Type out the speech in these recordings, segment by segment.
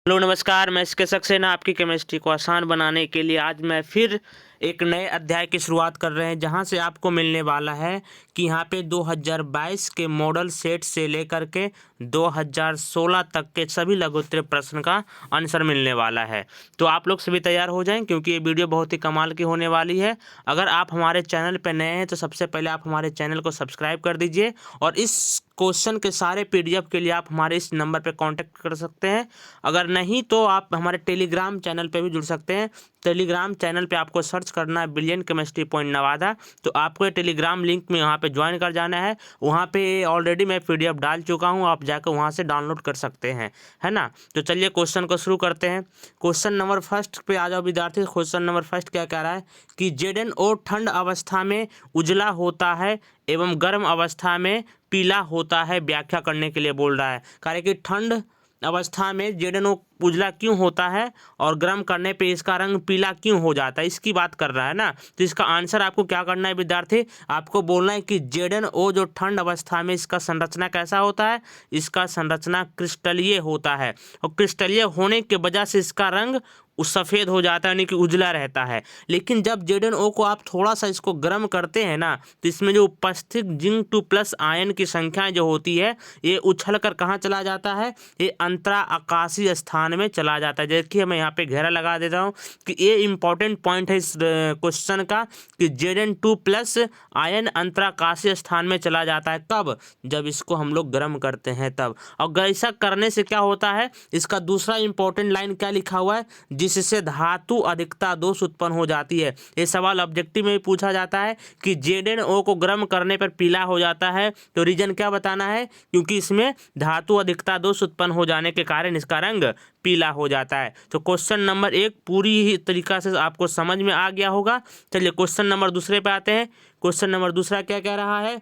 Hello नमस्कार, मैं इसके सक्सेना आपकी केमिस्ट्री को आसान बनाने के लिए आज मैं फिर एक नए अध्याय की शुरुआत कर रहे हैं, जहां से आपको मिलने वाला है कि यहाँ पे 2022 के मॉडल सेट से लेकर के 2016 तक के सभी लघुत्तरीय प्रश्न का आंसर मिलने वाला है। तो आप लोग सभी तैयार हो जाएं, क्योंकि ये वीडियो बहुत ही कमाल की होने वाली है। अगर आप हमारे चैनल पर नए हैं तो सबसे पहले आप हमारे चैनल को सब्सक्राइब कर दीजिए, और इस क्वेश्चन के सारे PDF के लिए आप हमारे इस नंबर पर कांटेक्ट कर सकते हैं। अगर नहीं तो आप हमारे टेलीग्राम चैनल पे भी जुड़ सकते हैं। टेलीग्राम चैनल पे आपको सर्च करना है ब्रिलियंट केमिस्ट्री पॉइंट नवादा, तो आपको ये टेलीग्राम लिंक में यहाँ पे ज्वाइन कर जाना है। वहाँ पे ऑलरेडी मैं PDF डाल चुका हूँ, आप जाकर वहाँ से डाउनलोड कर सकते हैं, है ना। तो चलिए क्वेश्चन को शुरू करते हैं। क्वेश्चन नंबर फर्स्ट पे आ जाओ विद्यार्थी। क्वेश्चन नंबर फर्स्ट क्या कह रहा है कि ZnO ठंड अवस्था में उजला होता है एवं गर्म अवस्था में पीला होता है, व्याख्या करने के लिए बोल रहा है। कार्य कि ठंड अवस्था में ZnO उजला क्यों होता है और गर्म करने पे इसका रंग पीला क्यों हो जाता है, इसकी बात कर रहा है ना। तो इसका आंसर आपको क्या करना है विद्यार्थी, आपको बोलना है कि ZnO जो ठंड अवस्था में इसका संरचना कैसा होता है, इसका संरचना क्रिस्टलीय होता है, और क्रिस्टलीय होने के वजह से इसका रंग सफ़ेद हो जाता है, यानी कि उजला रहता है। लेकिन जब ZnO को आप थोड़ा सा इसको गर्म करते हैं ना, तो इसमें जो उपस्थित जिंक 2+ आयन की संख्या जो होती है, ये उछल कर कहाँ चला जाता है, ये अंतरा आकाशीय स्थान में चला जाता है। देखिए मैं यहाँ पे घेरा लगा देता हूँ कि ये इंपॉर्टेंट पॉइंट है इस क्वेश्चन का, कि Zn2+ आयन अंतराकाशीय स्थान में चला जाता है। कब? जब इसको हम लोग गर्म करते हैं तब। और ऐसा करने से क्या होता है, इसका दूसरा इंपॉर्टेंट लाइन क्या लिखा हुआ है, जिससे धातु अधिकता दोष उत्पन्न हो जाती है। ये सवाल ऑब्जेक्टिव में भी पूछा जाता है कि ZnO को गर्म करने पर पीला हो जाता है, तो रीजन क्या बताना है, क्योंकि इसमें धातु अधिकता दोष उत्पन्न हो जाने के कारण इसका रंग पीला हो जाता है। तो क्वेश्चन नंबर 1 पूरी ही तरीका से आपको समझ में आ गया होगा। चलिए क्वेश्चन नंबर दूसरे पे आते हैं। क्वेश्चन नंबर दूसरा क्या कह रहा है,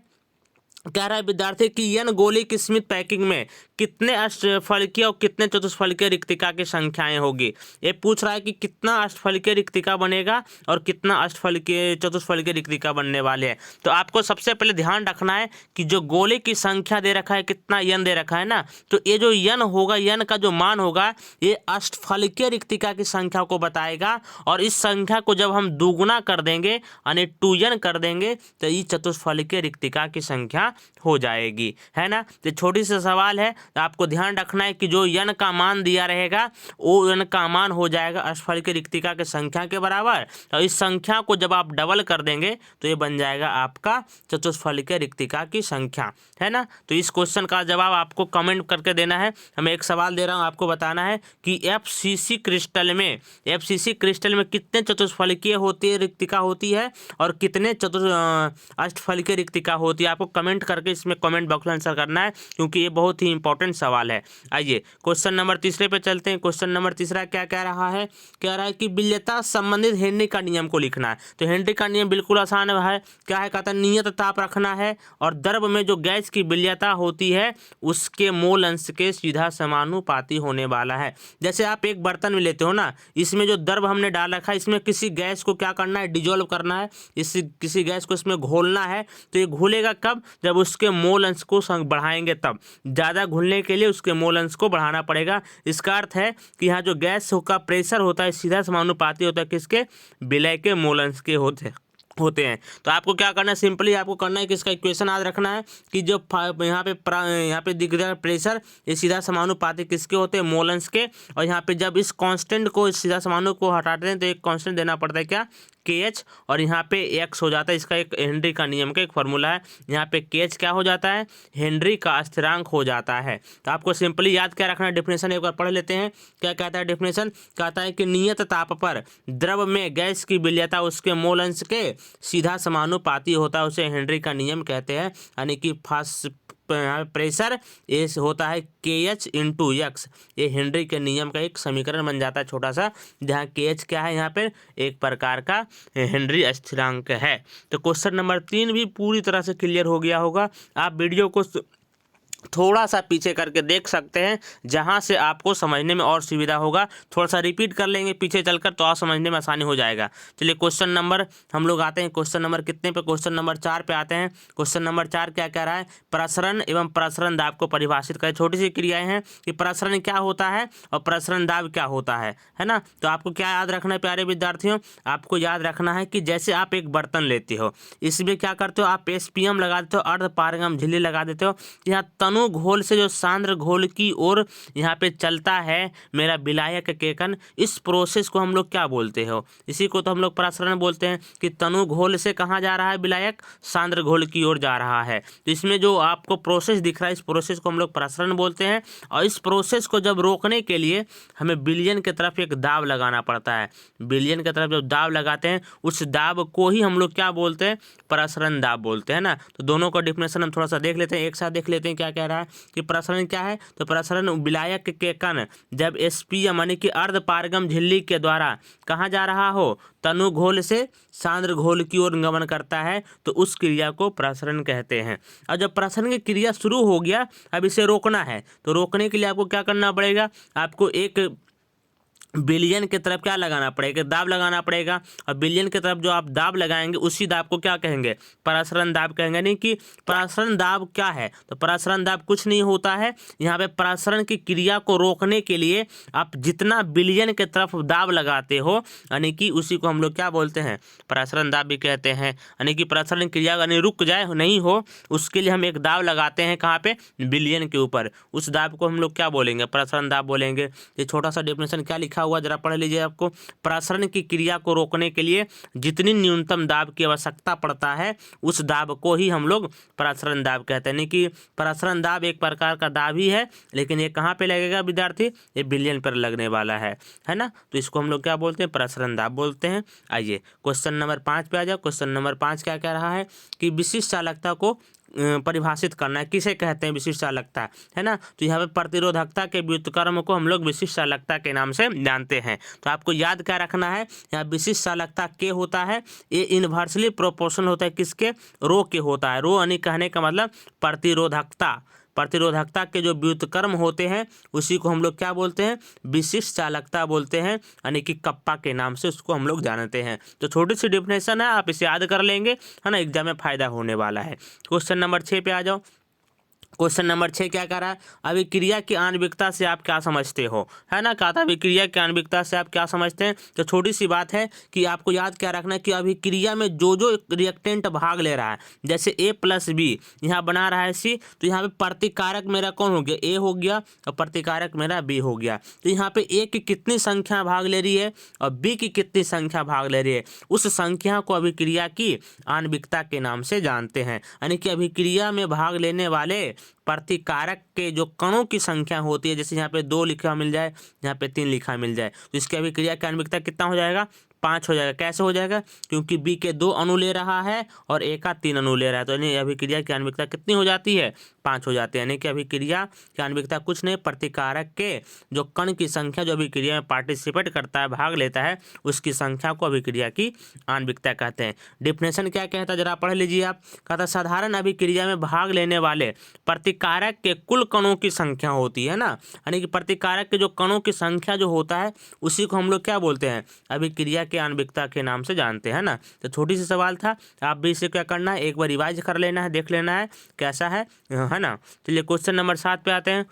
कह रहा है विद्यार्थी कि यन गोली की स्मिथ पैकिंग में कितने अष्टफलकीय और कितने चतुष्फलकीय रिक्तिका की संख्याएं होगी। ये पूछ रहा है कि कितना अष्टफलकीय रिक्तिका बनेगा और कितना अष्टफलकीय चतुष्फलकीय रिक्तिका बनने वाले हैं। तो आपको सबसे पहले ध्यान रखना है कि जो गोले की संख्या दे रखा है, कितना यन दे रखा है ना, तो ये जो यन होगा, यन का जो मान होगा, ये अष्टफलकीय रिक्तिका की संख्या को बताएगा। और इस संख्या को जब हम दुगुना कर देंगे यानी 2n कर देंगे, तो ये चतुष्फलकीय रिक्तिका की संख्या हो जाएगी, है ना। तो छोटी सी सवाल है, तो आपको ध्यान रखना है कि जो यन का मान दिया रहेगा वो यन का मान हो जाएगा अष्टफलकीय रिक्तिका की संख्या के बराबर। तो इस संख्या को जब आप डबल कर देंगे तो ये बन जाएगा आपका चतुष्फलकीय रिक्तिका की संख्या, है ना। तो इस क्वेश्चन का जवाब आपको कमेंट करके देना है। हमें एक सवाल दे रहा हूँ, आपको बताना है कि FCC क्रिस्टल में कितने चतुष्फलकीय होती है रिक्तिका होती है और कितने अष्टफलकीय रिक्तिका होती है। आपको कमेंट करके इसमें कमेंट बॉक्स में आंसर करना है, क्योंकि ये बहुत ही इंपॉर्टेंट सवाल है। आइए क्वेश्चन नंबर तीसरे पे चलते हैं। क्वेश्चन नंबर तीसरा क्या कह रहा है, कह रहा है कि विलेयता संबंधित हेनरी का नियम को लिखना है। तो हेनरी का नियम बिल्कुल आसान है, क्या है, कहता है नियत ताप रखना है और द्रव में जो गैस की विलेयता होती है उसके मोल अंश के सीधा समानुपाती होने वाला है। जैसे आप एक बर्तन में लेते हो ना, इसमें जो द्रव हमने डाल रखा है, इसमें किसी गैस को क्या करना है, डिजोल्व करना है, इस किसी गैस को इसमें घोलना है। तो ये घुलेगा कब, जब उसके मोल अंश को बढ़ाएंगे तब। ज़्यादा घुलने के लिए उसके मोल अंश को बढ़ाना पड़ेगा। इसका अर्थ है कि यहाँ जो गैस का प्रेशर होता है सीधा समानुपाती होता है किसके, विलय के मोल अंश के होते हैं। तो आपको क्या करना है, सिंपली आपको करना है कि इसका इक्वेशन याद रखना है कि जो यहाँ पे दिख रहा है प्रेशर, ये सीधा समानुपाती किसके होते हैं, मोल अंश के। और यहाँ पे जब इस कांस्टेंट को, इस सीधा समानु को हटाते हैं तो एक कांस्टेंट देना पड़ता है, क्या, KH, और यहाँ पे x हो जाता है। इसका एक हेनरी का नियम का एक फॉर्मूला है। यहाँ पे KH क्या हो जाता है, हेनरी का स्थिरांक हो जाता है। तो आपको सिंपली याद क्या रखना है, डेफिनेशन एक बार पढ़ लेते हैं। क्या कहता है डेफिनेशन, कहता है कि नियत ताप पर द्रव में गैस की विलेयता उसके मोल अंश के सीधा समानुपाती होता है, उसे हेनरी का नियम कहते हैं। यानी कि प्रेशर ये होता है KH × X। ये हेनरी के नियम का एक समीकरण बन जाता है छोटा सा, जहाँ KH क्या है, यहाँ पर एक प्रकार का हेनरी स्थिरांक है। तो क्वेश्चन नंबर 3 भी पूरी तरह से क्लियर हो गया होगा। आप वीडियो को थोड़ा सा पीछे करके देख सकते हैं, जहां से आपको समझने में और सुविधा होगा। थोड़ा सा रिपीट कर लेंगे पीछे चलकर तो और समझने में आसानी हो जाएगा। चलिए क्वेश्चन नंबर हम लोग आते हैं, क्वेश्चन नंबर कितने पे, क्वेश्चन नंबर 4 पे आते हैं। क्वेश्चन नंबर 4 क्या कह रहा है, प्रसरण एवं प्रसरण दाब को परिभाषित करें। छोटी सी क्रियाएं हैं कि प्रसरण क्या होता है और प्रसरण दाब क्या होता है ना। तो आपको क्या याद रखना है प्यारे विद्यार्थियों, आपको याद रखना है कि जैसे आप एक बर्तन लेते हो, इसमें क्या करते हो, आप एसपीएम लगा देते हो, अर्ध पारगम झिल्ली लगा देते हो। यहाँ तनु घोल से जो सांद्र घोल की ओर यहाँ पे चलता है मेरा विलायक के कण, इस प्रोसेस को हम लोग क्या बोलते हो, इसी को तो हम लोग प्रसरण बोलते हैं। कि तनु घोल से कहाँ जा रहा है विलायक, सांद्र घोल की ओर जा रहा है। तो इसमें जो आपको प्रोसेस दिख रहा है, इस प्रोसेस को हम लोग प्रसरण बोलते हैं। और इस प्रोसेस को जब रोकने के लिए हमें विलयन की तरफ एक दाब लगाना पड़ता है। विलयन की तरफ जब दाब लगाते हैं, उस दाब को ही हम लोग क्या बोलते हैं, प्रसरण दाब बोलते हैं ना। तो दोनों का डिफिनेशन हम थोड़ा सा देख लेते हैं, एक साथ देख लेते हैं क्या कह रहा है कि प्रसरण क्या है। तो प्रसरण विलायक के कण जब एसपीएम यानी कि अर्ध पारगम झिल्ली के द्वारा कहाँ जा रहा हो, तनु घोल से सांद्र घोल की ओर गमन करता है, तो उस क्रिया को प्रसरण कहते हैं। और जब प्रसरण की क्रिया शुरू हो गया, अब इसे रोकना है, तो रोकने के लिए आपको क्या करना पड़ेगा, आपको एक विलयन की तरफ क्या लगाना पड़ेगा, दाब लगाना पड़ेगा। और विलयन की तरफ जो आप दाब लगाएंगे, उसी दाब को क्या कहेंगे, प्रसरण दाब कहेंगे। नहीं कि प्रसरण दाब क्या है, तो प्रसरण दाब कुछ नहीं होता है। यहाँ पे प्रसरण की क्रिया को रोकने के लिए आप जितना विलयन की तरफ दाब लगाते हो, यानी कि उसी को हम लोग क्या बोलते हैं, प्रसरण दाब भी कहते हैं। यानी कि प्रसरण क्रिया यानी रुक जाए, नहीं हो, उसके लिए हम एक दाब लगाते हैं कहाँ पे, विलयन के ऊपर। उस दाब को हम लोग क्या बोलेंगे, प्रसरण दाब बोलेंगे। ये छोटा सा डेफिनेशन क्या लिखा हुआ जरा पढ़ लीजिए। आपको प्रसरण की क्रिया को रोकने के लिए जितनी न्यूनतम दाब की आवश्यकता पड़ता है, उस दाब को ही हम लोग प्रसरण दाब कहते हैं। नहीं कि प्रसरण दाब एक प्रकार का दाब ही है, लेकिन ये कहाँ पे लगेगा विद्यार्थी, ये विलयन पर लगने वाला है ना। तो इसको हम लोग क्या बोलते हैं, प्रसरण दाब बोलते हैं। आइए क्वेश्चन नंबर 5 पे आ जाओ। क्वेश्चन नंबर 5 क्या कह रहा है कि विशिष्ट चालकता को परिभाषित करना है। किसे कहते हैं विशिष्ट चालकता, है ना। तो यहाँ पे प्रतिरोधकता के व्युत्क्रम को हम लोग विशिष्ट चालकता के नाम से जानते हैं। तो आपको याद क्या रखना है, यहाँ विशिष्ट चालकता के होता है, ये इन्वर्सली प्रोपोर्शनल होता है किसके, रो के होता है। रो यानी कहने का मतलब प्रतिरोधकता, प्रतिरोधकता के जो व्युत्क्रम होते हैं उसी को हम लोग क्या बोलते हैं, विशिष्ट चालकता बोलते हैं। यानी कि कप्पा के नाम से उसको हम लोग जानते हैं। तो छोटी सी डिफिनेशन है, आप इसे याद कर लेंगे, है ना, एग्जाम में फायदा होने वाला है। क्वेश्चन नंबर 6 पे आ जाओ। क्वेश्चन नंबर 6 क्या कह रहा है, अभिक्रिया की आणविकता से आप क्या समझते हो, है ना। कहा था अभिक्रिया की आणविकता से आप क्या समझते हैं। तो छोटी सी बात है कि आपको याद क्या रखना है कि अभिक्रिया में जो जो रिएक्टेंट भाग ले रहा है, जैसे A+B यहाँ बना रहा है C, तो यहाँ पे प्रतिकारक मेरा कौन हो गया, A हो गया, और प्रतिकारक मेरा B हो गया। तो यहाँ पे A की कितनी संख्या भाग ले रही है और B की कितनी संख्या भाग ले रही है, उस संख्या को अभिक्रिया की आणविकता के नाम से जानते हैं। यानी कि अभिक्रिया में भाग लेने वाले प्रतिकारक के जो कणों की संख्या होती है, जैसे यहाँ पे 2 लिखा मिल जाए, यहाँ पे 3 लिखा मिल जाए, तो इसकी अभिक्रिया की आणविकता कितना हो जाएगा, 5 हो जाएगा। कैसे हो जाएगा, क्योंकि B के 2 अणु ले रहा है और A का 3 अणु ले रहा है, तो यानी अभिक्रिया की आणविकता कितनी हो जाती है, 5 हो जाती है। यानी कि अभिक्रिया की आणविकता कुछ नहीं, प्रतिकारक के जो कण की संख्या जो अभिक्रिया में पार्टिसिपेट करता है, भाग लेता है, उसकी संख्या को अभिक्रिया की आणविकता कहते हैं। डिफिनेशन क्या कहता है जरा पढ़ लीजिए आप। कहता साधारण अभिक्रिया में भाग लेने वाले प्रतिकारक के कुल कणों की संख्या होती है ना, यानी कि प्रतिकारक के जो कणों की संख्या जो होता है, उसी को हम लोग क्या बोलते हैं, अभिक्रिया के आणविकता के नाम से जानते हैं ना। तो छोटी सी सवाल था, आप भी इसे क्या करना है, एक बार रिवाइज कर लेना है, देख लेना है कैसा है ना। चलिए क्वेश्चन नंबर 7 पे आते हैं।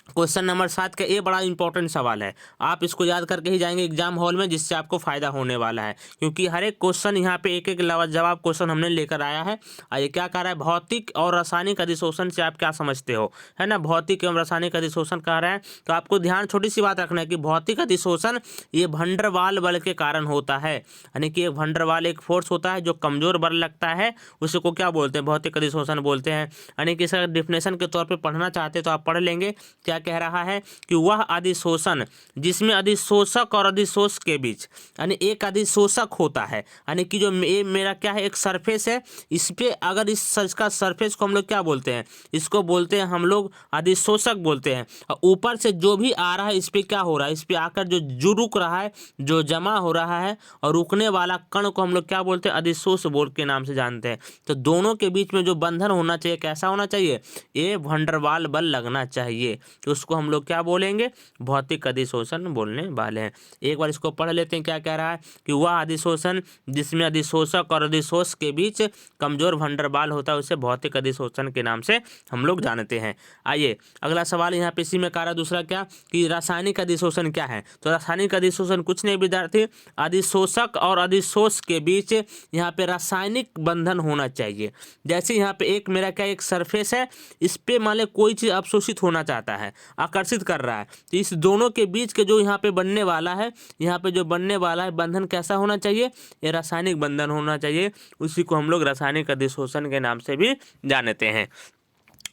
क्वेश्चन नंबर 7 का ये बड़ा इंपॉर्टेंट सवाल है, आप इसको याद करके ही जाएंगे एग्जाम हॉल में, जिससे आपको फायदा होने वाला है। क्योंकि हर एक क्वेश्चन यहाँ पे एक एक जवाब क्वेश्चन हमने लेकर आया है। ये क्या कह रहा है, भौतिक और रासायनिक अधिशोषण से आप क्या समझते हो, है ना। भौतिक एवं रासायनिक अधिशोषण कह रहा है, तो आपको ध्यान छोटी सी बात रखना है कि भौतिक अधिशोषण ये वैन डर वाल बल के कारण होता है। यानी कि एक वैन डर वाल एक फोर्स होता है जो कमजोर बल लगता है, उसी को क्या बोलते हैं, भौतिक अधिशोषण बोलते हैं। यानी कि इसका डिफिनेशन के तौर पर पढ़ना चाहते तो आप पढ़ लेंगे। क्या क्या कह रहा है कि वह अधिशोषण जिसमें अधिशोषक और अधिशोष के बीच, यानी एक अधिशोषक होता है, यानी कि जो ये मेरा क्या है एक सरफेस है, इस पे अगर इसका सरफेस को हम लोग क्या बोलते हैं, इसको बोलते हैं हम लोग अधिशोषक बोलते हैं। और ऊपर से जो भी आ रहा है इस पे क्या हो रहा है, इस पे आकर जो रुक रहा है, जो जमा हो रहा है और रुकने वाला कण को हम लोग क्या बोलते हैं, अधिशोष बोल के नाम से जानते हैं। तो दोनों के बीच में जो बंधन होना चाहिए कैसा होना चाहिए, ये वंडरवाल बल लगना चाहिए, तो उसको हम लोग क्या बोलेंगे, भौतिक अधिशोषण बोलने वाले हैं। एक बार इसको पढ़ लेते हैं, क्या कह रहा है कि वह अधिशोषण जिसमें अधिशोषक और अधिशोष के बीच कमजोर वंडरवाल होता है उसे भौतिक अधिशोषण के नाम से हम लोग जानते हैं। आइए अगला सवाल यहाँ पे इसी में कह रहा दूसरा क्या कि रासायनिक अधिशोषण क्या है। तो रासायनिक अधिशोषण कुछ नहीं विद्यार्थी, अधिशोषक और अधिशोष के बीच यहाँ पे रासायनिक बंधन होना चाहिए। जैसे यहाँ पे एक मेरा क्या एक सरफेस है, इस पे मान लो कोई चीज़ अवशोषित होना चाहता है, आकर्षित कर रहा है, तो इस दोनों के बीच के जो यहाँ पे बनने वाला है, यहाँ पे जो बनने वाला है बंधन कैसा होना चाहिए, ये रासायनिक बंधन होना चाहिए, उसी को हम लोग रासायनिक अधिशोषण के नाम से भी जानते हैं।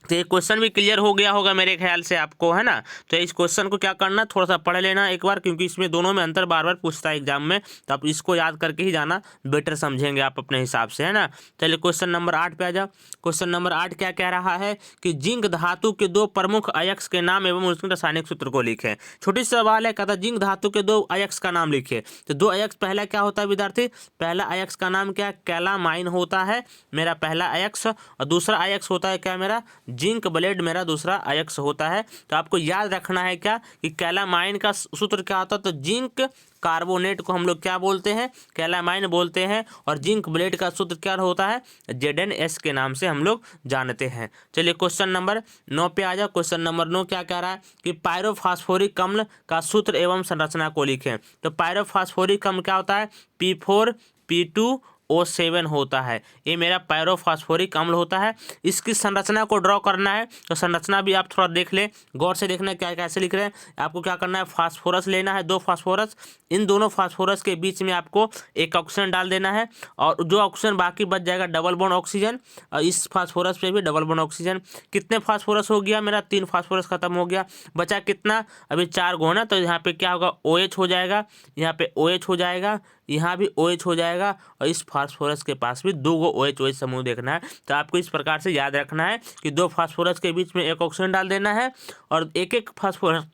तो ये क्वेश्चन भी क्लियर हो गया होगा मेरे ख्याल से आपको, है ना। तो इस क्वेश्चन को क्या करना, थोड़ा सा पढ़ लेना एक बार, क्योंकि इसमें दोनों में अंतर बार बार पूछता है एग्जाम में, तो आप इसको याद करके ही जाना, बेटर समझेंगे आप अपने हिसाब से, है ना। चलिए क्वेश्चन नंबर 8 पे आ जाओ। क्वेश्चन नंबर 8 क्या कह रहा है कि जिंक धातु के 2 प्रमुख अयस्क के नाम एवं उसके रासायनिक सूत्र को लिखें। छोटी सी सवाल है, कहता जिंक धातु के 2 अयस्क का नाम लिखे। तो 2 अयस्क, पहला क्या होता है विद्यार्थी, पहला अयस्क का नाम क्या, कैलामाइन होता है मेरा पहला अयस्क, और दूसरा अयस्क होता है क्या मेरा, जिंक ब्लेड मेरा दूसरा अयस्क होता है। तो आपको याद रखना है क्या कि कैलामाइन का सूत्र क्या होता है, तो जिंक कार्बोनेट को हम लोग क्या बोलते हैं, कैलामाइन बोलते हैं, और जिंक ब्लेड का सूत्र क्या होता है, ZnS के नाम से हम लोग जानते हैं। चलिए क्वेश्चन नंबर 9 पे आ जाओ। क्वेश्चन नंबर 9 क्या कह रहा है कि पायरोफास्फोरिक अम्ल का सूत्र एवं संरचना को लिखें। तो पायरोफास्फोरिक अम्ल क्या होता है, P4P2O7 होता है, ये मेरा पायरोफास्फोरिक अम्ल होता है। इसकी संरचना को ड्रॉ करना है, तो संरचना भी आप थोड़ा देख ले, गौर से देखना क्या कैसे लिख रहे हैं। आपको क्या करना है, फास्फोरस लेना है, 2 फास्फोरस, इन दोनों फास्फोरस के बीच में आपको एक ऑक्सीजन डाल देना है, और जो ऑक्सीजन बाकी बच जाएगा डबल बॉन्ड ऑक्सीजन, और इस फास्फोरस पे भी डबल बॉन्ड ऑक्सीजन। कितने फास्फोरस हो गया मेरा, 3 फास्फोरस खत्म हो गया, बचा कितना, अभी 4 गो ना, तो यहाँ पे क्या होगा, OH हो जाएगा, यहाँ पे OH हो जाएगा, यहाँ भी OH हो जाएगा, और इस फास्फोरस के पास भी 2 गो OH समूह देखना है। तो आपको इस प्रकार से याद रखना है कि 2 फास्फोरस के बीच में एक ऑक्सीजन डाल देना है, और एक एक फास्फोरस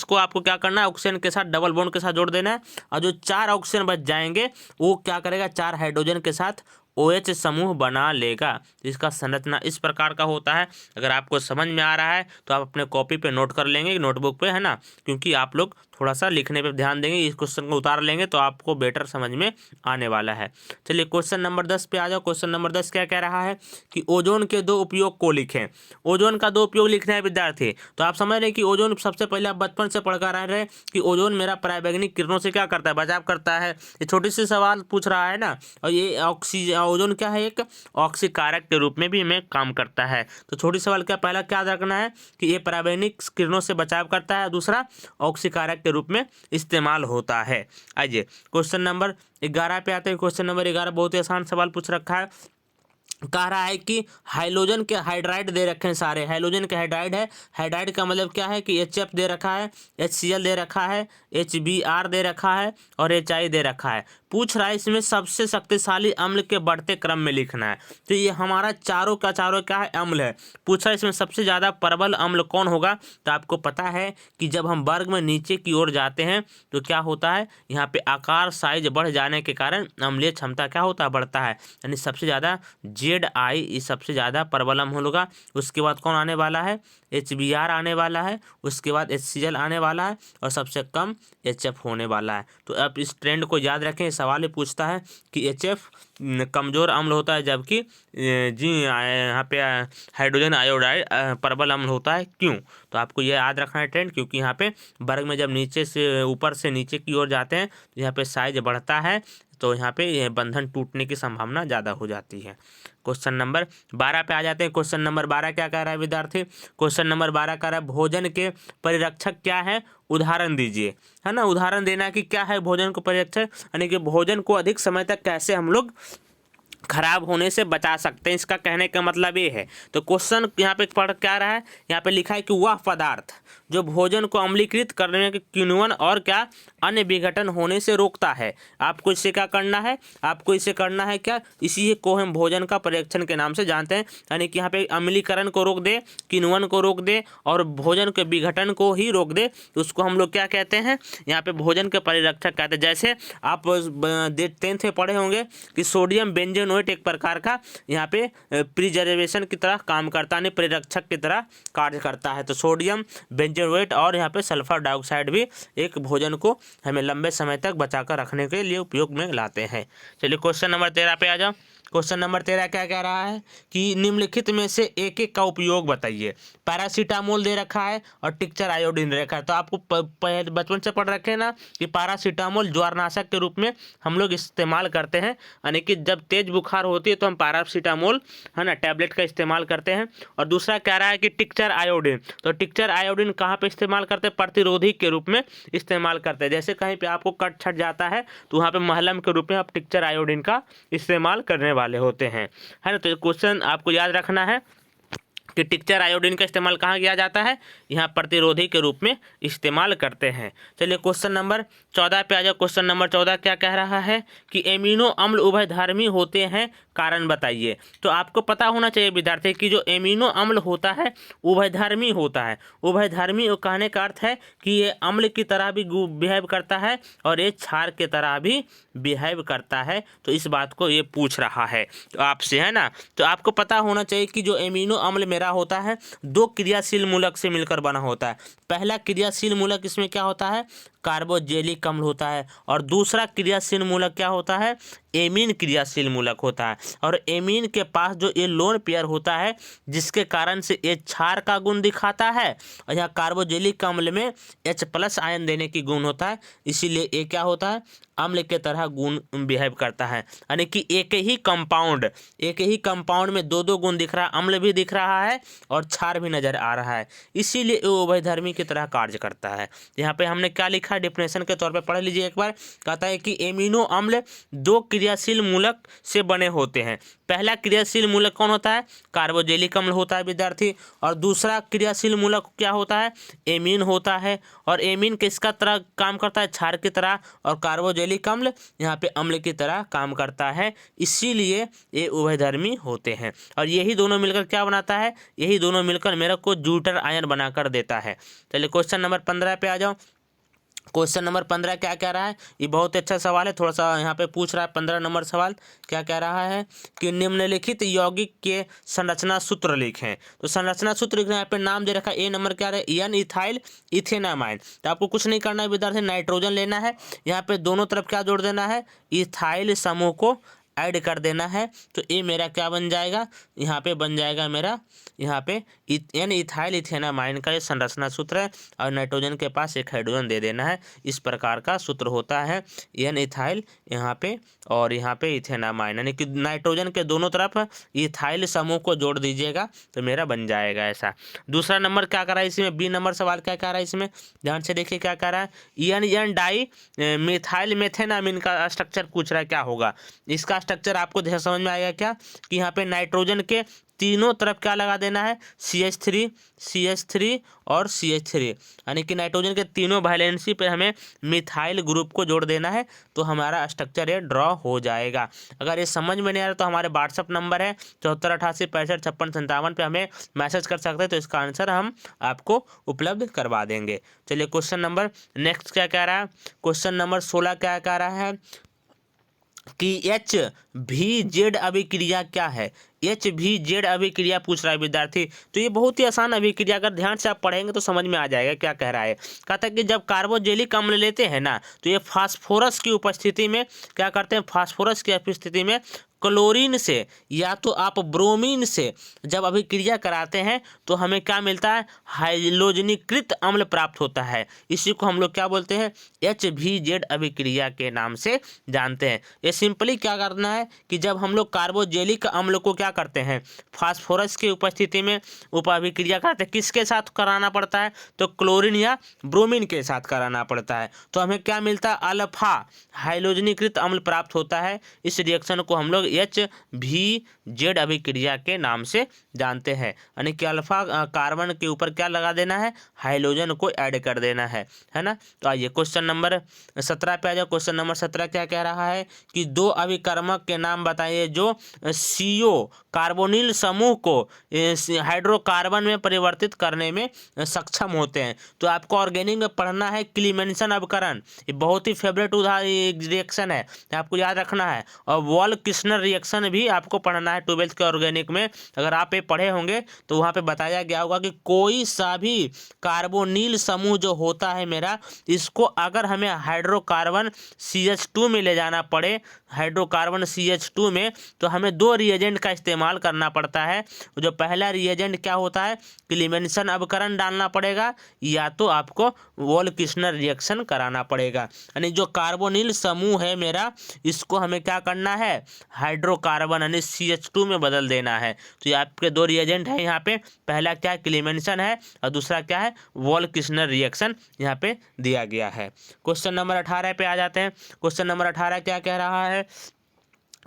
को आपको क्या करना है, ऑक्सीजन के साथ डबल बॉन्ड के साथ जोड़ देना है, और जो 4 ऑक्सीजन बच जाएंगे वो क्या करेगा, 4 हाइड्रोजन के साथ OH समूह बना लेगा। इसका संरचना इस प्रकार का होता है। अगर आपको समझ में आ रहा है तो आप अपने कॉपी पे नोट कर लेंगे, नोटबुक पे, है ना, क्योंकि आप लोग थोड़ा सा लिखने पे ध्यान देंगे, इस क्वेश्चन को उतार लेंगे तो आपको बेटर समझ में आने वाला है। चलिए क्वेश्चन नंबर 10 पे आ जाओ। क्वेश्चन नंबर 10 क्या कह रहा है कि ओजोन के 2 उपयोग को लिखें। ओजोन का 2 उपयोग लिखना है विद्यार्थी। तो आप समझ रहे हैं कि ओजोन, सबसे पहले आप बचपन से पढ़कर आ रहे हैं कि ओजोन मेरा पराबैंगनी किरणों से क्या करता है, बचाव करता है। ये छोटी सी सवाल पूछ रहा है ना, और ये ऑक्सीजन, ओजोन क्या है, एक ऑक्सीकारक के रूप में भी हमें काम करता है। तो छोटी सवाल क्या, पहला क्या रखना है कि ये पराबैंगनी किरणों से बचाव करता है, दूसरा ऑक्सीकारक के रूप में इस्तेमाल होता है। आइए क्वेश्चन नंबर 11 पे आते हैं। क्वेश्चन नंबर 11 बहुत ही आसान सवाल पूछ रखा है। कह रहा है कि हाइड्रोजन के हाइड्राइड दे रखे हैं, सारे हाइड्रोजन के हाइड्राइड है। हाइड्राइड का मतलब क्या है कि HF दे रखा है, HCl दे रखा है, HBr दे रखा है, और HI दे रखा है। पूछ रहा है इसमें सबसे शक्तिशाली अम्ल के बढ़ते क्रम में लिखना है। तो ये हमारा चारों का चारों क्या है, अम्ल है। पूछा है इसमें सबसे ज़्यादा प्रबल अम्ल कौन होगा। तो आपको पता है कि जब हम वर्ग में नीचे की ओर जाते हैं तो क्या होता है, यहाँ पे आकार साइज बढ़ जाने के कारण अम्लीय क्षमता क्या होता है, बढ़ता है। यानी सबसे ज़्यादा ZI ये सबसे ज़्यादा प्रबल अम्ल होगा। उसके बाद कौन आने वाला है, HBr आने वाला है, उसके बाद HCl आने वाला है, और सबसे कम HF होने वाला है। तो अब इस ट्रेंड को याद रखें। सवाल पूछता है कि HF कमज़ोर अम्ल होता है, जबकि जी यहाँ पे हाइड्रोजन आयोडाइड प्रबल अम्ल होता है, क्यों। तो आपको ये याद रखना है ट्रेंड, क्योंकि यहाँ पे वर्ग में जब नीचे से ऊपर से नीचे की ओर जाते हैं तो यहाँ पे साइज बढ़ता है, तो यहाँ पे बंधन टूटने की संभावना ज़्यादा हो जाती है। क्वेश्चन नंबर 12 पे आ जाते हैं। क्वेश्चन नंबर 12 क्या कह रहा है विद्यार्थी। क्वेश्चन नंबर 12 कह रहा है भोजन के परिरक्षक क्या है, उदाहरण दीजिए, है ना। उदाहरण देना कि क्या है भोजन को परिरक्षक, यानी कि भोजन को अधिक समय तक कैसे हम लोग खराब होने से बचा सकते हैं, इसका कहने का मतलब ये है। तो क्वेश्चन यहाँ पे पढ़ क्या रहा है, यहाँ पे लिखा है कि वह पदार्थ जो भोजन को अम्लीकृत करने के किण्वन और क्या अन्य विघटन होने से रोकता है। आपको इससे क्या करना है, आपको इसे करना है क्या, इसी को हम भोजन का परीक्षण के नाम से जानते हैं। यानी कि यहाँ पे अम्लीकरण को रोक दे, किण्वन को रोक दे और भोजन के विघटन को ही रोक दे, तो उसको हम लोग क्या कहते हैं, यहाँ पे भोजन के परिरक्षक कहते हैं। जैसे आप 10th में पढ़े होंगे कि सोडियम बेंजोनेट एक प्रकार का यहाँ पे प्रिजर्वेशन की तरह काम करता है, परिरक्षक की तरह कार्य करता है। तो सोडियम बेंजोनेट और यहाँ पे सल्फर डाइऑक्साइड भी एक भोजन को हमें लंबे समय तक बचा कर रखने के लिए उपयोग में लाते हैं। चलिए क्वेश्चन नंबर 13 पे आ जाओ। क्वेश्चन नंबर 13 क्या कह रहा है कि निम्नलिखित में से एक एक का उपयोग बताइए। पैरासीटामोल दे रखा है और टिंचर आयोडीन दे रखा है। तो आपको बचपन से पढ़ रखे ना कि पैरासीटामोल ज्वारनाशक के रूप में हम लोग इस्तेमाल करते हैं, यानी कि जब तेज बुखार होती है तो हम पैरासीटामोल है ना टैबलेट का इस्तेमाल करते हैं। और दूसरा कह रहा है कि टिंचर आयोडीन, तो टिंचर आयोडीन कहाँ पे इस्तेमाल करते हैं, प्रतिरोधी के रूप में इस्तेमाल करते हैं। जैसे कहीं पे आपको कट छट जाता है तो वहाँ पे महलम के रूप में आप टिंचर आयोडीन का इस्तेमाल करने वाले होते हैं, है ना। तो क्वेश्चन आपको याद रखना है कि टिंचर आयोडीन का इस्तेमाल कहाँ किया जाता है, यहाँ प्रतिरोधी के रूप में इस्तेमाल करते हैं। चलिए क्वेश्चन नंबर 14 पे आ जाओ। क्वेश्चन नंबर 14 क्या कह रहा है कि एमिनो अम्ल उभयधर्मी होते हैं, कारण बताइए। तो आपको पता होना चाहिए विद्यार्थी कि जो एमिनो अम्ल होता है उभयधर्मी होता है। उभयधर्मी कहने का अर्थ है कि ये अम्ल की तरह भी बिहेव करता है और ये क्षार की तरह भी बिहेव करता है। तो इस बात को ये पूछ रहा है तो आपसे, है ना। तो आपको पता होना चाहिए कि जो एमिनो अम्ल मेरा होता है 2 क्रियाशील मूलक से मिलकर बना होता है। पहला क्रियाशील मूलक इसमें क्या होता है, कार्बोजेलिक अम्ल होता है, और दूसरा क्रियाशील मूलक क्या होता है, एमीन क्रियाशील मूलक होता है। और एमीन के पास जो ये लोन पेयर होता है जिसके कारण से ये क्षार का गुण दिखाता है, और यहाँ कार्बोजेलिक अम्ल में H+ आयन देने की गुण होता है, इसीलिए ये क्या होता है, अम्ल के तरह गुण बिहेव करता है। यानी कि एक ही कंपाउंड में 2 गुण दिख रहा है, अम्ल भी दिख रहा है और क्षार भी नजर आ रहा है, इसीलिए ये उभयधर्मी की तरह कार्य करता है। यहाँ पे हमने क्या लिखा, डेफिनेशन के तौर पे पढ़ लीजिए एक बार। कहता है कि एमिनो अम्ल 2 क्रियाशील मूलक से बने होते हैं। पहला क्रियाशील मूलक कौन होता है, कार्बोजेलिक अम्ल होता है विद्यार्थी, और दूसरा क्रियाशील मूलक क्या होता है, एमीन होता है। और एमीन किसका तरह काम करता है, क्षार की तरह, और कार्बोजेलिक अम्ल यहाँ पे अम्ल की तरह काम करता है, इसीलिए ये उभयधर्मी होते हैं। और यही दोनों मिलकर क्या बनाता है, यही दोनों मिलकर मेरे को ज्यूटर आयन बनाकर देता है। चलिए क्वेश्चन नंबर 15 पे आ जाओ। क्वेश्चन नंबर 15 क्या कह रहा है, ये बहुत अच्छा सवाल है, थोड़ा सा यहाँ पे पूछ रहा है। 15 नंबर सवाल क्या कह रहा है कि निम्नलिखित यौगिक के संरचना सूत्र लिखें। तो संरचना सूत्र लिखना, यहाँ पे नाम दे रखा है। ए नंबर क्या है, एन इथाइल इथेनामाइन। तो आपको कुछ नहीं करना है विद्यार्थी, नाइट्रोजन लेना है, यहाँ पे दोनों तरफ क्या जोड़ देना है, इथाइल समूह को ऐड कर देना है। तो ये मेरा क्या बन जाएगा, यहाँ पे बन जाएगा मेरा, यहाँ पे एन इथाइल इथेनामाइन का ये संरचना सूत्र है, और नाइट्रोजन के पास एक हाइड्रोजन दे देना है। इस प्रकार का सूत्र होता है, एन इथाइल यहाँ पे और यहाँ पे इथेनामाइन, यानी कि नाइट्रोजन के दोनों तरफ इथाइल समूह को जोड़ दीजिएगा तो मेरा बन जाएगा ऐसा। दूसरा नंबर क्या कर रहा है इसमें, बी नंबर सवाल क्या कह रहा है इसमें, ध्यान से देखिए क्या कह रहा है, एन डाई मिथाइल मेथेनामिन का स्ट्रक्चर पूछ रहा है, क्या होगा इसका स्ट्रक्चर। आपको समझ में आएगा क्या कि यहाँ पे नाइट्रोजन के तीनों तरफ क्या लगा देना है, CH3 और CH3, यानी कि नाइट्रोजन के तीनों वैलेंसी पे हमें मिथाइल ग्रुप को जोड़ देना है, तो हमारा स्ट्रक्चर ये ड्रॉ हो जाएगा। अगर ये समझ में नहीं आ रहा तो हमारे व्हाट्सअप नंबर है 7488655657 पे हमें मैसेज कर सकते हैं, तो इसका आंसर हम आपको उपलब्ध करवा देंगे। चलिए क्वेश्चन नंबर नेक्स्ट क्या कह रहा है, क्वेश्चन नंबर 16 क्या कह रहा है कि HVZ अभिक्रिया क्या है। HVZ अभिक्रिया पूछ रहा है विद्यार्थी। तो ये बहुत ही आसान अभिक्रिया, अगर ध्यान से आप पढ़ेंगे तो समझ में आ जाएगा क्या कह रहा है। कहता है कि जब कार्बोजेलिक अम्ल लेते हैं ना, तो ये फास्फोरस की उपस्थिति में क्या करते हैं, फास्फोरस की उपस्थिति में क्लोरीन से या तो आप ब्रोमीन से जब अभिक्रिया कराते हैं तो हमें क्या मिलता है, हाइलोजनीकृत अम्ल प्राप्त होता है। इसी को हम लोग क्या बोलते हैं, HVZ अभिक्रिया के नाम से जानते हैं। ये सिंपली क्या करना है कि जब हम लोग कार्बोजेलिक अम्ल को क्या करते हैं, फास्फोरस की उपस्थिति में अभिक्रिया कराते हैं, किसके साथ कराना पड़ता है, तो क्लोरीन या ब्रोमीन के साथ कराना पड़ता है। तो हमें क्या मिलता है, अल्फा हाइलोजनीकृत अम्ल प्राप्त होता है। इस रिएक्शन को हम लोग OHVZ अभिक्रिया के नाम से जानते हैं। यानी कि अल्फा कार्बन के ऊपर क्या लगा देना है, हाइड्रोजन को ऐड कर देना है ना। तो आइए क्वेश्चन नंबर 17 पे आ जाओ। क्वेश्चन नंबर 17 क्या कह रहा है कि दो अभिकर्मक के नाम बताइए जो CO कार्बोनिल समूह को हाइड्रोकार्बन में परिवर्तित करने में सक्षम होते हैं। तो आपको ऑर्गेनिक में पढ़ना है क्लीमेंसन अभिकरण, ये बहुत ही फेवरेट रिएक्शन है, आपको याद रखना है। और वॉल किस्नर रिएक्शन भी आपको पढ़ना है 12th के ऑर्गेनिक में। अगर आप ये पढ़े होंगे तो वहाँ पे बताया गया होगा कि कोई सा भी कार्बोनिल समूह जो होता है मेरा, इसको अगर हमें हाइड्रोकार्बन CH2 में ले जाना पड़े, हाइड्रोकार्बन CH2 में, तो हमें दो रिएजेंट का इस्तेमाल करना पड़ता है। जो पहला रिएजेंट क्या होता है, क्लीमेंसन अभिकरण डालना पड़ेगा, या तो आपको वॉल किस्नर रिएक्शन कराना पड़ेगा। यानी जो कार्बोनिल समूह है मेरा, इसको हमें क्या करना है, हाइड्रोकार्बन यानी CH2 में बदल देना है। तो ये आपके दो रिएजेंट है यहाँ पे, पहला क्या है क्लीमेंसन है और दूसरा क्या है वॉल किस्नर रिएक्शन यहाँ पे दिया गया है। क्वेश्चन नंबर 18 पे आ जाते हैं। क्वेश्चन नंबर 18 क्या कह रहा है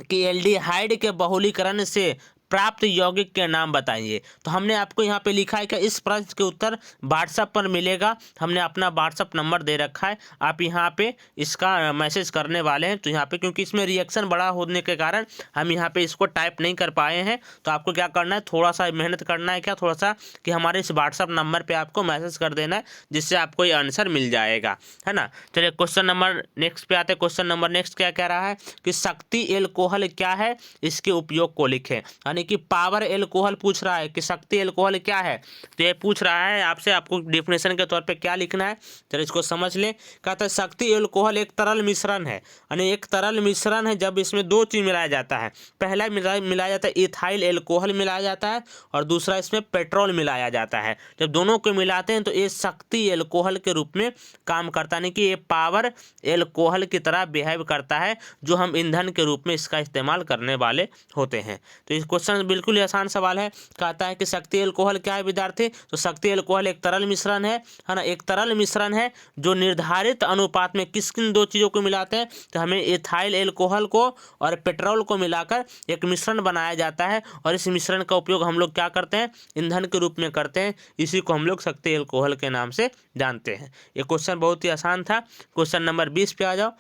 कि एल्डिहाइड के बहुलीकरण से प्राप्त यौगिक के नाम बताइए। तो हमने आपको यहाँ पे लिखा है कि इस प्रश्न के उत्तर व्हाट्सएप पर मिलेगा, हमने अपना व्हाट्सएप नंबर दे रखा है, आप यहाँ पे इसका मैसेज करने वाले हैं। तो यहाँ पे क्योंकि इसमें रिएक्शन बड़ा होने के कारण हम यहाँ पे इसको टाइप नहीं कर पाए हैं, तो आपको क्या करना है, थोड़ा सा मेहनत करना है, क्या थोड़ा सा कि हमारे इस व्हाट्सएप नंबर पर आपको मैसेज कर देना है, जिससे आपको ये आंसर मिल जाएगा, है ना। चलिए क्वेश्चन नंबर नेक्स्ट पे आते हैं। क्वेश्चन नंबर नेक्स्ट क्या कह रहा है कि शक्ति एल्कोहल क्या है, इसके उपयोग को लिखें। यानी कि पावर एल्कोहल पूछ रहा है कि शक्ति एल्कोहल क्या है, तो ये पूछ रहा है आपसे, आपको डेफिनेशन के तौर पे क्या लिखना है, चलो इसको समझ लें। कहता है शक्ति एल्कोहल एक तरल मिश्रण है, यानी एक तरल मिश्रण है जब इसमें दो चीज मिलाया जाता है। पहला मिलाया जाता है इथाइल एल्कोहल मिलाया जाता है, और दूसरा इसमें पेट्रोल मिलाया जाता है। जब दोनों को मिलाते हैं तो ये शक्ति एल्कोहल के रूप में काम करता है, यानी कि ये पावर एल्कोहल की तरह बिहेव करता है, जो हम ईंधन के रूप में इसका इस्तेमाल करने वाले होते हैं। तो इस क्वेश्चन बिल्कुल ही आसान सवाल है। कहता है कि शक्ति एल्कोहल क्या है विद्यार्थी, तो शक्ति एल्कोहल एक तरल मिश्रण है ना, एक तरल मिश्रण है जो निर्धारित अनुपात में किस किन दो चीज़ों को मिलाते हैं, तो हमें इथाइल एल्कोहल को और पेट्रोल को मिलाकर एक मिश्रण बनाया जाता है, और इस मिश्रण का उपयोग हम लोग क्या करते हैं, ईंधन के रूप में करते हैं। इसी को हम लोग शक्ति एल्कोहल के नाम से जानते हैं। ये क्वेश्चन बहुत ही आसान था। क्वेश्चन नंबर 20 पे आ जाओ।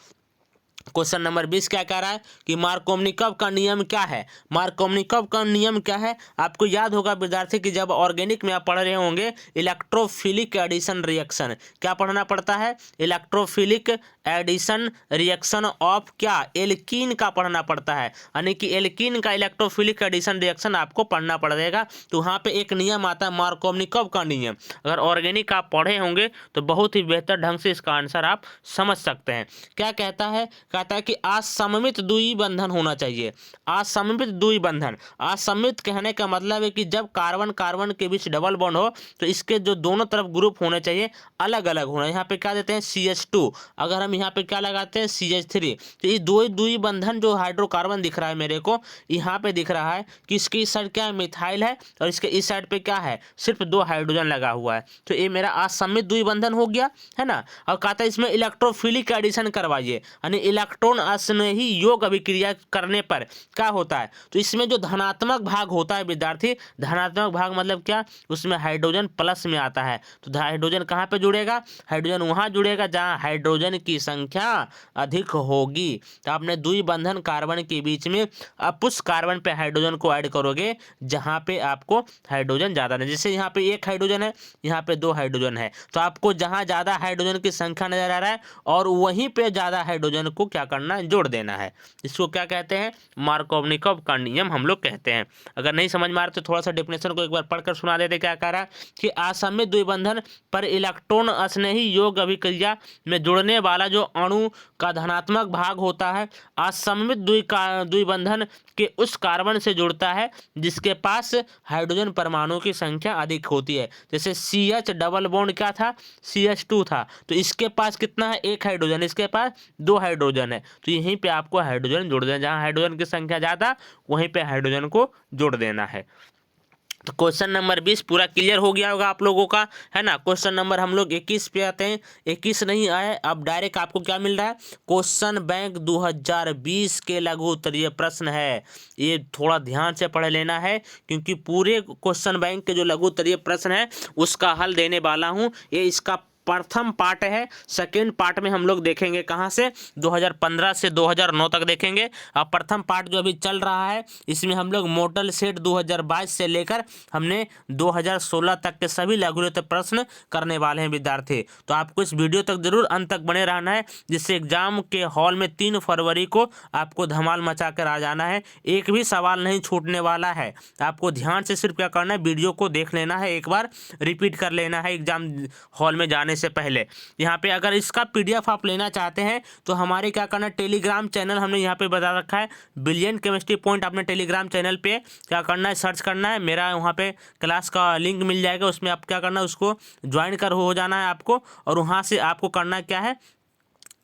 क्वेश्चन नंबर 20 क्या कह रहा है कि मार्कोवनिकव का नियम क्या है। मार्कोवनिकव का नियम क्या है, आपको याद होगा विद्यार्थी कि जब ऑर्गेनिक में आप पढ़ रहे होंगे इलेक्ट्रोफिलिक एडिशन रिएक्शन, क्या पढ़ना पड़ता है, इलेक्ट्रोफिलिक एडिशन रिएक्शन ऑफ क्या, एल्कीन का पढ़ना पड़ता है। यानी कि एल्कीन का इलेक्ट्रोफिलिक एडिशन रिएक्शन आपको पढ़ना पड़ेगा। तो वहाँ पे एक नियम आता है मार्कोवनिकव का नियम, अगर ऑर्गेनिक आप पढ़े होंगे तो बहुत ही बेहतर ढंग से इसका आंसर आप समझ सकते हैं। क्या कहता है कि असममित द्वि बंधन होना चाहिए। असममित द्वि बंधन, असममित कहने का मतलब है कि जब कार्बन कार्बन के बीच डबल बॉन्ड हो तो इसके जो दोनों तरफ ग्रुप होने चाहिए अलग अलग होना। यहाँ पे क्या देते हैं CH2, अगर हम यहाँ पे क्या लगाते हैं CH3, तो ये दो द्वि बंधन जो हाइड्रोकार्बन दिख रहा है मेरे को, यहाँ पे दिख रहा है कि इसकी इस साइड क्या है मिथाइल है, और इसके इस साइड पे क्या है सिर्फ दो हाइड्रोजन लगा हुआ है। तो ये मेरा असममित द्वि बंधन हो गया, है ना। और कहता है इसमें इलेक्ट्रोफिलिक एडिशन करवाइए, यानी इलेक्ट्रॉन स्नेही योग अभिक्रिया करने पर क्या होता है, तो इसमें जो धनात्मक भाग होता है विद्यार्थी, धनात्मक भाग मतलब क्या, उसमें हाइड्रोजन प्लस में आता है। तो हाइड्रोजन कहाँ पे जुड़ेगा, हाइड्रोजन वहाँ जुड़ेगा जहाँ हाइड्रोजन की संख्या अधिक होगी। तो आपने द्वि बंधन कार्बन के बीच में आप उस कार्बन पे हाइड्रोजन को ऐड करोगे जहाँ पे आपको हाइड्रोजन ज़्यादा है। जैसे यहाँ पे एक हाइड्रोजन है, यहाँ पे दो हाइड्रोजन है, तो आपको जहाँ ज़्यादा हाइड्रोजन की संख्या नजर आ रहा है और वहीं पे ज़्यादा हाइड्रोजन को क्या करना है, जोड़ देना है। इसको क्या कहते हैं, मार्कोवनिकव का नियम हम लोग कहते हैं। अगर नहीं समझ में आ रहा तो थोड़ा सा डेफिनेशन को एक बार पढ़कर सुना देते। क्या कह रहा है कि असममित द्विबंधन पर इलेक्ट्रॉन स्नेही योग अभिक्रिया में जुड़ने वाला जो अणु का धनात्मक भाग होता है असममित द्विबंधन के उस कार्बन से जुड़ता है जिसके पास हाइड्रोजन परमाणु की संख्या अधिक होती है। जैसे CH डबल बॉन्ड क्या था, CH2 था, तो इसके पास कितना है, एक हाइड्रोजन, इसके पास दो हाइड्रोजन है। तो यहीं पे आपको हाइड्रोजन जोड़ देना, जहाँ हाइड्रोजन की संख्या ज़्यादा वहीं पे हाइड्रोजन को जोड़ देना है। तो क्वेश्चन नंबर 20 पूरा क्लियर हो गया होगा आप लोगों का, है ना। क्वेश्चन नंबर हम लोग 21 पे आते हैं। 21 नहीं आए, अब डायरेक्ट आपको क्या मिल रहा है, क्वेश्चन बैंक 2020 के लघु उत्तरीय प्रश्न है। ये थोड़ा ध्यान से पढ़ लेना है, क्योंकि पूरे क्वेश्चन बैंक के जो लघु उत्तरीय प्रश्न है उसका हल देने वाला हूँ। ये इसका प्रथम पार्ट है। सेकेंड पार्ट में हम लोग देखेंगे कहाँ से, 2015 से 2009 तक देखेंगे। अब प्रथम पार्ट जो अभी चल रहा है इसमें हम लोग मॉडल सेट 2022 से लेकर हमने 2016 तक के सभी लघु उत्तरीय प्रश्न करने वाले हैं विद्यार्थी। तो आपको इस वीडियो तक जरूर अंत तक बने रहना है, जिससे एग्जाम के हॉल में 3 फरवरी को आपको धमाल मचा कर आ जाना है। एक भी सवाल नहीं छूटने वाला है। आपको ध्यान से सिर्फ क्या करना है, वीडियो को देख लेना है, एक बार रिपीट कर लेना है एग्जाम हॉल में जाने से पहले। यहाँ पे अगर इसका पीडीएफ आप लेना चाहते हैं तो हमारे क्या करना है, टेलीग्राम चैनल हमने यहाँ पे बता रखा है, ब्रिलियंट केमिस्ट्री पॉइंट। आपने टेलीग्राम चैनल पे क्या करना है, सर्च करना है, मेरा वहाँ पे क्लास का लिंक मिल जाएगा, उसमें आप क्या करना है, उसको ज्वाइन कर हो जाना है आपको, और वहाँ से आपको करना क्या है,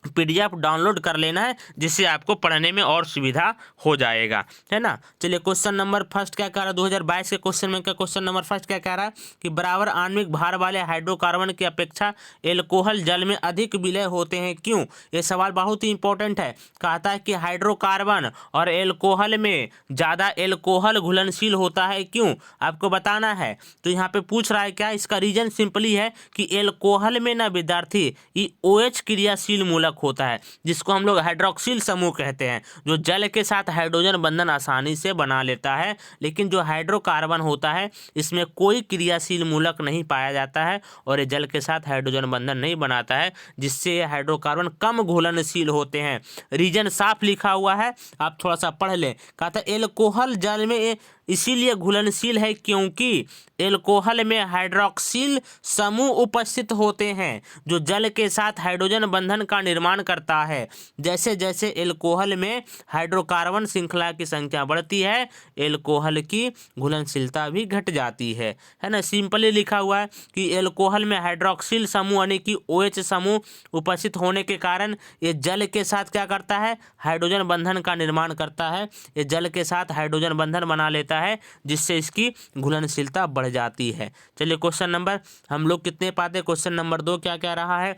पीडीएफ डाउनलोड कर लेना है, जिससे आपको पढ़ने में और सुविधा हो जाएगा, है ना। चलिए क्वेश्चन नंबर फर्स्ट क्या कह रहा है, 2022 के क्वेश्चन में का क्वेश्चन नंबर फर्स्ट क्या कह रहा है कि बराबर आणविक भार वाले हाइड्रोकार्बन की अपेक्षा एल्कोहल जल में अधिक विलय होते हैं, क्यों। ये सवाल बहुत ही इंपॉर्टेंट है। कहता है कि हाइड्रोकार्बन और एल्कोहल में ज़्यादा एल्कोहल घुलनशील होता है, क्यों, आपको बताना है। तो यहाँ पे पूछ रहा है क्या, इसका रीजन सिंपली है कि एल्कोहल में ना विद्यार्थी ये OH क्रियाशील मूलक होता है, जिसको हम लोग हाइड्रोक्सिल समूह कहते हैं, जो जल के साथ हाइड्रोजन बंधन आसानी से बना लेता है। लेकिन जो हाइड्रोकार्बन होता है इसमें कोई क्रियाशील मूलक नहीं पाया जाता है और ये जल के साथ हाइड्रोजन बंधन नहीं बनाता है, जिससे ये हाइड्रोकार्बन कम घुलनशील होते हैं। रीजन साफ लिखा हुआ है, आप थोड़ा सा पढ़ लें। कहता है एल्कोहल जल में इसीलिए घुलनशील है क्योंकि एल्कोहल में हाइड्रोक्सिल समूह उपस्थित होते हैं, जो जल के साथ हाइड्रोजन बंधन का निर्माण करता है। जैसे जैसे एल्कोहल में हाइड्रोकार्बन श्रृंखला की संख्या बढ़ती है, एल्कोहल की घुलनशीलता भी घट जाती है ना। सिंपली लिखा हुआ है कि एल्कोहल में हाइड्रोक्सिल समूह यानी कि OH समूह उपस्थित होने के कारण ये जल के साथ क्या करता है, हाइड्रोजन बंधन का निर्माण करता है। ये जल के साथ हाइड्रोजन बंधन बना लेता है, जिससे इसकी घुलनशीलता बढ़ जाती है। चलिए क्वेश्चन नंबर हम लोग कितने पाते, क्वेश्चन नंबर 2 क्या कह रहा है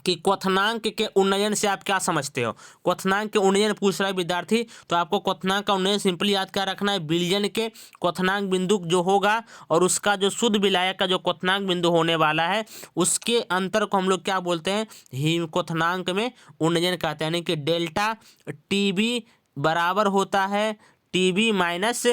कि क्वथनांक के उन्नयन से आप क्या समझते हो। क्वथनांक के उन्नयन पूछ रहा है विद्यार्थी, तो आपको क्वथनांक का उन्नयन सिंपली याद क्या रखना है, विलयन के क्वथनांक बिंदु जो होगा और उसका जो शुद्ध विलायक का जो क्वथनांक बिंदु होने वाला है, उसके अंतर को हम लोग क्या बोलते हैं, हिम क्वथनांक में उन्नयन कहते हैं। यानी कि डेल्टा TB बराबर होता है TB माइनस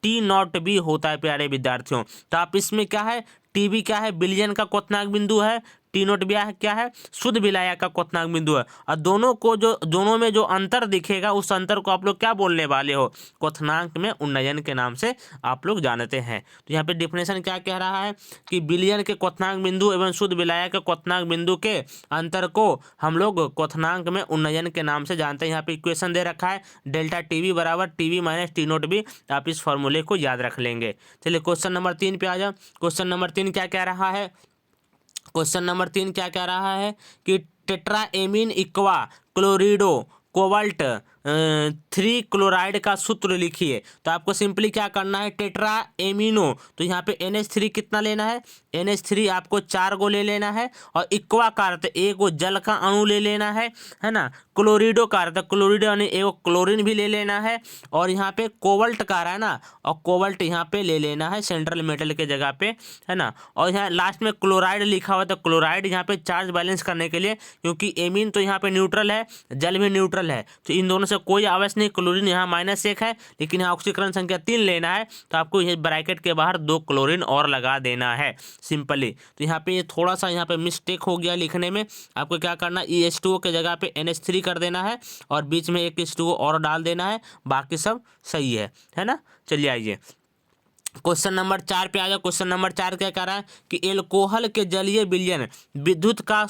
T0B होता है प्यारे विद्यार्थियों। तो आप इसमें क्या है, TB क्या है, विलयन का क्वथनांक बिंदु है, T0B क्या है, शुद्ध विलायक का क्वथनांक बिंदु है। और दोनों में जो अंतर दिखेगा उस अंतर को आप लोग क्या बोलने वाले हो, क्वथनांक में उन्नयन के नाम से आप लोग जानते हैं। तो यहाँ पे डिफिनेशन क्या कह रहा है कि विलयन के क्वथनांक बिंदु एवं शुद्ध विलायक के क्वथनांक बिंदु के अंतर को हम लोग क्वथनांक में उन्नयन के नाम से जानते हैं। यहाँ पे इक्वेशन दे रखा है, डेल्टा TB बराबर TB माइनस T0B। आप इस फॉर्मूले को याद रख लेंगे। चलिए क्वेश्चन नंबर 3 पे आ जाओ। क्वेश्चन नंबर 3 क्या कह रहा है, क्वेश्चन नंबर 3 क्या कह रहा है कि टेट्राएमीन इक्वा क्लोरिडो कोबाल्ट 3 क्लोराइड का सूत्र लिखिए। तो आपको सिंपली क्या करना है, टेट्रा एमिनो, तो यहाँ पे NH3 कितना लेना है, NH3 आपको 4 गो ले लेना है, और इक्वा का अर्थ 1 गो जल का अणु ले लेना है ना। क्लोरिडो का अर्थ क्लोरिडो यानी 1 क्लोरीन भी ले लेना है, और यहाँ पे कोबाल्ट का रहा है ना, और कोबाल्ट यहाँ पे ले लेना है सेंट्रल मेटल के जगह पे, है ना। और यहाँ लास्ट में क्लोराइड लिखा हुआ, तो क्लोराइड यहाँ पे चार्ज बैलेंस करने के लिए, क्योंकि एमीन तो यहाँ पे न्यूट्रल है, जल भी न्यूट्रल है, तो इन दोनों से कोई आवश्यक नहीं। क्लोरीन यहाँ -1 है, लेकिन यहाँ ऑक्सीकरण संख्या 3 लेना है, तो आपको ये ब्रैकेट के बाहर 2 क्लोरीन और लगा देना है सिंपली। तो यहाँ पे ये थोड़ा सा यहाँ पे मिस्टेक हो गया लिखने में। आपको क्या करना है, H2O के जगह पे NH3 कर देना है, और बीच में एक H2O और डाल देना है, बाकी सब सही है ना। चलिए आइए क्वेश्चन नंबर 4 पे आ जाओ। क्वेश्चन नंबर 4 क्या कह रहा है कि एल्कोहल के जलीय विलयन विद्युत का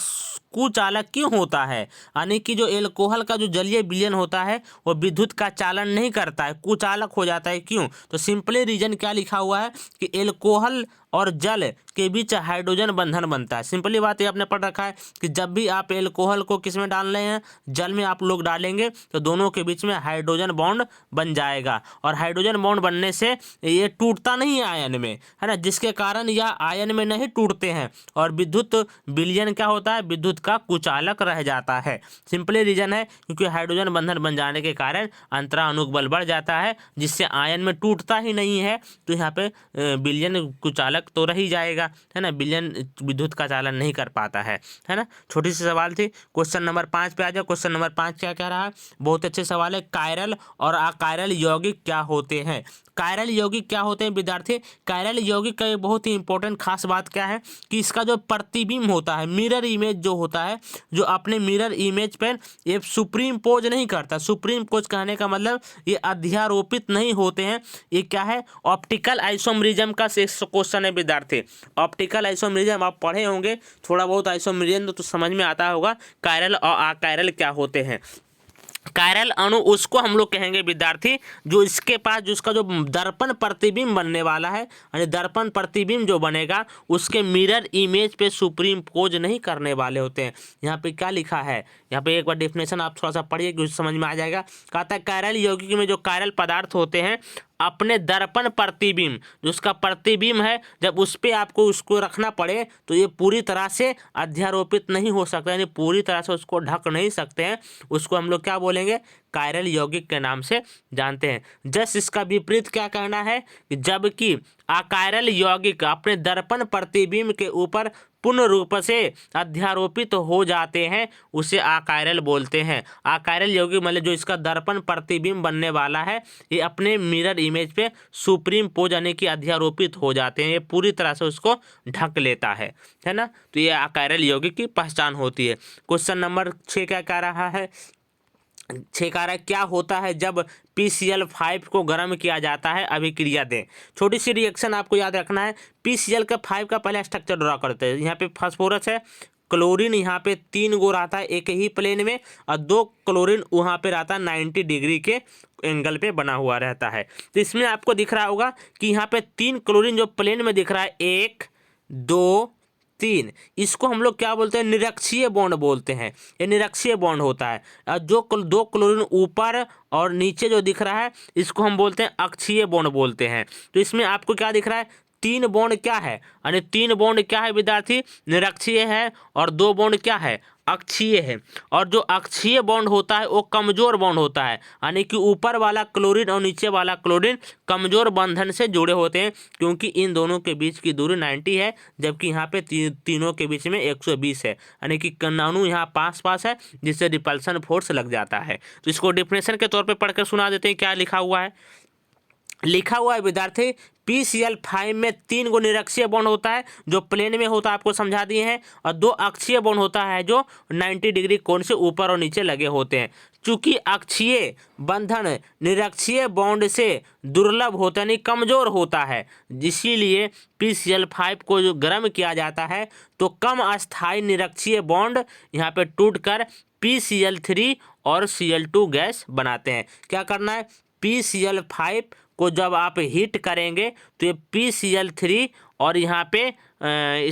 कुचालक क्यों होता है। यानी कि जो एल्कोहल का जो जलीय विलयन होता है वो विद्युत का चालन नहीं करता है, कुचालक हो जाता है, क्यों। तो सिंपली रीजन क्या लिखा हुआ है कि एल्कोहल और जल के बीच हाइड्रोजन बंधन बनता है। सिंपली बात ये आपने पढ़ रखा है कि जब भी आप एल्कोहल को किस में डाल रहे हैं, जल में आप लोग डालेंगे तो दोनों के बीच में हाइड्रोजन बॉन्ड बन जाएगा, और हाइड्रोजन बॉन्ड बनने से ये टूटता नहीं है आयन में, है ना, जिसके कारण यह आयन में नहीं टूटते हैं और विद्युत विलयन क्या होता है, विद्युत का कुचालक रह जाता है। सिंपली रीजन है क्योंकि हाइड्रोजन बंधन बन जाने के कारण अंतरानुक बल बढ़ जाता है, जिससे आयन में टूटता ही नहीं है, तो यहाँ पे विलयन कुचालक तो रह ही जाएगा, है ना, विलयन विद्युत का चालन नहीं कर पाता है ना। छोटी सी सवाल थी। क्वेश्चन नंबर 5 पे आ जाओ। क्वेश्चन नंबर 5 क्या कह रहा है, बहुत अच्छे सवाल है। कायरल और अकायरल यौगिक क्या होते हैं? कायरल यौगिक क्या होते हैं विद्यार्थी? कायरल यौगिक का एक बहुत ही इंपॉर्टेंट खास बात क्या है कि इसका जो प्रतिबिंब होता है, मिरर इमेज जो होता है, जो अपने मिरर इमेज पर ये सुप्रीम पोज नहीं करता। सुप्रीम पोज कहने का मतलब ये अध्यारोपित नहीं होते हैं। ये क्या है, ऑप्टिकल आइसोमरिज्म का क्वेश्चन है विद्यार्थी। ऑप्टिकल आइसोमरिज्म आप पढ़े होंगे, थोड़ा बहुत आइसोमरिज्म तो समझ में आता होगा। कायरल और अकायरल क्या होते हैं? कायरल अणु उसको हम लोग कहेंगे विद्यार्थी जो इसके पास जो उसका जो दर्पण प्रतिबिंब बनने वाला है, यानी दर्पण प्रतिबिंब जो बनेगा उसके मिरर इमेज पे सुप्रीम पोज नहीं करने वाले होते हैं। यहाँ पे क्या लिखा है, यहाँ पे एक बार डेफिनेशन आप थोड़ा सा पढ़िए कि समझ में आ जाएगा। कहता है कायरल यौगिक में जो कायरल पदार्थ होते हैं अपने दर्पण प्रतिबिंब, जो उसका प्रतिबिंब है, जब उस पर आपको उसको रखना पड़े तो ये पूरी तरह से अध्यारोपित नहीं हो सकता, यानी पूरी तरह से उसको ढक नहीं सकते हैं। उसको हम लोग क्या बोलेंगे, कायरल यौगिक के नाम से जानते हैं। जस्ट इसका विपरीत क्या कहना है कि जबकि अकायरल यौगिक अपने दर्पण प्रतिबिंब के ऊपर पूर्ण रूप से अध्यारोपित हो जाते हैं, उसे अकायरल बोलते हैं। अकायरल यौगिक मतलब जो इसका दर्पण प्रतिबिंब बनने वाला है, ये अपने मिरर इमेज पे सुप्रीम पोज यानी कि अध्यारोपित हो जाते हैं, ये पूरी तरह से उसको ढक लेता है ना। तो ये अकायरल यौगिक की पहचान होती है। क्वेश्चन नंबर 6 क्या कह रहा है, 6 कह रहा है क्या होता है जब PCl5 को गर्म किया जाता है, अभिक्रिया दें। छोटी सी रिएक्शन आपको याद रखना है। PCl का 5 का पहले स्ट्रक्चर ड्रा करते हैं। यहाँ पे फास्फोरस है, क्लोरीन यहाँ पे 3 गो रहता है एक ही प्लेन में, और 2 क्लोरीन वहाँ पे रहता है 90 डिग्री के एंगल पे बना हुआ रहता है। तो इसमें आपको दिख रहा होगा कि यहाँ पे 3 क्लोरीन जो प्लेन में दिख रहा है, 1 2 3, इसको हम लोग क्या बोलते हैं, निरक्षीय बॉन्ड बोलते हैं। ये निरक्षीय बॉन्ड होता है। और जो 2 क्लोरीन ऊपर और नीचे जो दिख रहा है, इसको हम बोलते हैं अक्षीय बॉन्ड बोलते हैं। तो इसमें आपको क्या दिख रहा है, 3 बॉन्ड क्या है, यानी 3 बॉन्ड क्या है विद्यार्थी, निरक्षीय है, और 2 बॉन्ड क्या है, अक्षीय है। और जो अक्षीय बॉन्ड होता है वो कमजोर बॉन्ड होता है, यानी कि ऊपर वाला क्लोरीन और नीचे वाला क्लोरीन कमजोर बंधन से जुड़े होते हैं, क्योंकि इन दोनों के बीच की दूरी 90 है, जबकि यहाँ पे तीनों के बीच में 120 है, यानी कि अणु यहाँ पास पास है, जिससे रिपल्सन फोर्स लग जाता है। तो इसको डिफिनेशन के तौर पर पढ़कर सुना देते हैं। क्या लिखा हुआ है, लिखा हुआ है विद्यार्थी PCl5 में 3 गो निरक्षीय बॉन्ड होता है जो प्लेन में होता है, आपको समझा दिए हैं, और 2 अक्षीय बॉन्ड होता है जो 90 डिग्री कोण से ऊपर और नीचे लगे होते हैं। चूंकि अक्षीय बंधन निरक्षीय बॉन्ड से दुर्लभ होता यानी कमजोर होता है, इसीलिए PCl5 को जो गर्म किया जाता है तो कम अस्थायी निरक्षीय बॉन्ड यहाँ पे टूटकर PCl3 और Cl2 गैस बनाते हैं। क्या करना है, PCl5 को जब आप हीट करेंगे तो ये PCl3 और यहाँ पे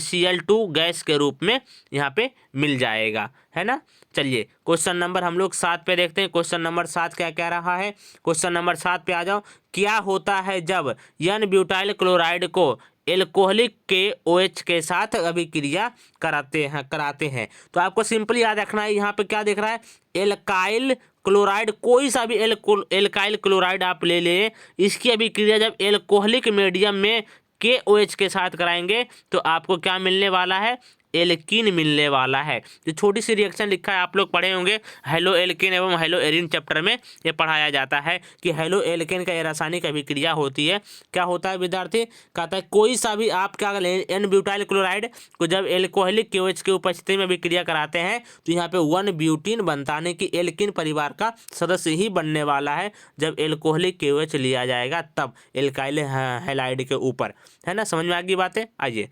Cl2 गैस के रूप में यहाँ पे मिल जाएगा, है ना। चलिए क्वेश्चन नंबर हम लोग 7 पे देखते हैं। क्वेश्चन नंबर 7 क्या कह रहा है, क्वेश्चन नंबर 7 पे आ जाओ। क्या होता है जब N-ब्यूटाइल क्लोराइड को एल्कोहलिक KOH के साथ अभिक्रिया कराते हैं। तो आपको सिंपली याद रखना है, यहाँ पे क्या दिख रहा है, एल्काइल क्लोराइड, कोई सा भी एल्काइल क्लोराइड आप ले लें, इसकी अभिक्रिया जब एल्कोहलिक मीडियम में KOH के साथ कराएंगे तो आपको क्या मिलने वाला है, एल्कीन मिलने वाला है। जो छोटी सी रिएक्शन लिखा है आप लोग पढ़े होंगे, हेलो एल्केन एवं हेलो एरिन चैप्टर में ये पढ़ाया जाता है कि हेलो एल्केन का रासायनिक अभिक्रिया होती है। क्या होता है विद्यार्थी, कहता है कोई सा भी आप क्या N-ब्यूटाइल क्लोराइड को जब एल्कोहलिक KOH की उपस्थिति में अभिक्रिया कराते हैं तो यहाँ पे 1-ब्यूटीन बनता है कि एल्कीन परिवार का सदस्य ही बनने वाला है। जब एल्कोहलिक KOH लिया जाएगा तब एल्काइल हैलाइड के ऊपर, है ना। समझ में आ गई बातें। आइए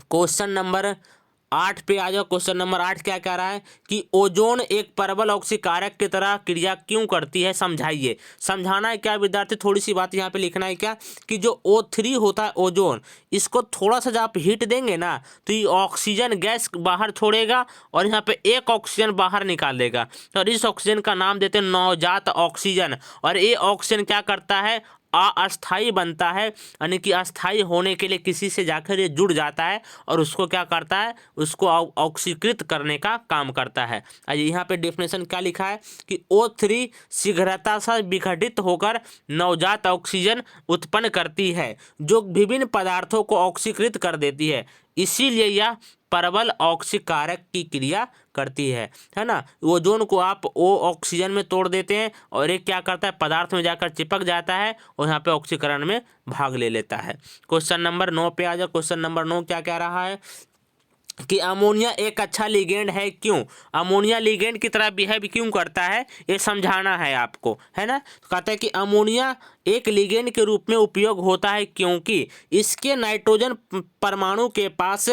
क्वेश्चन नंबर 8 पे आ जाओ। क्वेश्चन नंबर 8 क्या कह रहा है कि ओजोन एक परबल ऑक्सीकारक की तरह क्रिया क्यों करती है, समझाइए। समझाना है क्या विद्यार्थी, थोड़ी सी बात यहाँ पे लिखना है क्या कि जो O3 होता है ओजोन, इसको थोड़ा सा जब आप हीट देंगे ना तो ये ऑक्सीजन गैस बाहर छोड़ेगा और यहाँ पे एक ऑक्सीजन बाहर निकाल देगा, और इस ऑक्सीजन का नाम देते हैं नवजात ऑक्सीजन। और ये ऑक्सीजन क्या करता है, अस्थाई बनता है, यानी कि अस्थाई होने के लिए किसी से जाकर ये जुड़ जाता है और उसको क्या करता है, उसको ऑक्सीकृत करने का काम करता है। यहाँ पे डेफिनेशन क्या लिखा है कि O3 शीघ्रता से विघटित होकर नवजात ऑक्सीजन उत्पन्न करती है जो विभिन्न पदार्थों को ऑक्सीकृत कर देती है, इसीलिए यह परबल ऑक्सीकारक की क्रिया करती है ना। ओजोन को आप ओ ऑक्सीजन में तोड़ देते हैं और एक क्या करता है, पदार्थ में जाकर चिपक जाता है और यहाँ पे ऑक्सीकरण में भाग ले लेता है। क्वेश्चन नंबर 9 पे आ जाओ। क्वेश्चन नंबर 9 क्या कह रहा है कि अमोनिया एक अच्छा लिगेंड है, क्यों? अमोनिया लिगेंड की तरह बिहेव क्यों करता है, ये समझाना है आपको, है ना। तो कहता है कि अमोनिया एक लिगेंड के रूप में उपयोग होता है क्योंकि इसके नाइट्रोजन परमाणु के पास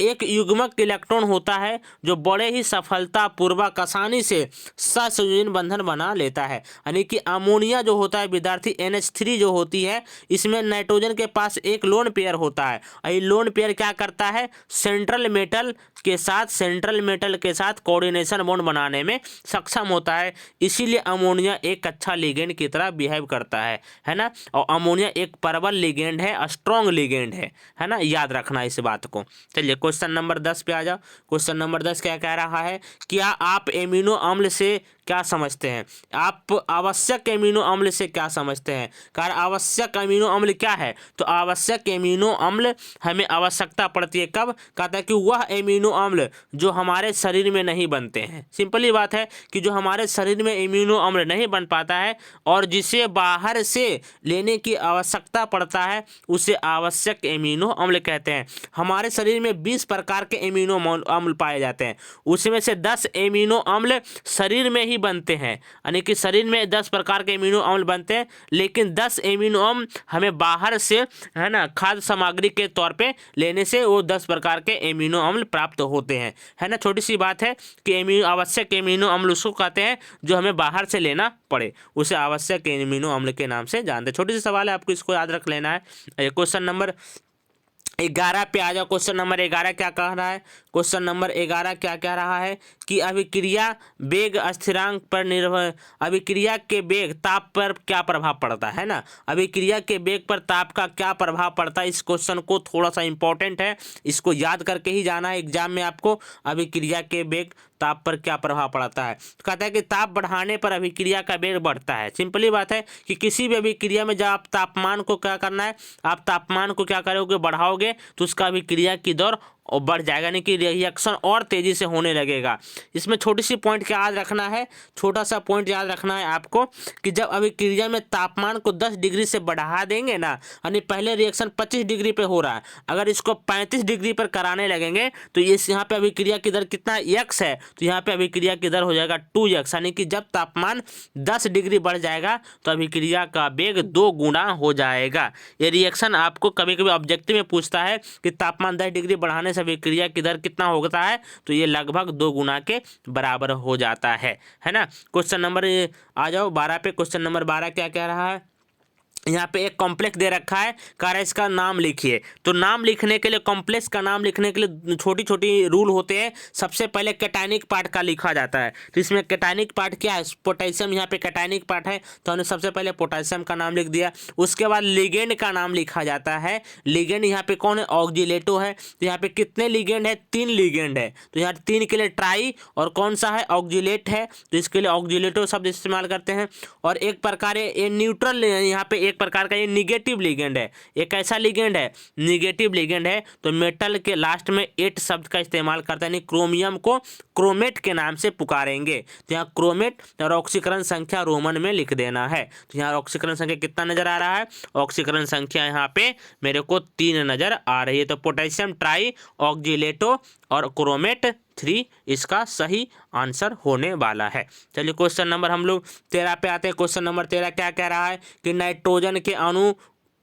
एक युग्मक इलेक्ट्रॉन होता है जो बड़े ही सफलतापूर्वक आसानी से सहसंयोजन बंधन बना लेता है। यानी कि अमोनिया जो होता है विद्यार्थी, NH3 जो होती है, इसमें नाइट्रोजन के पास एक लोन पेयर होता है और ये लोन पेयर क्या करता है, सेंट्रल मेटल के साथ कोऑर्डिनेशन बॉन्ड बनाने में सक्षम होता है, इसीलिए अमोनिया एक अच्छा लिगेंड की तरह बिहेव करता है ना। और अमोनिया एक प्रबल लिगेंड है, स्ट्रॉन्ग लिगेंड है ना, याद रखना इस बात को। चलिए क्वेश्चन नंबर 10 पे आ जाओ। क्वेश्चन नंबर 10 क्या कह रहा है, क्या आप एमिनो अम्ल से क्या समझते हैं? आप आवश्यक एमिनो अम्ल से क्या समझते हैं? कारण आवश्यक अमीनो अम्ल क्या है, तो आवश्यक एमिनो अम्ल हमें आवश्यकता पड़ती है कब, कहता है कि वह एमिनो अम्ल जो हमारे शरीर में नहीं बनते हैं। सिंपली बात है कि जो हमारे शरीर में एमिनो अम्ल नहीं बन पाता है और जिसे बाहर से लेने की आवश्यकता पड़ता है उसे आवश्यक एमिनो अम्ल कहते हैं। हमारे शरीर में 20 प्रकार के एमिनो अम्ल पाए जाते हैं, उसमें से 10 एमिनो अम्ल शरीर में ही बनते हैं, यानी कि शरीर में 10 प्रकार के एमिनो अम्ल बनते हैं, लेकिन 10 एमिनो अम्ल हमें बाहर से, है ना, खाद्य सामग्री के तौर पे लेने से वो 10 प्रकार के एमिनो अम्ल प्राप्त होते हैं, है ना। छोटी सी बात है कि आवश्यक एमिनो अम्ल उसको कहते हैं जो हमें बाहर से लेना पड़े, उसे आवश्यक एमिनो अम्ल के नाम से जानते हैं। छोटी सी सवाल है, आपको इसको याद रख लेना है। क्वेश्चन नंबर 11 पे आ जाओ। क्वेश्चन नंबर 11 क्या कह रहा है, क्वेश्चन नंबर 11 क्या कह रहा है कि अभिक्रिया वेग स्थिरांक पर निर्भर, अभिक्रिया के वेग ताप पर क्या प्रभाव पड़ता है ना, अभिक्रिया के वेग पर ताप का क्या प्रभाव पड़ता है। इस क्वेश्चन को थोड़ा सा इंपॉर्टेंट है, इसको याद करके ही जाना है एग्जाम में आपको। अभिक्रिया के वेग ताप पर क्या प्रभाव पड़ता है, तो कहता है कि ताप बढ़ाने पर अभिक्रिया का वेग बढ़ता है। सिंपली बात है कि किसी भी अभिक्रिया में जब आप तापमान को क्या करना है, आप तापमान को क्या करोगे, बढ़ाओगे तो उसका अभिक्रिया की दर और बढ़ जाएगा, यानी कि रिएक्शन और तेजी से होने लगेगा। इसमें छोटी सी पॉइंट क्या याद रखना है, छोटा सा पॉइंट याद रखना है आपको कि जब अभिक्रिया में तापमान को 10 डिग्री से बढ़ा देंगे ना, यानी पहले रिएक्शन 25 डिग्री पे हो रहा है, अगर इसको 35 डिग्री पर कराने लगेंगे तो इस यहाँ पे अभिक्रिया की दर कितना x है, तो यहाँ पे अभिक्रिया की दर हो जाएगा 2x, यानी कि जब तापमान 10 डिग्री बढ़ जाएगा तो अभिक्रिया का वेग 2 गुना हो जाएगा। ये रिएक्शन आपको कभी कभी ऑब्जेक्टिव में पूछता है कि तापमान 10 डिग्री बढ़ाने से अभिक्रिया की दर कितना होता है, तो ये लगभग 2 गुना के बराबर हो जाता है ना। क्वेश्चन नंबर आ जाओ 12 पे। क्वेश्चन नंबर 12 क्या कह रहा है, यहाँ पे एक कॉम्प्लेक्स दे रखा है, कह रहा है इसका नाम लिखिए। तो नाम लिखने के लिए, कॉम्प्लेक्स का नाम लिखने के लिए छोटी छोटी रूल होते हैं। सबसे पहले कैटायनिक पार्ट का लिखा जाता है, तो इसमें कैटायनिक पार्ट क्या है, पोटेशियम, यहाँ पे कैटायनिक पार्ट है तो हमने सबसे पहले पोटेशियम का नाम लिख दिया। उसके बाद लिगेंड का नाम लिखा जाता है। लिगेंड यहाँ पे कौन है, ऑक्जिलेटो है। तो यहाँ पे कितने लिगेंड है, 3 लिगेंड है, तो यहाँ 3 के लिए ट्राई और कौन सा है, ऑक्जिलेट है, तो इसके लिए ऑक्जिलेटो शब्द इस्तेमाल करते हैं। और एक प्रकार ये न्यूट्रल, यहाँ पे एक प्रकार का ये निगेटिव लिगेंड है। एक ऐसा लिगेंड है, निगेटिव लिगेंड है, तो मेटल के लास्ट में 8 शब्द का इस्तेमाल करता है, यानी क्रोमियम को क्रोमेट के नाम से पुकारेंगे। तो यहाँ क्रोमेट और ऑक्सीकरण संख्या रोमन में लिख देना है। तो यहाँ ऑक्सीकरण संख्या कितना नजर आ रहा है, ऑक्सीकरण संख्या यहाँ पे मेरे को 3 नजर आ रही है। तो पोटेशियम ट्राई, ऑक्जिलेटो और क्रोमेट 3 इसका सही आंसर होने वाला है। चलिए क्वेश्चन नंबर हम लोग 13 पे आते हैं। क्वेश्चन नंबर 13 क्या कह रहा है कि नाइट्रोजन के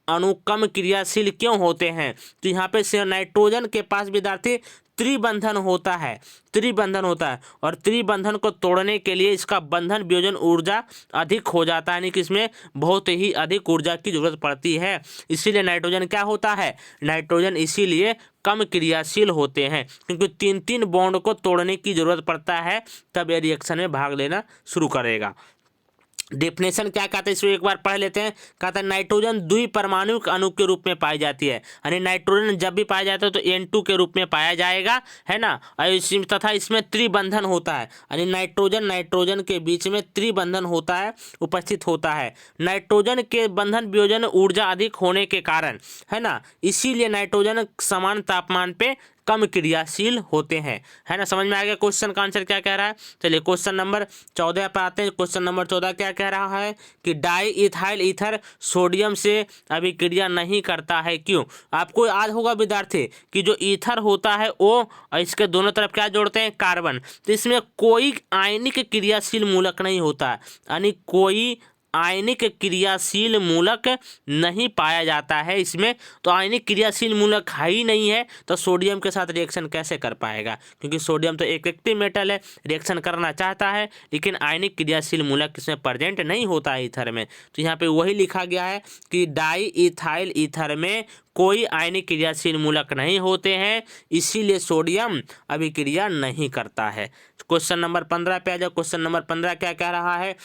अणु कम क्रियाशील क्यों होते हैं। तो यहाँ पे नाइट्रोजन के पास विद्यार्थी त्रिबंधन होता है, त्रिबंधन होता है, और त्रिबंधन को तोड़ने के लिए इसका बंधन वियोजन ऊर्जा अधिक हो जाता है, यानी कि इसमें बहुत ही अधिक ऊर्जा की जरूरत पड़ती है। इसीलिए नाइट्रोजन क्या होता है, नाइट्रोजन इसीलिए कम क्रियाशील होते हैं, क्योंकि 3 बॉन्ड को तोड़ने की जरूरत पड़ता है, तब ये रिएक्शन में भाग लेना शुरू करेगा। डेफिनेशन क्या कहता है, इसको एक बार पढ़ लेते हैं। कहता है नाइट्रोजन द्विपरमाणुक अणु के रूप में पाई जाती है, यानी नाइट्रोजन जब भी पाया जाता है तो N2 के रूप में पाया जाएगा, है ना। और तथा इसमें त्रिबंधन होता है, यानी नाइट्रोजन नाइट्रोजन के बीच में त्रिबंधन होता है, उपस्थित होता है। नाइट्रोजन के बंधन वियोजन ऊर्जा अधिक होने के कारण, है ना, इसीलिए नाइट्रोजन समान तापमान पे कम क्रियाशील होते हैं, है ना। समझ में आ गया क्वेश्चन का आंसर क्या कह रहा है। चलिए क्वेश्चन नंबर 14 पर आते हैं। क्वेश्चन नंबर 14 क्या कह रहा है कि डाई इथाइल ईथर सोडियम से अभिक्रिया नहीं करता है, क्यों। आपको याद होगा विद्यार्थी कि जो ईथर होता है वो, और इसके दोनों तरफ क्या जोड़ते हैं, कार्बन, तो इसमें कोई आयनिक क्रियाशील मूलक नहीं होता है, यानी कोई आयनिक क्रियाशील मूलक नहीं पाया जाता है इसमें। तो आयनिक क्रियाशील मूलक है ही नहीं है, तो सोडियम के साथ रिएक्शन कैसे कर पाएगा, क्योंकि सोडियम तो एक एक्टिव मेटल है, रिएक्शन करना चाहता है, लेकिन आयनिक क्रियाशील मूलक इसमें प्रेजेंट नहीं होता है ईथर में। तो यहाँ पे वही लिखा गया है कि डाई इथाइल ईथर में कोई आयनिक क्रियाशील मूलक नहीं होते हैं, इसीलिए सोडियम अभिक्रिया नहीं करता है। क्वेश्चन नंबर 15 पे आ जाओ। क्वेश्चन नंबर 15 क्या कह रहा है।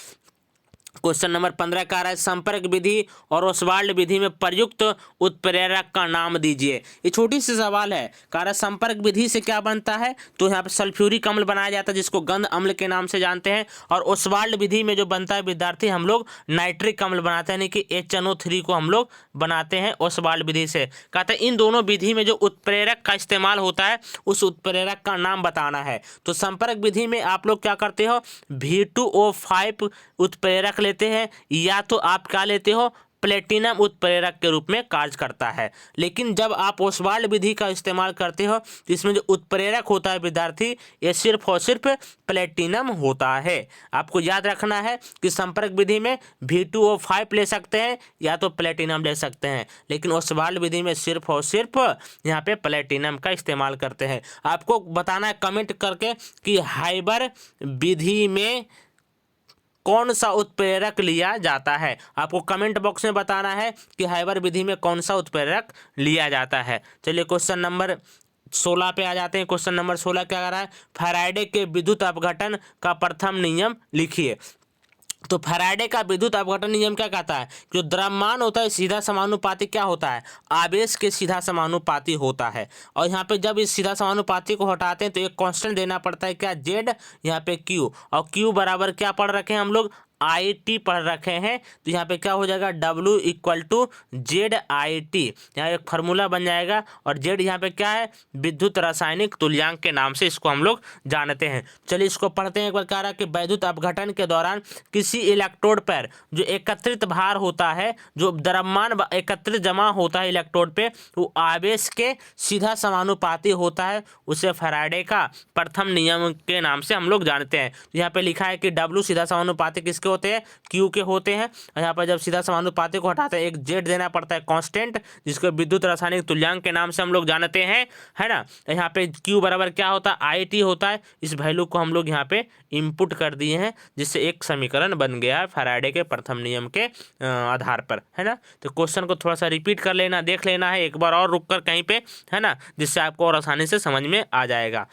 क्वेश्चन नंबर 15 कह रहा है संपर्क विधि और ओसवाल्ड विधि में प्रयुक्त उत्प्रेरक का नाम दीजिए। ये छोटी सी सवाल है। कह रहा है संपर्क विधि से क्या बनता है, तो यहाँ पे सल्फ्यूरिक अम्ल बनाया जाता है जिसको गंध अम्ल के नाम से जानते हैं, और ओसवाल्ड विधि में जो बनता है विद्यार्थी, हम लोग नाइट्रिक अम्ल बनाते हैं, यानी कि HNO3 को हम लोग बनाते हैं ओसवाल्ड विधि से। कहते हैं इन दोनों विधि में जो उत्प्रेरक का इस्तेमाल होता है उस उत्प्रेरक का नाम बताना है। तो संपर्क विधि में आप लोग क्या करते हो, V2O5 उत्प्रेरक लेते हैं, या तो आप क्या लेते हो, प्लेटिनम उत्प्रेरक के रूप में कार्य करता है। लेकिन जब आप ओसवाल्ड विधि का इस्तेमाल करते हो तो इसमें जो उत्प्रेरक होता है विद्यार्थी, ये सिर्फ और सिर्फ प्लेटिनम होता है। आपको याद रखना है कि संपर्क विधि में V2O5 ले सकते हैं या तो प्लेटिनम ले सकते हैं, लेकिन ओसवाल्ड विधि में सिर्फ और सिर्फ यहाँ पे प्लेटिनम का इस्तेमाल करते हैं। आपको बताना है कमेंट करके कि हाइबर विधि में कौन सा उत्प्रेरक लिया जाता है। आपको कमेंट बॉक्स में बताना है कि हाइबर विधि में कौन सा उत्प्रेरक लिया जाता है। चलिए क्वेश्चन नंबर 16 पे आ जाते हैं। क्वेश्चन नंबर 16 क्या कर रहा है, फैराडे के विद्युत अपघटन का प्रथम नियम लिखिए। तो फैराडे का विद्युत अपघटन नियम क्या कहता है, जो द्रव्यमान होता है सीधा समानुपाती क्या होता है, आवेश के सीधा समानुपाती होता है। और यहाँ पे जब इस सीधा समानुपाती को हटाते हैं तो एक कांस्टेंट देना पड़ता है, क्या, जेड, यहाँ पे क्यू, और क्यू बराबर क्या पढ़ रखे हैं हम लोग, IT पढ़ रखे हैं। तो यहाँ पे क्या हो जाएगा, W = ZIT, यहाँ एक फार्मूला बन जाएगा, और Z यहाँ पे क्या है, विद्युत रासायनिक तुल्यांक के नाम से इसको हम लोग जानते हैं। चलिए इसको पढ़ते हैं। एक बार कह रहा है कि वैद्युत अपघटन के दौरान किसी इलेक्ट्रोड पर जो एकत्रित भार होता है, जो द्रव्यमान एकत्रित जमा होता है इलेक्ट्रोड पे, वो आवेश के सीधा समानुपाती होता है, उसे फैराडे का प्रथम नियम के नाम से हम लोग जानते हैं। तो यहाँ पे लिखा है कि W सीधा समानुपाती किसके होते हैं, क्यू के होते हैं, और यहाँ पर जब सीधा समानुपाती को हटाते हैं एक जेड देना पड़ता है कांस्टेंट, जिसको विद्युत रासायनिक तुल्यांक के नाम से हम लोग जानते हैं, है ना। यहाँ पे क्यू बराबर क्या होता है, IT होता है। इस वैल्यू को हम लोग यहाँ पे इनपुट कर दिए हैं, जिससे एक समीकरण बन गया है फैराडे के प्रथम नियम के आधार पर, है ना। तो क्वेश्चन को थोड़ा सा रिपीट कर लेना, देख लेना है एक बार और रुक कर कहीं पे, है ना, जिससे आपको और आसानी से समझ में आ जाएगा।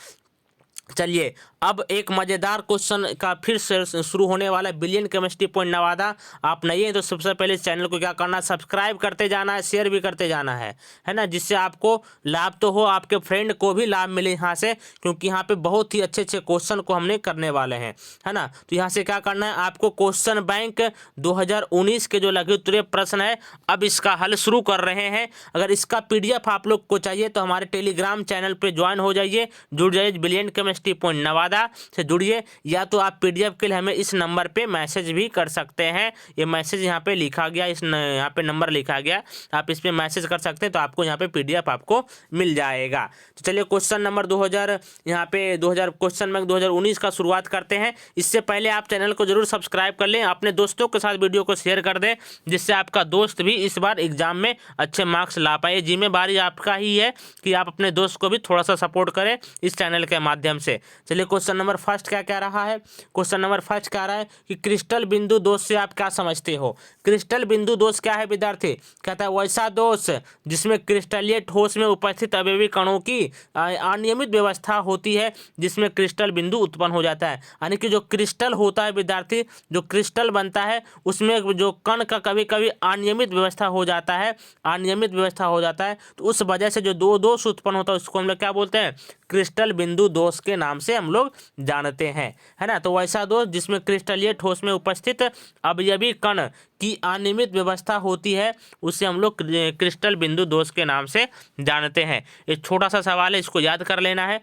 चलिए अब एक मज़ेदार क्वेश्चन का फिर से शुरू होने वाला है, बिलियन केमिस्ट्री पॉइंट नवादा। आप नए हैं तो सबसे पहले इस चैनल को क्या करना है, सब्सक्राइब करते जाना है, शेयर भी करते जाना है ना, जिससे आपको लाभ तो हो, आपके फ्रेंड को भी लाभ मिले यहाँ से, क्योंकि यहाँ पे बहुत ही अच्छे अच्छे क्वेश्चन को हमने करने वाले हैं, है ना। तो यहाँ से क्या करना है, आपको क्वेश्चन बैंक 2019 के जो लघु उत्तरीय प्रश्न है, अब इसका हल शुरू कर रहे हैं। अगर इसका PDF आप लोग को चाहिए तो हमारे टेलीग्राम चैनल पर ज्वाइन हो जाइए, जुड़ जाइए, billion chemistry chemistry point Nawada से जुड़िए, या तो आप पीडीएफ के लिए हमें इस नंबर पे मैसेज भी कर सकते हैं। ये मैसेज यहाँ पे लिखा गया, यहाँ पे नंबर लिखा गया, आप इस पे मैसेज कर सकते हैं, तो आपको यहाँ पे पीडीएफ आपको मिल जाएगा। तो चलिए क्वेश्चन नंबर 2000 यहाँ पे 2000 क्वेश्चन में 2019 का शुरुआत करते हैं। इससे पहले आप चैनल को जरूर सब्सक्राइब कर लें, अपने दोस्तों के साथ वीडियो को शेयर कर दें, जिससे आपका दोस्त भी इस बार एग्जाम में अच्छे मार्क्स ला पाए। जिम्मेदारी आपका ही है कि आप अपने दोस्त को भी थोड़ा सा सपोर्ट करें इस चैनल के माध्यम से। चलिए क्वेश्चन नंबर फर्स्ट क्या कह रहा है। क्वेश्चन नंबर फर्स्ट कह रहा है कि क्रिस्टल बिंदु दोष से आप क्या समझते हो। क्रिस्टल बिंदु दोष क्या है विद्यार्थी, कहता है वैसा दोष जिसमें क्रिस्टलीय ठोस में उपस्थित अवयवी कणों की अनियमित व्यवस्था होती है, जिसमें क्रिस्टल बिंदु उत्पन्न हो जाता है। यानी कि जो क्रिस्टल होता है विद्यार्थी, जो क्रिस्टल बनता है उसमें जो कण का कभी कभी अनियमित व्यवस्था हो जाता है, अनियमित व्यवस्था हो जाता है, तो उस वजह से जो दो दोष उत्पन्न होता है उसको हम लोग क्या बोलते हैं, क्रिस्टल बिंदु दोष के नाम से हम लोग जानते हैं, है ना। तो वैसा दोष जिसमें क्रिस्टलीय ठोस में उपस्थित अवयवी कण की अनियमित व्यवस्था होती है, उसे हम लोग क्रिस्टल बिंदु दोष के नाम से जानते हैं। एक छोटा सा सवाल है, इसको याद कर लेना है।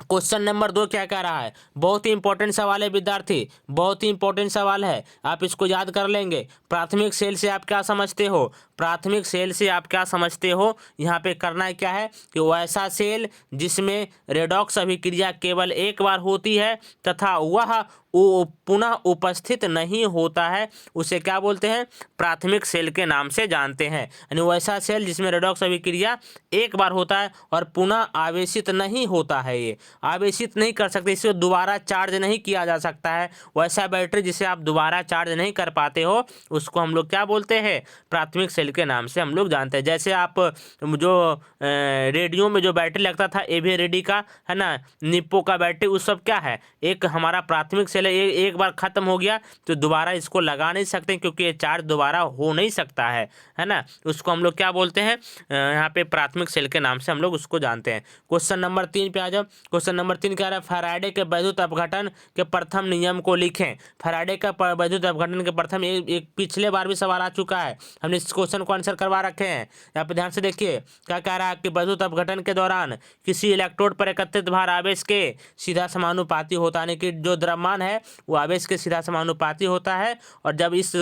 क्वेश्चन नंबर 2 क्या कह रहा है, बहुत ही इंपॉर्टेंट सवाल है विद्यार्थी, बहुत ही इंपॉर्टेंट सवाल है, आप इसको याद कर लेंगे। प्राथमिक सेल से आप क्या समझते हो, प्राथमिक सेल से आप क्या समझते हो, यहाँ पे करना है क्या है कि वैसा सेल जिसमें रेडॉक्स अभिक्रिया केवल एक बार होती है तथा वह पुनः उपस्थित नहीं होता है, उसे क्या बोलते हैं, प्राथमिक सेल के नाम से जानते हैं। यानी वैसा सेल जिसमें रेडॉक्स अभिक्रिया एक बार होता है और पुनः आवेशित नहीं होता है, ये आवेशित नहीं कर सकते, इसे दोबारा चार्ज नहीं किया जा सकता है। वैसा बैटरी जिसे आप दोबारा चार्ज नहीं कर पाते हो उसको हम लोग क्या बोलते हैं, प्राथमिक सेल के नाम से हम लोग जानते हैं। जैसे आप जो रेडियो में जो बैटरी लगता था एवी रेडी का, है ना, निप्पो का बैटरी, उस सब क्या है, एक हमारा प्राथमिक सेल है, एक बार खत्म हो गया तो दोबारा इसको लगा नहीं सकते क्योंकि ये चार्ज दोबारा हो नहीं सकता है ना। उसको हम लोग क्या बोलते हैं, यहाँ पे प्राथमिक सेल के नाम से हम लोग उसको जानते हैं। क्वेश्चन नंबर 3 पे आ जाओ। क्वेश्चन नंबर 3 कह रहा है फैराडे के वैद्युत अपघटन के प्रथम नियम को लिखें। फैराडे का वैद्युत अपघटन के प्रथम, एक पिछले बार भी सवाल आ चुका है, हमने इस क्वेश्चन को आंसर करवा रखे हैं। यहाँ पे ध्यान से देखिए क्या कह रहा है कि वैद्युत अपघटन के दौरान किसी इलेक्ट्रोड पर एकत्रित भार आवेश के सीधा समानुपाती होता है, यानी कि जो द्रव्यमान है वो आवेश के सीधा समानुपाती होता है, और जब इस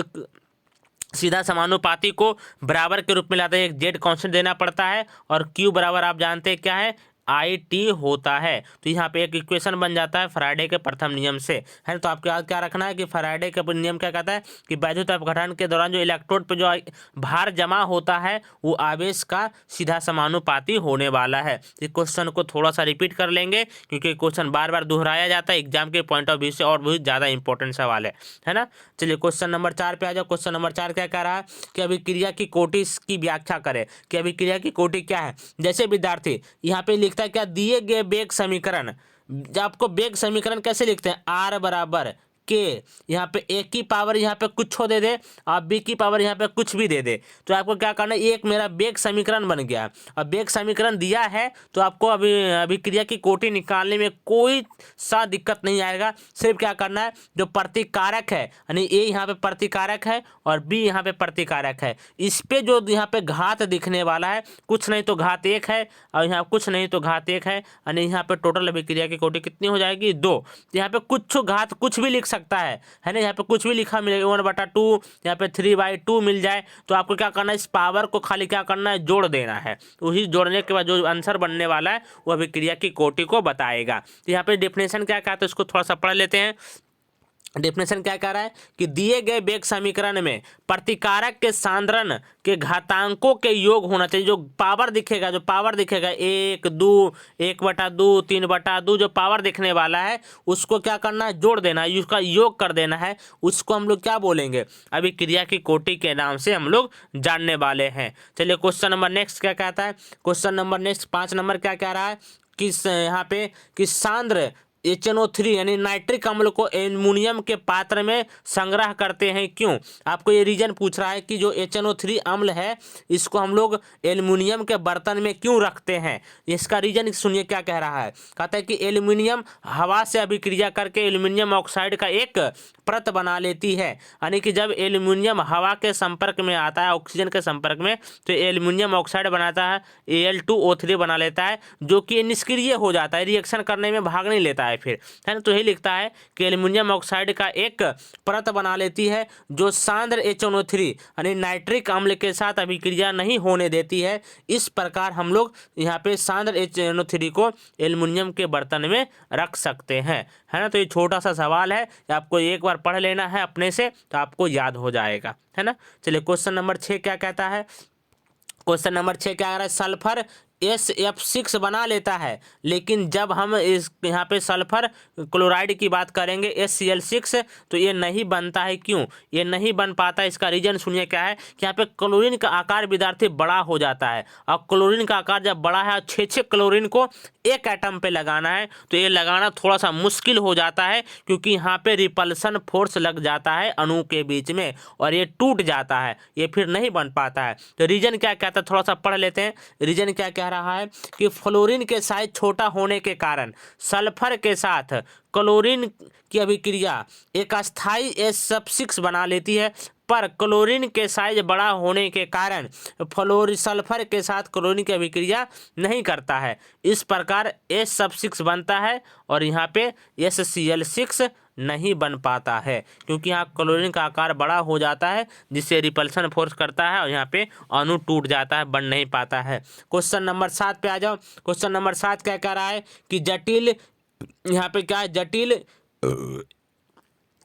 सीधा समानुपाती को बराबर के रूप में लाते हैं, एक जेड कांस्टेंट देना पड़ता है, और क्यू बराबर आप जानते हैं क्या है, IT होता है। तो यहाँ पे एक इक्वेशन बन जाता है फैराडे के प्रथम नियम से, है ना। तो आपको याद क्या रखना है कि फैराडे का नियम क्या कहता है कि वैद्युत अपघटन के दौरान जो इलेक्ट्रोड पे जो भार जमा होता है वो आवेश का सीधा समानुपाती होने वाला है। इस क्वेश्चन को थोड़ा सा रिपीट कर लेंगे क्योंकि क्वेश्चन बार बार दोहराया जाता है एग्जाम के पॉइंट ऑफ व्यू से, और बहुत ज़्यादा इंपॉर्टेंट सवाल है ना। चलिए क्वेश्चन नंबर 4 पे आ जाओ। क्वेश्चन नंबर 4 क्या कह रहा है कि अभिक्रिया की कोटि की व्याख्या करें, कि अभिक्रिया की कोटि क्या है। जैसे विद्यार्थी यहाँ पे लिखता है क्या, दिए गए वेग समीकरण, आपको वेग समीकरण कैसे लिखते हैं, R बराबर के, यहाँ पे A की पावर यहाँ पे कुछ दे दे और B की पावर यहाँ पे कुछ भी दे दे, तो आपको क्या करना है, एक मेरा वेग समीकरण बन गया। अब वेग समीकरण दिया है तो आपको अभिक्रिया की कोटि निकालने में कोई सा दिक्कत नहीं आएगा। सिर्फ क्या करना है, जो प्रतिकारक है, यानी A यहाँ पे प्रतिकारक है और B यहाँ पे प्रतिकारक है, इस पे जो यहाँ पे घात दिखने वाला है, कुछ नहीं तो घात 1 है और यहाँ कुछ नहीं तो घात 1 है, यानी यहाँ पे टोटल अभिक्रिया की कोटि कितनी हो जाएगी, 2। यहाँ पे कुछ घात कुछ भी लिख सकता है ना, यहाँ पे कुछ भी लिखा मिलेगा 1/2, यहाँ पे 3/2 मिल जाए, तो आपको क्या करना है, इस पावर को खाली क्या करना है, जोड़ देना है। उसी जोड़ने के बाद जो आंसर बनने वाला है वो अभिक्रिया की कोटि को बताएगा। तो यहाँ पे डेफिनेशन क्या कहता है उसको थोड़ा सा पढ़ लेते हैं। डेफिनेशन क्या कह रहा है कि दिए गए वेग समीकरण में प्रतिकारक के सांद्रण के घातांकों के योग होना चाहिए। जो पावर दिखेगा 1, 2, 1/2, 3/2 जो पावर दिखने वाला है उसको क्या करना है, जोड़ देना है, उसका योग कर देना है। उसको हम लोग क्या बोलेंगे, अभिक्रिया की कोटि के नाम से हम लोग जानने वाले हैं। चलिए क्वेश्चन नंबर नेक्स्ट क्या कहता है। क्वेश्चन नंबर नेक्स्ट 5 नंबर क्या कह रहा है कि यहाँ पे कि सांद्र HNO3 यानी नाइट्रिक अम्ल को एल्युमिनियम के पात्र में संग्रह करते हैं क्यों? आपको ये रीजन पूछ रहा है कि जो HNO3 अम्ल है इसको हम लोग एल्युमिनियम के बर्तन में क्यों रखते हैं। इसका रीजन सुनिए क्या कह रहा है। कहता है कि एल्युमिनियम हवा से अभिक्रिया करके एल्युमिनियम ऑक्साइड का एक परत बना लेती है, यानी कि जब एल्युमिनियम हवा के संपर्क में आता है, ऑक्सीजन के संपर्क में, तो एल्युमिनियम ऑक्साइड बनाता है, Al2O3 बना लेता है, जो कि निष्क्रिय हो जाता है, रिएक्शन करने में भाग नहीं लेता है फिर, है ना। तो यही लिखता है कि एल्युमिनियम ऑक्साइड का एक परत बना लेती है जो सांद्र HNO3 यानी नाइट्रिक अम्ल के साथ अभिक्रिया नहीं होने देती है। इस प्रकार हम लोग यहाँ पे सांद्र HNO3 को एल्युमिनियम के बर्तन में रख सकते हैं, है ना। तो ये छोटा सा सवाल है, आपको एक बार पढ़ लेना है अपने से तो आपको याद हो जाएगा, है ना। चलिए क्वेश्चन नंबर 6 क्या कहता है। क्वेश्चन नंबर 6 क्या आ रहा है, सल्फर SF6 बना लेता है, लेकिन जब हम इस यहाँ पे सल्फर क्लोराइड की बात करेंगे HCl6 तो ये नहीं बनता है क्यों? ये नहीं बन पाता, इसका रीजन सुनिए क्या है कि यहाँ पे क्लोरीन का आकार विद्यार्थी बड़ा हो जाता है, और क्लोरीन का आकार जब बड़ा है और 6 क्लोरीन को एक एटम पे लगाना है तो ये लगाना थोड़ा सा मुश्किल हो जाता है, क्योंकि यहाँ पे रिपल्सन फोर्स लग जाता है अणु के बीच में और ये टूट जाता है, ये फिर नहीं बन पाता है। तो रीजन क्या कहता है, थोड़ा सा पढ़ लेते हैं। रीजन क्या कह रहा है कि फ्लोरीन के साइज छोटा होने के कारण सल्फर के साथ क्लोरीन की अभिक्रिया एक अस्थायी SF6 बना लेती है, पर क्लोरीन के साइज बड़ा होने के कारण सल्फर के साथ क्लोरीन की अभिक्रिया नहीं करता है। इस प्रकार SF6 बनता है और यहाँ पे HCl6 नहीं बन पाता है, क्योंकि यहाँ क्लोरीन का आकार बड़ा हो जाता है जिससे रिपल्सन फोर्स करता है और यहाँ पे अणु टूट जाता है, बन नहीं पाता है। क्वेश्चन नंबर 7 पे आ जाओ। क्वेश्चन नंबर 7 क्या कह रहा है कि जटिल, यहाँ पे क्या है, जटिल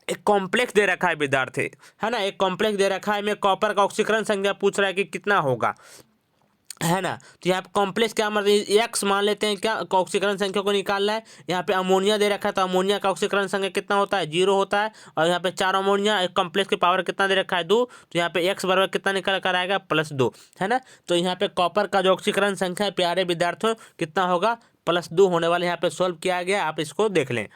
एक कॉम्प्लेक्स दे रखा है विद्यार्थी, है ना। एक कॉम्प्लेक्स दे रखा है में कॉपर का ऑक्सीकरण संख्या पूछ रहा है कि कितना होगा, है ना। तो यहाँ पे कॉम्प्लेक्स क्या मतलब X मान लेते हैं, क्या ऑक्सीकरण संख्या को निकालना है। यहाँ पे अमोनिया दे रखा है तो अमोनिया का ऑक्सीकरण संख्या कितना होता है, 0 होता है, और यहाँ पे 4 अमोनिया, एक कॉम्प्लेक्स की पावर कितना दे रखा है, 2, तो यहाँ पे X बराबर कितना निकल कर आएगा, +2, है ना। तो यहाँ पे कॉपर का जो ऑक्सीकरण संख्या है प्यारे विद्यार्थियों कितना होगा, +2 होने वाले यहाँ पे सॉल्व किया गया, आप इसको देख लें।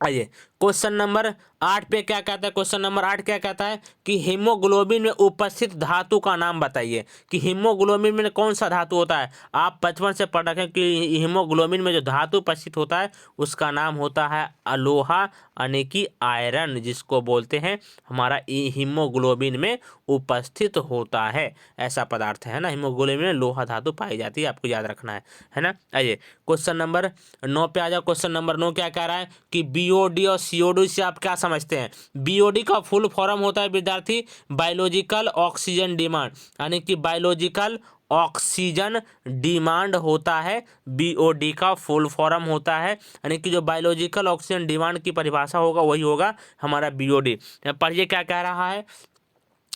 आइए क्वेश्चन नंबर 8 पे क्या कहता है। क्वेश्चन नंबर 8 क्या कहता है कि हीमोग्लोबिन में उपस्थित धातु का नाम बताइए, कि हीमोग्लोबिन में कौन सा धातु होता है। आप बचपन से पढ़ रखें कि हीमोग्लोबिन में जो धातु उपस्थित होता है उसका नाम होता है अलोहा, यानी कि आयरन, जिसको बोलते हैं हमारा हीमोग्लोबिन में उपस्थित होता है, ऐसा पदार्थ है ना। हीमोग्लोबिन में लोहा धातु पाई जाती है, आपको याद रखना है ना। आइए क्वेश्चन नंबर 9 पे आ जाओ। क्वेश्चन नंबर 9 क्या कह रहा है कि BOD और CO2 से आप क्या समझते हैं। BOD का फुल फॉर्म होता है विद्यार्थी बायोलॉजिकल ऑक्सीजन डिमांड, यानी कि बायोलॉजिकल ऑक्सीजन डिमांड होता है, BOD का फुल फॉर्म होता है, यानी कि जो बायोलॉजिकल ऑक्सीजन डिमांड की परिभाषा होगा वही होगा हमारा BOD। पढ़िए क्या कह रहा है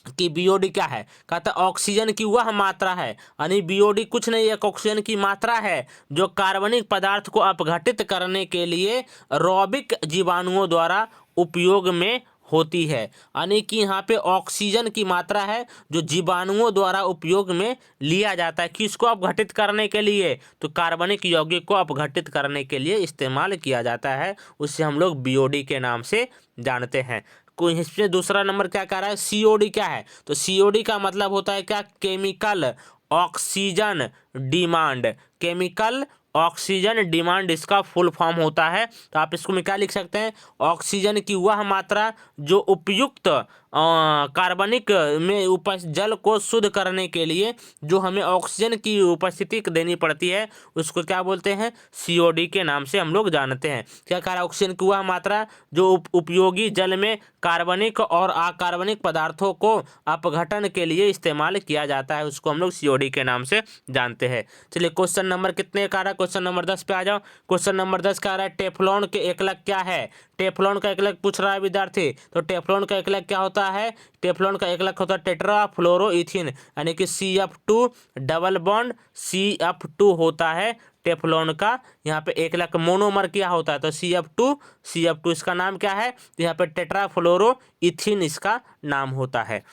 कि BOD क्या है, कहता है ऑक्सीजन की वह मात्रा है, यानी BOD कुछ नहीं, एक ऑक्सीजन की मात्रा है जो कार्बनिक पदार्थ को अपघटित करने के लिए रॉबिक जीवाणुओं द्वारा उपयोग में होती है, यानी कि यहाँ पे ऑक्सीजन की मात्रा है जो जीवाणुओं द्वारा उपयोग में लिया जाता है, किसको अपघटित करने के लिए, तो कार्बनिक यौगिक को अपघटित करने के लिए इस्तेमाल किया जाता है, उससे हम लोग BOD के नाम से जानते हैं। कोई इसमें दूसरा नंबर क्या कह रहा है, COD क्या है, तो COD का मतलब होता है क्या, chemical oxygen demand, chemical oxygen demand इसका फुल फॉर्म होता है। तो आप इसको में क्या लिख सकते हैं, ऑक्सीजन की वह मात्रा जो उपयुक्त कार्बनिक में जल को शुद्ध करने के लिए जो हमें ऑक्सीजन की उपस्थिति देनी पड़ती है उसको क्या बोलते हैं, COD के नाम से हम लोग जानते हैं। क्या कह रहा है, ऑक्सीजन की वह मात्रा जो उपयोगी जल में कार्बनिक और अकार्बनिक पदार्थों को अपघटन के लिए इस्तेमाल किया जाता है, उसको हम लोग COD के नाम से जानते हैं। चलिए क्वेश्चन नंबर कितने का आ रहा है, क्वेश्चन नंबर 10 पे आ जाओ। क्वेश्चन नंबर 10 का आ रहा है टेफ्लॉन के एकलक क्या है। टेफ्लॉन का एकलक पूछ रहा है विद्यार्थी, तो टेफ्लॉन का एकलक क्या होता है, टेफ्लॉन का एकलक होता है टेट्राफ्लोरोइथिन, यानी कि CF2 डबल बॉन्ड CF2 होता है टेफ्लॉन का। यहाँ पे एकलक मोनोमर क्या होता है, तो CF2 इसका नाम क्या है, तो यहाँ पे टेट्राफ्लोरोइथिन इसका नाम होता है।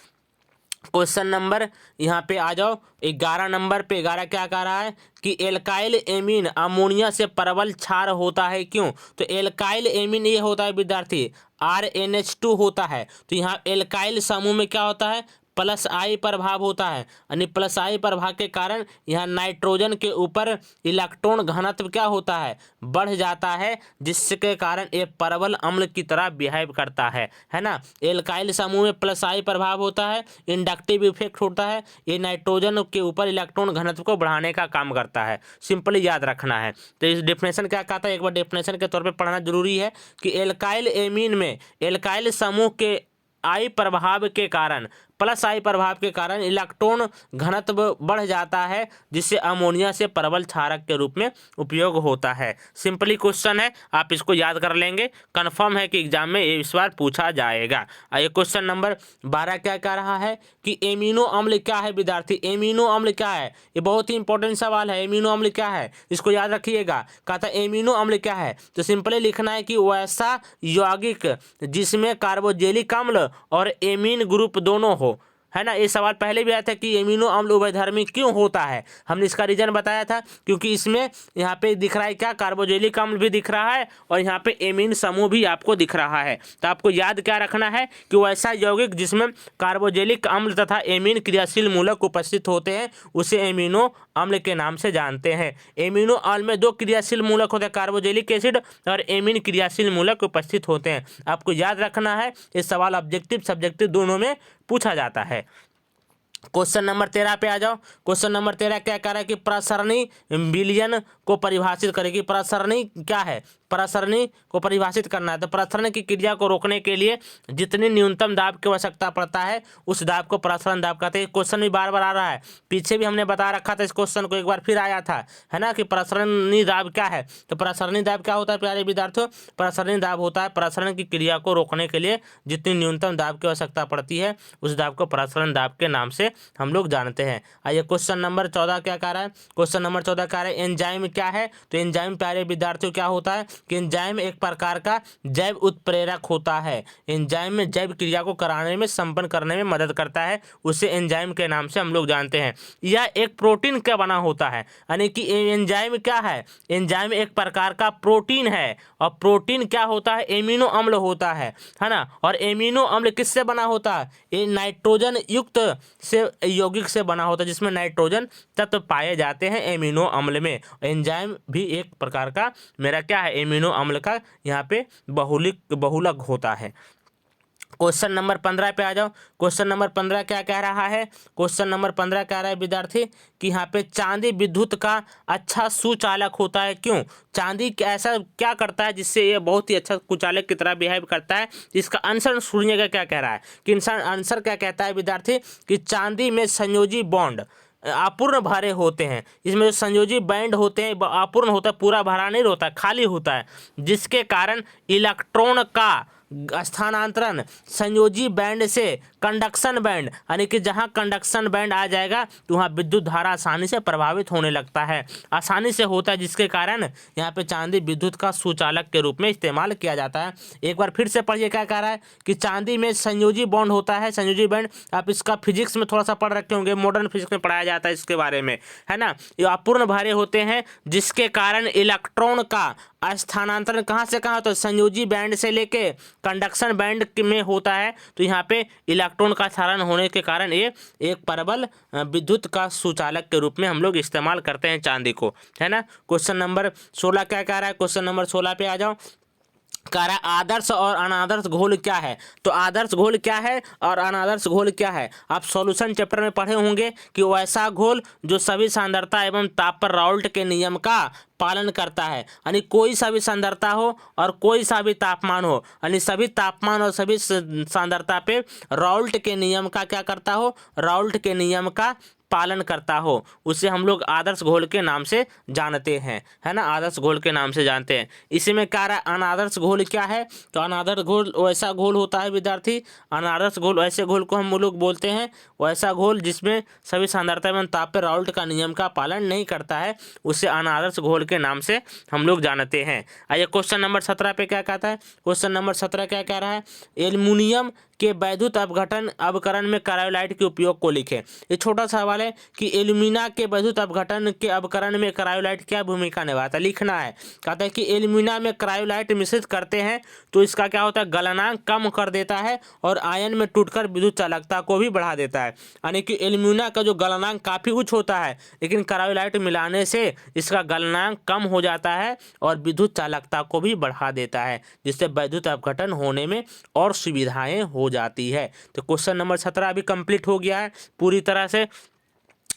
क्वेश्चन नंबर यहाँ पे आ जाओ 11 नंबर पे। 11 क्या कह रहा है कि एल्काइल एमीन अमोनिया से प्रबल क्षार होता है क्यों? तो एल्काइल एमीन ये होता है विद्यार्थी RNH2 होता है। तो यहाँ एल्काइल समूह में क्या होता है प्लस आई प्रभाव होता है, यानी प्लस आई प्रभाव के कारण यहाँ नाइट्रोजन के ऊपर इलेक्ट्रॉन घनत्व क्या होता है बढ़ जाता है, जिसके कारण ये प्रबल अम्ल की तरह बिहेव करता है ना। एल्काइल समूह में प्लस आई प्रभाव होता है, इंडक्टिव इफेक्ट होता है, ये नाइट्रोजन के ऊपर इलेक्ट्रॉन घनत्व को बढ़ाने का काम करता है। सिंपली याद रखना है। तो इस डेफिनेशन क्या कहता है एक बार डेफिनेशन के तौर पे पढ़ना जरूरी है कि एल्काइल एमीन में एल्काइल समूह के आई प्रभाव के कारण प्लस आई प्रभाव के कारण इलेक्ट्रॉन घनत्व बढ़ जाता है, जिससे अमोनिया से प्रबल क्षारक के रूप में उपयोग होता है। सिंपली क्वेश्चन है, आप इसको याद कर लेंगे, कंफर्म है कि एग्जाम में इस बार पूछा जाएगा। आइए क्वेश्चन नंबर 12 क्या कह रहा है कि एमिनो अम्ल क्या है विद्यार्थी? एमिनो अम्ल क्या है? ये बहुत ही इंपॉर्टेंट सवाल है। एमिनो अम्ल क्या है इसको याद रखिएगा। कहता है एमिनो अम्ल क्या है, तो सिंपली लिखना है कि वैसा यौगिक जिसमें कार्बोजेलिक अम्ल और एमीन ग्रुप दोनों हो, है ना। ये सवाल पहले भी आया था कि एमिनो अम्ल उभयधर्मी क्यों होता है। हमने इसका रीजन बताया था क्योंकि इसमें यहाँ पे दिख रहा है क्या कार्बोजेलिक अम्ल भी दिख रहा है और यहाँ पे एमीन समूह भी आपको दिख रहा है। तो आपको याद क्या रखना है कि वैसा यौगिक जिसमें कार्बोजेलिक अम्ल तथा एमीन क्रियाशील मूलक उपस्थित होते हैं उसे एमिनो अम्ल के नाम से जानते हैं। एमिनो अम्ल में दो क्रियाशील मूलक होते हैं, कार्बोजेलिक एसिड और एमीन क्रियाशील मूलक उपस्थित होते हैं। आपको याद रखना है, ये सवाल ऑब्जेक्टिव सब्जेक्टिव दोनों में पूछा जाता है। क्वेश्चन नंबर 13 पे आ जाओ। क्वेश्चन नंबर 13 क्या कह रहा है कि प्रसरणी विलयन को परिभाषित करेगी। प्रसरणी क्या है? प्रसरणी को परिभाषित करना है। तो प्रसरण की क्रिया को रोकने के लिए जितनी न्यूनतम दाब की आवश्यकता पड़ता है उस दाब को प्रसरण दाब कहते हैं। क्वेश्चन भी बार बार आ रहा है, पीछे भी हमने बता रखा था, इस क्वेश्चन को एक बार फिर आया था, है ना, कि प्रसरणी दाब क्या है। तो प्रसरणी दाब क्या होता है प्यारे विद्यार्थियों? प्रसरणी दाब होता है प्रसरण की क्रिया को रोकने के लिए जितनी न्यूनतम दाब की आवश्यकता पड़ती है उस दाब को प्रसरण दाब के नाम से हम लोग जानते हैं। आइए क्वेश्चन नंबर 14 क्या कह रहा है? क्वेश्चन नंबर 14 कह रहा है एंजाइम क्या है? तो एंजाइम प्यारे विद्यार्थियों क्या होता है कि एंजाइम एक प्रकार का जैव उत्प्रेरक होता है। एंजाइम में जैव क्रिया को कराने में संपन्न करने में मदद करता है, उसे एंजाइम के नाम से हम लोग जानते हैं। यह एक प्रोटीन का बना होता है, यानी कि एंजाइम क्या है? एंजाइम एक प्रकार का प्रोटीन है और प्रोटीन क्या होता है? एमिनो अम्ल होता है ना। और एमिनो अम्ल किससे बना होता है? ये नाइट्रोजन युक्त से यौगिक से बना होता है जिसमें नाइट्रोजन तत्व पाए जाते हैं एमिनो अम्ल में। एंजाइम भी एक प्रकार का मेरा क्या है एमिनो अम्ल का यहाँ पे बहुलक होता है। क्वेश्चन नंबर 15 पे आ जाओ। क्वेश्चन नंबर 15 क्या कह रहा है? क्वेश्चन नंबर 15 कह रहा है विद्यार्थी कि यहाँ पे चांदी विद्युत का अच्छा सुचालक होता है क्यों? चांदी ऐसा क्या करता है जिससे ये बहुत ही अच्छा कुचालक की तरह बिहेव करता है? इसका आंसर सुनिएगा क्या कह रहा है कि आंसर क्या कहता है विद्यार्थी कि चांदी में संयोजी बॉन्ड अपूर्ण भरे होते हैं। इसमें जो संयोजी बैंड होते हैं अपूर्ण होता है, पूरा भरा नहीं होता, खाली होता है, जिसके कारण इलेक्ट्रॉन का स्थानांतरण संयोजी बैंड से कंडक्शन बैंड, यानी कि जहां कंडक्शन बैंड आ जाएगा तो वहां विद्युत धारा आसानी से प्रभावित होने लगता है, आसानी से होता है, जिसके कारण यहाँ पे चांदी विद्युत का सुचालक के रूप में इस्तेमाल किया जाता है। एक बार फिर से पढ़िए क्या कह रहा है कि चांदी में संयोजी बॉन्ड होता है। संयोजी बैंड आप इसका फिजिक्स में थोड़ा सा पढ़ रखे होंगे, मॉडर्न फिजिक्स में पढ़ाया जाता है इसके बारे में, है ना। ये अपूर्ण भारे होते हैं जिसके कारण इलेक्ट्रॉन का स्थानांतरण कहाँ से कहाँ होता है? संयोजी बैंड से लेके कंडक्शन बैंड में होता है। तो यहाँ पे इलेक्ट्रॉन का स्थानांतरण होने के कारण ये एक प्रबल विद्युत का सुचालक के रूप में हम लोग इस्तेमाल करते हैं चांदी को, है ना। क्वेश्चन नंबर 16 क्या कह रहा है? क्वेश्चन नंबर 16 पे आ जाओ। कह रहा है आदर्श और अनादर्श घोल क्या है? तो आदर्श घोल क्या है और अनादर्श घोल क्या है? आप सॉल्यूशन चैप्टर में पढ़े होंगे कि वैसा घोल जो सभी सांद्रता एवं ताप पर राउल्ट के नियम का पालन करता है, यानी कोई सा भी सांद्रता हो और कोई सा भी तापमान हो, यानी सभी तापमान और सभी सांद्रता पे राउल्ट के नियम का क्या करता हो? राउल्ट के नियम का पालन करता हो, उसे हम लोग आदर्श घोल के नाम से जानते हैं, है ना। आदर्श घोल के नाम से जानते हैं। इसी में कह रहा है अनादर्श घोल क्या है? तो अनादर्श घोल वैसा घोल होता है विद्यार्थी, अनादर्श घोल ऐसे घोल को हम लोग बोलते हैं वैसा घोल जिसमें सभी सांद्रता एवं ताप पे राउल्ट का नियम का पालन नहीं करता है, उसे अनादर्श घोल के नाम से हम लोग जानते हैं। आइए क्वेश्चन नंबर 17 पे क्या कहता है? क्वेश्चन नंबर 17 क्या कह रहा है? एल्युमिनियम के वैद्युत अपघटन में क्रायोलाइट के उपयोग को लिखें। ये छोटा सा सवाल है कि एल्यूमिना के वैद्युत अपघटन के अपकरण में क्रायोलाइट क्या भूमिका निभाता है, लिखना है। कहता है कि एल्यूमिना में क्रायोलाइट मिश्रित करते हैं तो इसका क्या होता है, गलनांक कम कर देता है और आयन में टूटकर विद्युत चालकता को भी बढ़ा देता है। यानी कि एल्यूमिना का जो गलनांक काफ़ी उच्च होता है, लेकिन क्रायोलाइट मिलाने से इसका गलनांक कम हो जाता है और विद्युत चालकता को भी बढ़ा देता है, जिससे वैद्युत अपघटन होने में और सुविधाएं हो जाती है। तो क्वेश्चन नंबर 17 अभी कंप्लीट हो गया है पूरी तरह से।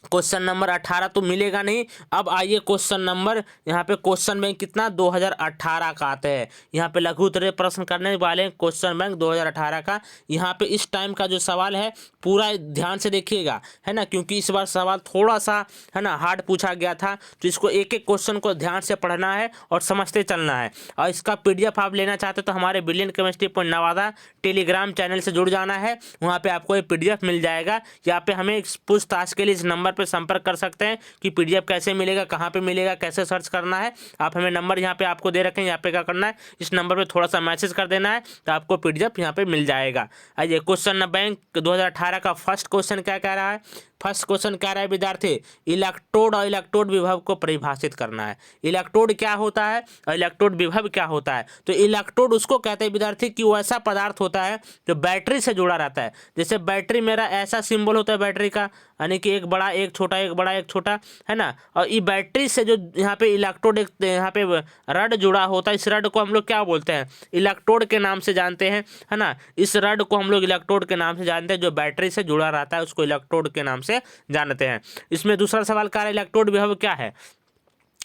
क्वेश्चन नंबर 18 तो मिलेगा नहीं। अब आइए क्वेश्चन नंबर, यहाँ पे क्वेश्चन बैंक कितना 2018 का आते हैं। यहाँ पे लघु उत्तरीय प्रश्न करने वाले हैं क्वेश्चन बैंक 2018 का। यहाँ पे इस टाइम का जो सवाल है पूरा ध्यान से देखिएगा, है ना, क्योंकि इस बार सवाल थोड़ा सा, है ना, हार्ड पूछा गया था। तो इसको एक एक क्वेश्चन को ध्यान से पढ़ना है और समझते चलना है। और इसका PDF आप लेना चाहते तो हमारे brilliant chemistry point Nawada Telegram channel से जुड़ जाना है। वहाँ पे आपको ये PDF मिल जाएगा। यहाँ पे हमें पूछताछ के लिए इस नंबर पे संपर्क कर सकते हैं कि PDF कैसे मिलेगा, कहाँ पे मिलेगा, कैसे सर्च करना है। आप हमें नंबर यहाँ पे आपको दे रखे हैं, यहाँ पे क्या करना है, इस नंबर पे थोड़ा सा मैसेज कर देना है तो आपको PDF यहाँ पे मिल जाएगा। आइए क्वेश्चन बैंक 2018 का फर्स्ट क्वेश्चन क्या कह रहा है। फर्स्ट क्वेश्चन कह रहा है विद्यार्थी, इलेक्ट्रोड और इलेक्ट्रोड विभव को परिभाषित करना है। इलेक्ट्रोड क्या होता है और इलेक्ट्रोड विभव क्या होता है। तो इलेक्ट्रोड उसको कहते हैं विद्यार्थी कि वो ऐसा पदार्थ होता है जो बैटरी से जुड़ा रहता है। जैसे बैटरी मेरा ऐसा सिंबल होता है बैटरी का, यानी कि एक बड़ा एक छोटा, एक बड़ा एक छोटा, है ना। और ये बैटरी से जो यहाँ पे इलेक्ट्रोड, यहाँ पे रड जुड़ा होता है, इस रड को हम लोग क्या बोलते हैं, इलेक्ट्रोड के नाम से जानते हैं, है ना। इस रड को हम लोग इलेक्ट्रोड के नाम से जानते हैं, जो बैटरी से जुड़ा रहता है उसको इलेक्ट्रोड के नाम से जानते हैं। इसमें दूसरा सवाल क्या है, इलेक्ट्रोड विभव क्या है।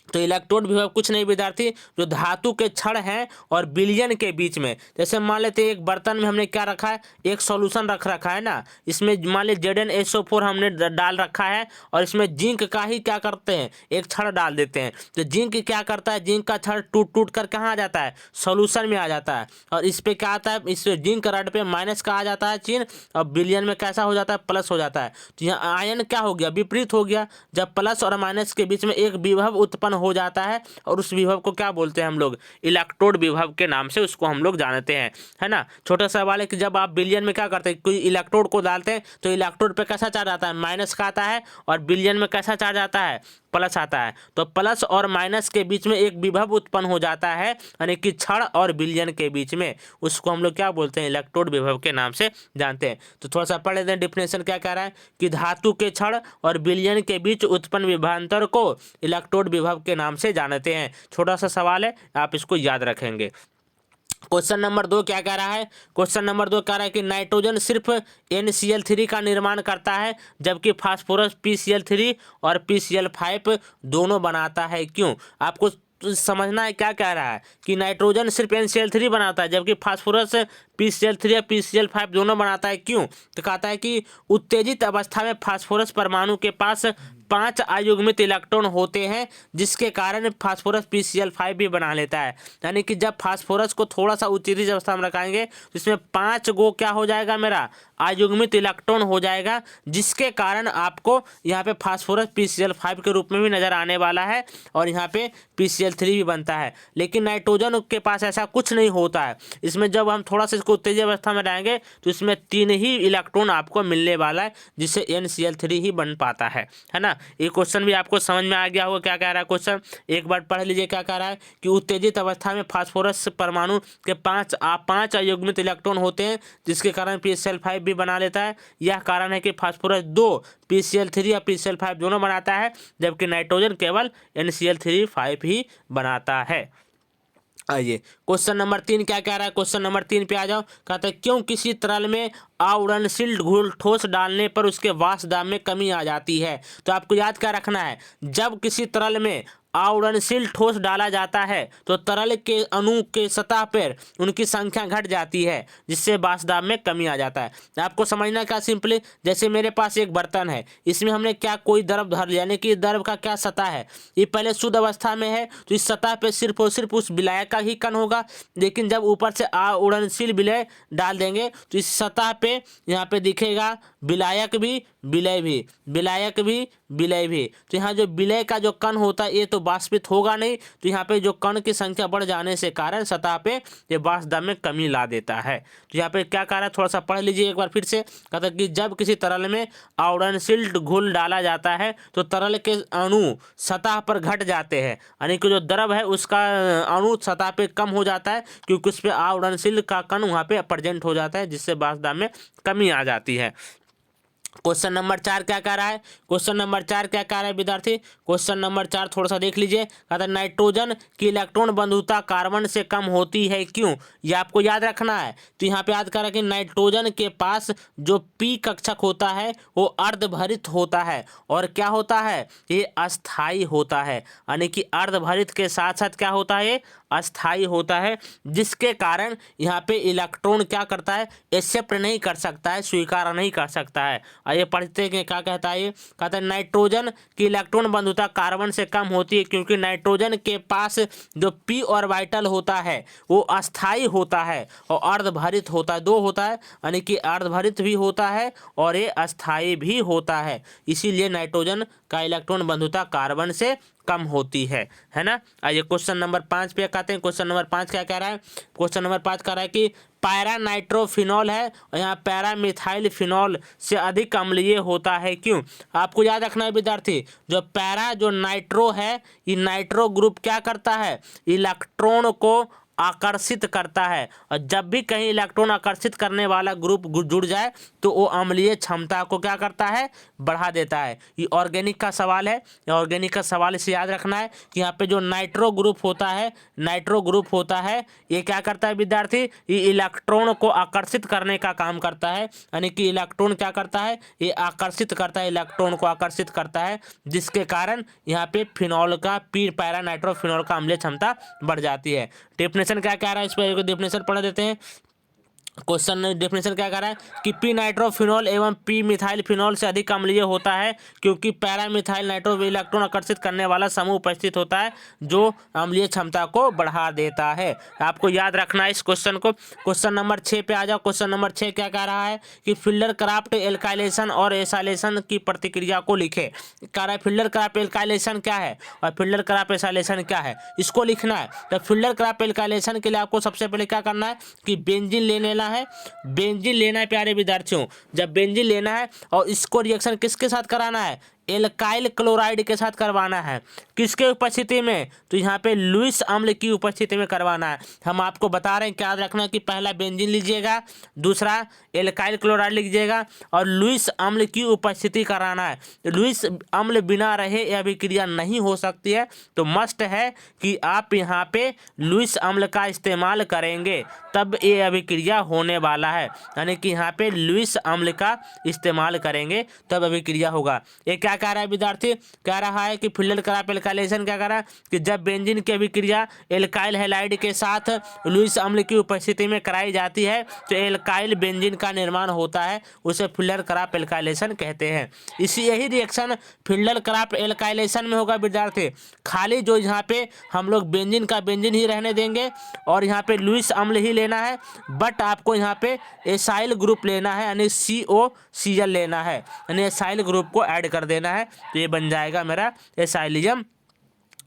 तो इलेक्ट्रोड विभव कुछ नहीं विद्यार्थी, जो धातु के छड़ हैं और विलयन के बीच में, जैसे मान लेते हैं एक बर्तन में हमने क्या रखा है, एक सॉल्यूशन रख रखा है ना, इसमें मान लीजिए ZnSO4 हमने डाल रखा है और इसमें जिंक का ही क्या करते हैं, एक छड़ डाल देते हैं। तो जिंक क्या करता है, जिंक का छड़ टूट टूट कर कहाँ आ जाता है, सॉल्यूशन में आ जाता है। और इस पे क्या आता है, इस जिंक रड पे माइनस का आ जाता है चिन्ह, और विलयन में कैसा हो जाता है, प्लस हो जाता है। तो यहाँ आयन क्या हो गया, विपरीत हो गया। जब प्लस और माइनस के बीच में एक विभव उत्पन्न हो जाता है और उस विभव को क्या बोलते हैं हम लोग, इलेक्ट्रोड विभव के नाम से उसको हम लोग जानते हैं, है ना। छोटा सा सवाल है कि जब आप विलयन में क्या करते हैं, कोई इलेक्ट्रोड को डालते हैं तो इलेक्ट्रोड पे कैसा चार्ज आता है, माइनस का आता है, और विलयन में कैसा चार्ज आता है, प्लस आता है। तो प्लस और माइनस के बीच में एक विभव उत्पन्न हो जाता है, यानी कि छड़ और विलयन के बीच में, उसको हम लोग क्या बोलते हैं, इलेक्ट्रोड विभव के नाम से जानते हैं। तो थोड़ा सा पढ़ लेते हैं, डिफिनेशन क्या कह रहा है कि धातु के छड़ और विलयन के बीच उत्पन्न विभवांतर को इलेक्ट्रोड विभव के नाम से जानते हैं। छोटा सा सवाल है, आप इसको याद रखेंगे। क्वेश्चन नंबर 2 क्या कह रहा है, क्वेश्चन नंबर 2 कह रहा है कि नाइट्रोजन सिर्फ NCl3 का निर्माण करता है, जबकि फास्फोरस PCl3 और PCl5 दोनों बनाता है, क्यों। आपको समझना है क्या कह रहा है कि नाइट्रोजन सिर्फ NCl3 बनाता है, जबकि फास्फोरस PCl3 या PCl5 दोनों बनाता है, क्यों। तो कहता है कि उत्तेजित अवस्था में फास्फोरस परमाणु के पास 5 अयुग्मित इलेक्ट्रॉन होते हैं, जिसके कारण फास्फोरस PCl5 भी बना लेता है। यानी कि जब फास्फोरस को थोड़ा सा उत्तेजित अवस्था में रखाएंगे तो इसमें 5 गो क्या हो जाएगा, मेरा अयुग्मित इलेक्ट्रॉन हो जाएगा, जिसके कारण आपको यहाँ पे फास्फोरस PCl5 के रूप में भी नजर आने वाला है और यहाँ पे PCl3 भी बनता है। लेकिन नाइट्रोजन के पास ऐसा कुछ नहीं होता है। इसमें जब हम थोड़ा सा इसको उत्तेजित अवस्था में लाएंगे तो इसमें 3 ही इलेक्ट्रॉन आपको मिलने वाला है, जिससे NCl3 ही बन पाता है ना। ये क्वेश्चन भी आपको समझ में आ गया होगा क्या कह रहा है क्वेश्चन, एक बार पढ़ लीजिए। क्या कह रहा है कि उत्तेजित अवस्था में फास्फोरस परमाणु के 5 अयुग्मित इलेक्ट्रॉन होते हैं, जिसके कारण PCl5 भी बना लेता है। यह कारण है कि फास्फोरस 2 PCl3 या PCl5 दोनों बनाता है, जबकि नाइट्रोजन केवल NCl3 ही बनाता है। आइए क्वेश्चन नंबर 3 क्या कह रहा है, क्वेश्चन नंबर 3 पे आ जाओ। कहते हैं क्यों किसी तरल में अउड़नशील घोल ठोस डालने पर उसके वाष्प दाब में कमी आ जाती है। तो आपको याद क्या रखना है, जब किसी तरल में अउड़नशील ठोस डाला जाता है तो तरल के अणु के सतह पर उनकी संख्या घट जाती है, जिससे वाष्प दाब में कमी आ जाता है। आपको समझना क्या, सिंपली जैसे मेरे पास एक बर्तन है, इसमें हमने क्या कोई द्रव धर लिया, यानी कि द्रव का क्या सतह है, ये पहले शुद्ध अवस्था में है, तो इस सतह पे सिर्फ और सिर्फ उस विलायक का ही कण होगा। लेकिन जब ऊपर से अउड़नशील विलय डाल देंगे तो इस सतह पे यहाँ पे दिखेगा विलायक भी, विलय भी, विलायक भी, विलय भी। तो यहाँ जो विलय का जो कण होता है ये तो वाष्पित होगा नहीं, तो यहाँ पे जो कण की संख्या बढ़ जाने से कारण सतह पे ये वाष्प दाब में कमी ला देता है। तो यहाँ पे क्या कह रहा है, थोड़ा सा पढ़ लीजिए एक बार फिर से। कहता है कि जब किसी तरल में आवरणशील घोल डाला जाता है तो तरल के अणु सतह पर घट जाते हैं, यानी कि जो द्रव है उसका अणु सतह पे कम हो जाता है, क्योंकि उस पर आवरणशील का कण वहाँ पे प्रेजेंट हो जाता है, जिससे वाष्प दाब में कमी आ जाती है। क्वेश्चन नंबर 4 क्या कह रहा है, क्वेश्चन नंबर 4 क्या कह रहा है विद्यार्थी, क्वेश्चन नंबर 4 थोड़ा सा देख लीजिए। कहता है नाइट्रोजन की इलेक्ट्रॉन बंधुता कार्बन से कम होती है क्यों, ये आपको याद रखना है। तो यहाँ पे याद करा कि नाइट्रोजन के पास जो पी कक्षक होता है वो अर्धभरित होता है, और क्या होता है, ये अस्थाई होता है, यानी कि अर्धभरित के साथ साथ क्या होता है, अस्थाई होता है, जिसके कारण यहाँ पे इलेक्ट्रॉन क्या करता है, एक्सेप्ट नहीं कर सकता है, स्वीकार नहीं कर सकता है। आइए पढ़ते हैं क्या कहता है। ये कहता है नाइट्रोजन की इलेक्ट्रॉन बंधुता कार्बन से कम होती है क्योंकि नाइट्रोजन के पास जो पी ऑर्बिटल होता है वो अस्थाई होता है और अर्धभरित होता है, दो होता है, यानी कि अर्धभरित भी होता है और ये अस्थाई भी होता है, इसीलिए नाइट्रोजन का इलेक्ट्रॉन बंधुता कार्बन से कम होती है ना। आइए क्वेश्चन नंबर 5 पे कहते हैं। क्वेश्चन नंबर 5 क्या कह रहा है, क्वेश्चन नंबर 5 कह रहा है कि पैरा नाइट्रोफिनॉल है और यहाँ पैरा मिथाइल फिनॉल से अधिक अम्लीय होता है क्यों। आपको याद रखना है विद्यार्थी, जो पैरा जो नाइट्रो है, ये नाइट्रो ग्रुप क्या करता है, इलेक्ट्रॉन को आकर्षित करता है, और जब भी कहीं इलेक्ट्रॉन आकर्षित करने वाला ग्रुप जुड़ जाए तो वो अम्लीय क्षमता को क्या करता है, बढ़ा देता है। ये ऑर्गेनिक का सवाल है, ऑर्गेनिक का सवाल इसे याद रखना है कि यहाँ पे जो नाइट्रो ग्रुप होता है, नाइट्रो ग्रुप होता है, ये क्या करता है विद्यार्थी, ये इलेक्ट्रॉन को आकर्षित करने का काम करता है, यानी कि इलेक्ट्रॉन क्या करता है, ये आकर्षित करता है, इलेक्ट्रॉन को आकर्षित करता है, जिसके कारण यहाँ पे फिनॉल का पैरा नाइट्रोफिनॉल का अम्लीय क्षमता बढ़ जाती है। डेफिनेशन क्या कह रहा है, इस पर डेफिनेशन पढ़ देते हैं। क्वेश्चन डेफिनेशन क्या कह रहा है कि पी नाइट्रोफिनॉल एवं पी मिथाइल फिनॉल से अधिक अम्लीय होता है क्योंकि पैरा मिथाइल नाइट्रो इलेक्ट्रॉन आकर्षित करने वाला समूह उपस्थित होता है जो अम्लीय क्षमता को बढ़ा देता है। आपको याद रखना है इस क्वेश्चन को। क्वेश्चन नंबर 6 पे आ जाओ। क्वेश्चन नंबर 6 क्या कह रहा है कि फिल्डर क्राफ्ट एल्काइलेशन और एसाइलेशन की प्रतिक्रिया को लिखे। कह रहा है फिल्डर क्राफ्ट एल्काइलेशन क्या है और फिल्डर क्राफ्ट एसाइलेशन क्या है, इसको लिखना है। तो फिल्डर क्राफ्ट एल्काइलेशन के लिए आपको सबसे पहले क्या करना है कि बेंजीन लेना है, बेंजीन लेना है प्यारे विद्यार्थियों। जब बेंजीन लेना है और इसको रिएक्शन किसके साथ कराना है, एल्काइल क्लोराइड के साथ करवाना है। किसके उपस्थिति में, तो यहाँ पे लुईस अम्ल की उपस्थिति में करवाना है। हम आपको बता रहे हैं, क्या रखना है कि पहला बेंजीन लीजिएगा, दूसरा एल्काइल क्लोराइड लीजिएगा और लुईस अम्ल की उपस्थिति कराना है। तो लुईस अम्ल बिना रहे यह अभिक्रिया नहीं हो सकती है, तो मस्ट है कि आप यहाँ पे लुईस अम्ल का इस्तेमाल करेंगे तब ये अभिक्रिया होने वाला है, यानी कि यहाँ पे लुईस अम्ल का इस्तेमाल करेंगे तब अभिक्रिया होगा। ये क्या कह रहा है विद्यार्थी, कह रहा है कि फिल्डर क्राफ्ट एल्काइलेशन क्या कह रहा है कि जब बेंजीन की अभिक्रिया एल्काइल हैलाइड के साथ लुईस अम्ल की उपस्थिति में कराई जाती है तो एल्काइल बेंजीन का निर्माण होता है, उसे फिल्डर क्राफ्ट एल्काइलेशन कहते हैं। यही रिएक्शन फिल्डर क्राफ्ट एल्काइलेशन में होगा विद्यार्थी। खाली जो यहाँ पे हम लोग बेंजीन का बेंजीन ही रहने देंगे और यहाँ पे लुईस अम्ल ही लेना है, बट आपको यहाँ पे एसाइल ग्रुप लेना है, यानी COCl लेना है, यानी एसाइल ग्रुप को ऐड कर देना है, तो ये बन जाएगा मेरा एसाइलियम,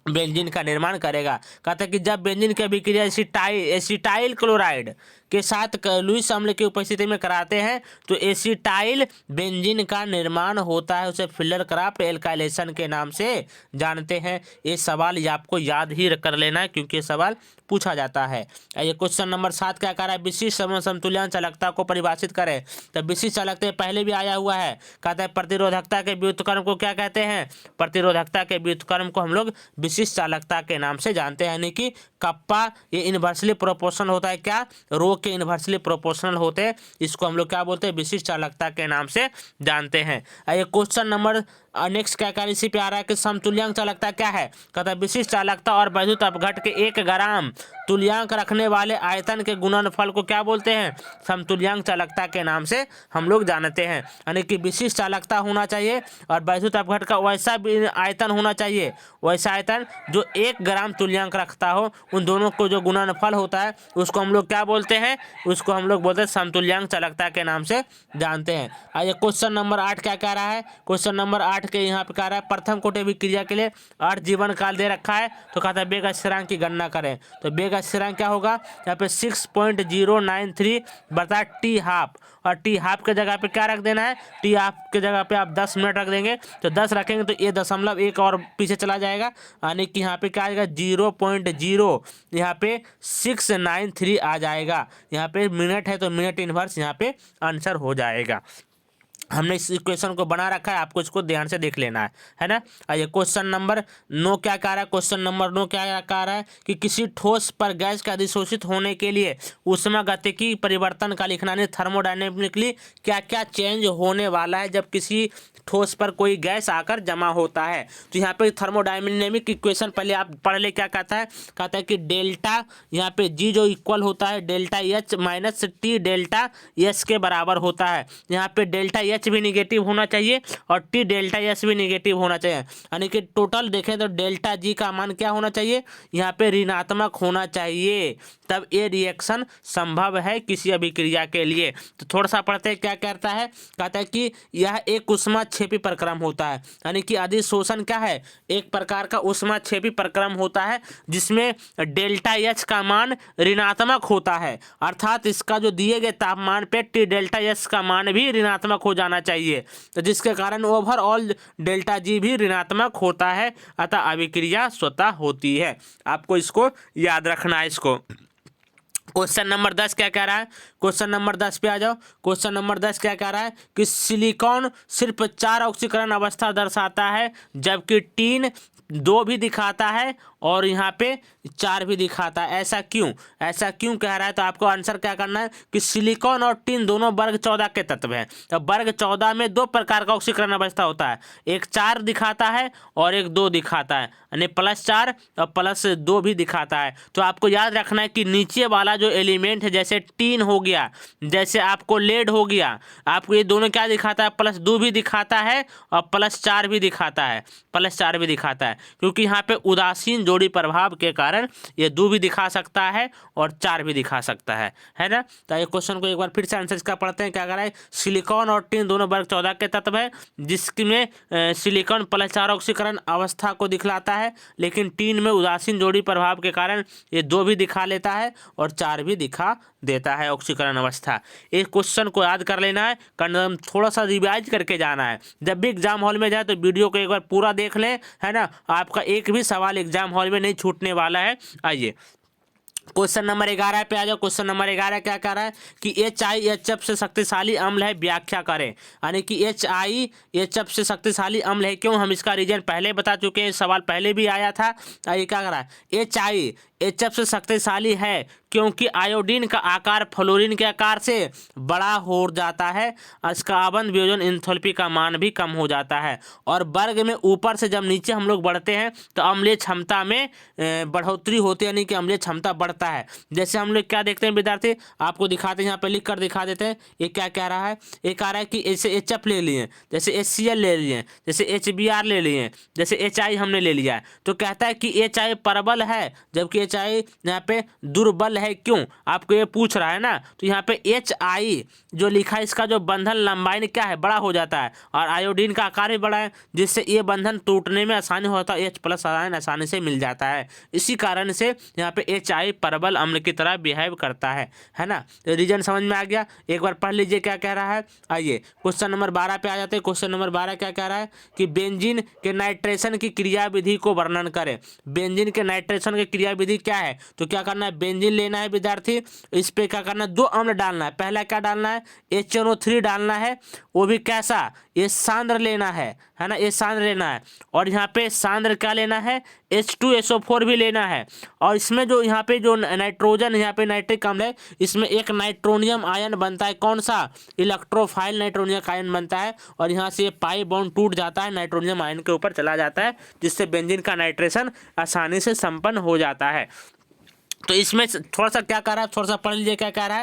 बेंजीन का निर्माण करेगा। कहता है कि जब बेंजीन की अभिक्रिया एसिटाइल क्लोराइड के साथ लुईस अम्ल की उपस्थिति में कराते हैं तो एसिटाइल बेंजीन का निर्माण होता है, उसे फिल्डर क्राफ्ट एल्काइलेशन के नाम से जानते हैं। ये सवाल ये आपको याद ही कर लेना है क्योंकि ये सवाल पूछा जाता है। ये क्वेश्चन नंबर 7 क्या कह रहा है, विशिष्ट समतुल्यांक चालकता को परिभाषित करें। तो विशिष्ट चालकता पहले भी आया हुआ है। कहता है प्रतिरोधकता के व्युत्क्रम को क्या कहते हैं, प्रतिरोधकता के व्युत्क्रम को हम लोग विशिष्ट चालकता के नाम से जानते हैं, यानी कि कप्पा ये इन्वर्सली प्रोपोर्शनल होता है, क्या रो के इन्वर्सली प्रोपोर्शनल होते हैं, इसको हम लोग क्या बोलते हैं, विशिष्ट चालकता के नाम से जानते हैं। ये क्वेश्चन नंबर नेक्स्ट क्या कह इसी पे आ रहा है कि समतुल्यांक चालकता क्या है। कहता है विशिष्ट चालकता और वैद्युत अपघट के 1 ग्राम तुल्यांक रखने वाले आयतन के गुणनफल को क्या बोलते हैं, समतुल्यांक चालकता के नाम से हम लोग जानते हैं। यानी कि विशिष्ट चालकता होना चाहिए और वैद्युत अपघट का वैसा आयतन होना चाहिए, वैसा आयतन जो 1 ग्राम तुल्यांक रखता हो, उन दोनों को जो गुणनफल होता है उसको हम लोग क्या बोलते हैं, हैं उसको हम लोग बोलते हैं समतुल्यांक चालकता के नाम से जानते हैं। आइए क्वेश्चन नंबर 8 क्या कह रहा है। क्वेश्चन नंबर 8 के यहाँ पे कह रहा है प्रथम कोटि अभिक्रिया के लिए 8 जीवन काल दे रखा है, तो कहता है वेग स्थिरांक की गणना करें। तो वेग स्थिरांक क्या होगा, यहाँ पे 6.093 बटा टी हाफ, और टी हाफ के जगह पे क्या रख देना है, टी हाफ के जगह पे आप 10 मिनट रख देंगे, तो 10 रखेंगे तो ये 0.1 और पीछे चला जाएगा, यानी कि यहाँ पे क्या आएगा 0.0 यहाँ पे 693 आ जाएगा। यहाँ पे मिनट है तो मिनट इनवर्स यहाँ पे आंसर हो जाएगा। हमने इस इक्वेशन को बना रखा है, आपको इसको ध्यान से देख लेना है ना। आइए क्वेश्चन नंबर 9 क्या कह रहा है। क्वेश्चन नंबर 9 क्या कह रहा है कि किसी ठोस पर गैस का अधिशोषित होने के लिए ऊष्मागतिकी परिवर्तन का लिखना है। थर्मोडायनेमिकली क्या क्या चेंज होने वाला है जब किसी ठोस पर कोई गैस आकर जमा होता है। तो यहाँ पे थर्मोडायनेमिक इक्वेशन पहले आप पढ़ ले, क्या कहता है कि डेल्टा यहाँ पे जी जो इक्वल होता है delta H minus T delta S के बराबर होता है। यहाँ पे डेल्टा एच भी निगेटिव होना चाहिए और टी डेल्टा एस भी निगेटिव होना चाहिए, यानी कि टोटल देखें तो डेल्टा जी का मान क्या होना चाहिए, यहाँ पे ऋणात्मक होना चाहिए, तब ये रिएक्शन संभव है किसी अभिक्रिया के लिए। तो थोड़ा सा पढ़ते हैं क्या कहता है कि यह एक ऊष्माक्षेपी प्रक्रम होता है, यानी कि अधिशोषण क्या है, एक प्रकार का ऊष्माक्षेपी प्रक्रम होता है जिसमें डेल्टा एच का मान ऋणात्मक होता है, अर्थात इसका जो दिए गए तापमान पे टी डेल्टा एस का मान भी ऋणात्मक हो जाना चाहिए, तो जिसके कारण ओवरऑल डेल्टा जी भी ऋणात्मक होता है, अतः अभिक्रिया स्वतः होती है। आपको इसको याद रखना है। इसको क्वेश्चन नंबर 10 क्या कह रहा है। क्वेश्चन नंबर 10 पे आ जाओ। क्वेश्चन नंबर 10 क्या कह रहा है कि सिलिकॉन सिर्फ 4 ऑक्सीकरण अवस्था दर्शाता है जबकि टीन 2 भी दिखाता है और यहाँ पे 4 भी दिखाता है। ऐसा क्यों कह रहा है, तो आपको आंसर क्या करना है कि सिलिकॉन और टिन दोनों वर्ग 14 के तत्व हैं। तो वर्ग 14 में 2 प्रकार का ऑक्सीकरण अवस्था होता है, एक 4 दिखाता है और एक 2 दिखाता है, यानी +4 और +2 भी दिखाता है। तो आपको याद रखना है कि नीचे वाला जो एलिमेंट है जैसे टीन हो गया, जैसे आपको लेड हो गया, आपको ये दोनों क्या दिखाता है, +2 भी दिखाता है और +4 भी दिखाता है, क्योंकि यहाँ पे उदासीन जोड़ी प्रभाव के कारण ये 2 भी दिखा सकता है और 4 भी दिखा सकता है ना। तो ये क्वेश्चन को एक बार फिर से आंसर इसका पढ़ते हैं। क्या कर रहा है, सिलिकॉन और टिन दोनों वर्ग 14 के तत्व है जिसमें सिलिकॉन +4 ऑक्सीकरण अवस्था को दिखलाता है, लेकिन टिन में उदासीन जोड़ी प्रभाव के कारण ये 2 भी दिखा लेता है और 4 भी दिखा देता है ऑक्सीकरण अवस्था। इस क्वेश्चन को याद कर लेना है, थोड़ा सा रिवाइज करके जाना है। जब भी एग्जाम हॉल में जाए तो वीडियो को एक बार पूरा देख लें, है ना, आपका एक भी सवाल एग्जाम हॉल में नहीं छूटने वाला है। आइए क्वेश्चन नंबर 11 पे आ जाओ। क्वेश्चन नंबर 11 क्या कह रहा है कि HIHF से शक्तिशाली अम्ल है, व्याख्या करें। यानी कि HIHF से शक्तिशाली अम्ल है क्यों, हम इसका रीजन पहले बता चुके हैं, सवाल पहले भी आया था। ये क्या कर रहा है, HIHF से शक्तिशाली है क्योंकि आयोडीन का आकार फ्लोरीन के आकार से बड़ा हो जाता है, इसका आबंध वियोजन एंथैल्पी का मान भी कम हो जाता है, और वर्ग में ऊपर से जब नीचे हम लोग बढ़ते हैं तो अम्लीय क्षमता में बढ़ोतरी होती है, यानी कि अम्लीय क्षमता बढ़ता है। जैसे हम लोग क्या देखते हैं विद्यार्थी, आपको दिखाते हैं, यहाँ पे लिख कर दिखा देते हैं। ये क्या कह रहा है, ये कह रहा है कि जैसे HF ले लिए, जैसे HCl ले लिए, जैसे HBr ले लिए, जैसे HI हमने ले लिया है, तो कहता है कि HI प्रबल है जबकि HI यहाँ पे दुर्बल है। क्यों, आपको ये पूछ रहा है ना। तो यहाँ पे HI जो लिखा है इसका जो बंधन लंबाई क्या है, बड़ा हो जाता है, और आयोडीन का आकार भी बड़ा है जिससे ये बंधन टूटने में आसानी होता है, H+ आयन आसानी से मिल जाता है। इसी कारण से यहाँ पे HI प्रबल अम्ल की तरह बिहेव करता है ना। तो रीजन समझ में आ गया, एक बार पढ़ लीजिए क्या कह रहा है। आइए क्वेश्चन नंबर 12 पे आ जाते हैं। क्वेश्चन नंबर 12 क्या कह रहा है कि बेंजीन के नाइट्रेशन की क्रिया विधि को वर्णन करें। बेंजीन के नाइट्रेशन की क्रिया विधि क्या है, तो क्या करना है, बेंजीन लेना है विद्यार्थी, इस पे क्या करना है, 2 अम्ल डालना है। पहला क्या डालना है, HNO3 डालना है, वो भी कैसा, ये सांद्र लेना है ना, ये सांद्र लेना है, और यहाँ पे सांद्र क्या लेना है, H2SO4 भी लेना है, और इसमें जो यहाँ पे जो नाइट्रोजन, यहाँ पे नाइट्रिक अम्ल है, इसमें एक नाइट्रोनियम आयन बनता है, कौन सा, इलेक्ट्रोफाइल नाइट्रोनियम आयन बनता है, और यहाँ से पाई बॉन्ड टूट जाता है, नाइट्रोनियम आयन के ऊपर चला जाता है, जिससे बेंजीन का नाइट्रेशन आसानी से संपन्न हो जाता है। तो इसमें थोड़ा सा क्या कह रहा है, थोड़ा सा पढ़ लीजिए क्या कह रहा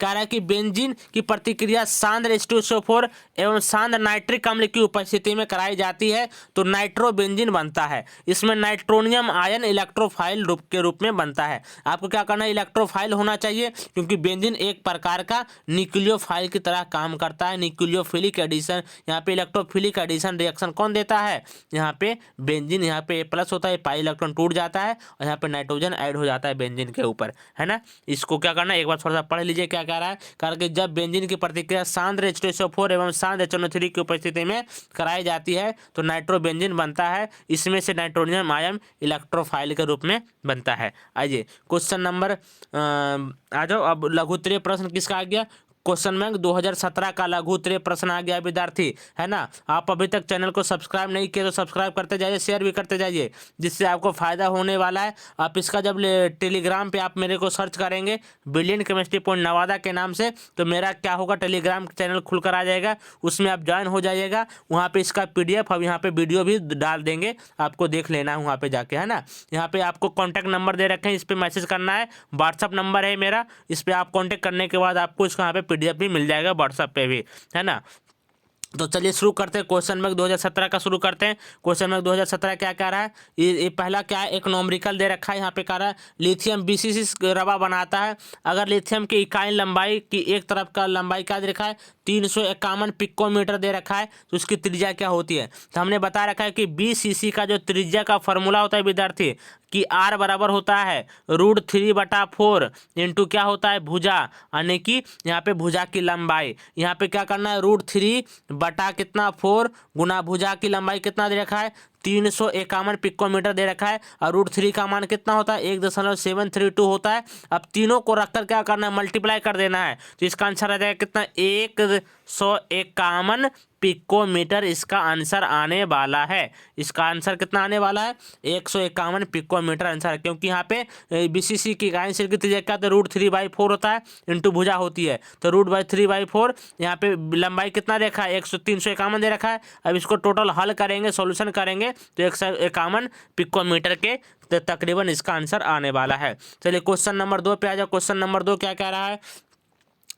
है कि बेंजीन की प्रतिक्रिया सांद्र H2SO4 एवं सांद्र नाइट्रिक अम्ल की उपस्थिति में कराई जाती है तो नाइट्रोबेंजीन बनता है। इसमें नाइट्रोनियम आयन इलेक्ट्रोफाइल के रूप में बनता है। आपको क्या करना है, इलेक्ट्रोफाइल होना चाहिए, क्योंकि बेंजीन एक प्रकार का न्यूक्लियोफाइल की तरह काम करता है। न्यूक्लियोफिलिक एडिशन, यहाँ पे इलेक्ट्रोफिलिक एडिशन रिएक्शन कौन देता है, यहाँ पे बेंजीन। यहाँ पे प्लस होता है, पाई इलेक्ट्रॉन टूट जाता है और यहाँ पे नाइट्रोजन ऐड हो जाता है बेंजीन के ऊपर, है ना। इसको क्या करना है, एक बार थोड़ा सा पढ़ लीजिए क्या कह रहा है। कारण कि जब बेंजीन की प्रतिक्रिया सांद्र H2SO4 एवं सांद्र HNO3 की उपस्थिति में कराई जाती है तो नाइट्रोबेंजीन बनता है। इसमें से नाइट्रोनियम आयन इलेक्ट्रोफाइल के रूप में बनता है। आइए क्वेश्चन नंबर आ जाओ। अब लघु उत्तरीय प्रश्न किसका आ गया, क्वेश्चन बैंक 2017 का लघु उत्तरीय प्रश्न आ गया विद्यार्थी, है ना। आप अभी तक चैनल को सब्सक्राइब नहीं किए तो सब्सक्राइब करते जाइए, शेयर भी करते जाइए, जिससे आपको फायदा होने वाला है। आप इसका जब टेलीग्राम पे आप मेरे को सर्च करेंगे ब्रिलियंट केमिस्ट्री पॉइंट नवादा के नाम से, तो मेरा क्या होगा, टेलीग्राम चैनल खुलकर आ जाएगा, उसमें आप ज्वाइन हो जाइएगा। वहाँ पे इसका PDF अब यहाँ पे वीडियो भी डाल देंगे, आपको देख लेना है वहाँ पे जाके, है ना। यहाँ पे आपको कॉन्टैक्ट नंबर दे रखे हैं, इस पर मैसेज करना है। व्हाट्सअप नंबर है मेरा, इस पर आप कॉन्टैक्ट करने के बाद आपको इसका यहाँ पे PDF भी मिल जाएगा व्हाट्सएप पे भी, है ना। तो चलिए शुरू करते हैं, क्वेश्चन बैंक 2017 का शुरू करते हैं। क्वेश्चन बैंक 2017 क्या कह रहा है, ये पहला क्या है, एक नॉमरिकल दे रखा है। यहाँ पे कह रहा है लिथियम BCC रवा बनाता है। अगर लिथियम की इकाई लंबाई की एक तरफ का लंबाई क्या दे रखा है, 351 पिकोमीटर दे रखा है, तो उसकी त्रिज्या क्या होती है। तो हमने बता रखा है कि BCC का जो त्रिज्या का फॉर्मूला होता है विद्यार्थी, कि R बराबर होता है √3/4 इंटू क्या होता है, भुजा, यानी कि यहाँ पे भुजा की लंबाई। यहाँ पे क्या करना है, √3/4 गुना भुजा की लंबाई कितना दे रखा है, 351 पिकोमीटर दे रखा है। और √3 का मान कितना होता है, 1.732 होता है। अब तीनों को रखकर क्या करना है, मल्टीप्लाई कर देना है, तो इसका आंसर आ जाएगा कितना, 151 पिकोमीटर इसका आंसर आने वाला है। इसका आंसर कितना आने वाला है, 151 पिकोमीटर आंसर है, क्योंकि यहाँ पे BCC की इकाई सिर की त्रिज्या क्या, तो √3/4 होता है इंटू भुजा होती है, तो √3/4। यहाँ पे लंबाई कितना देखा है, 351 दे रखा है। अब इसको टोटल हल करेंगे, सॉल्यूशन करेंगे तो 151 पिकोमीटर के तकरीबन इसका आंसर आने वाला है। चलिए क्वेश्चन नंबर 2 पे आ जाओ। क्वेश्चन नंबर 2 क्या कह रहा है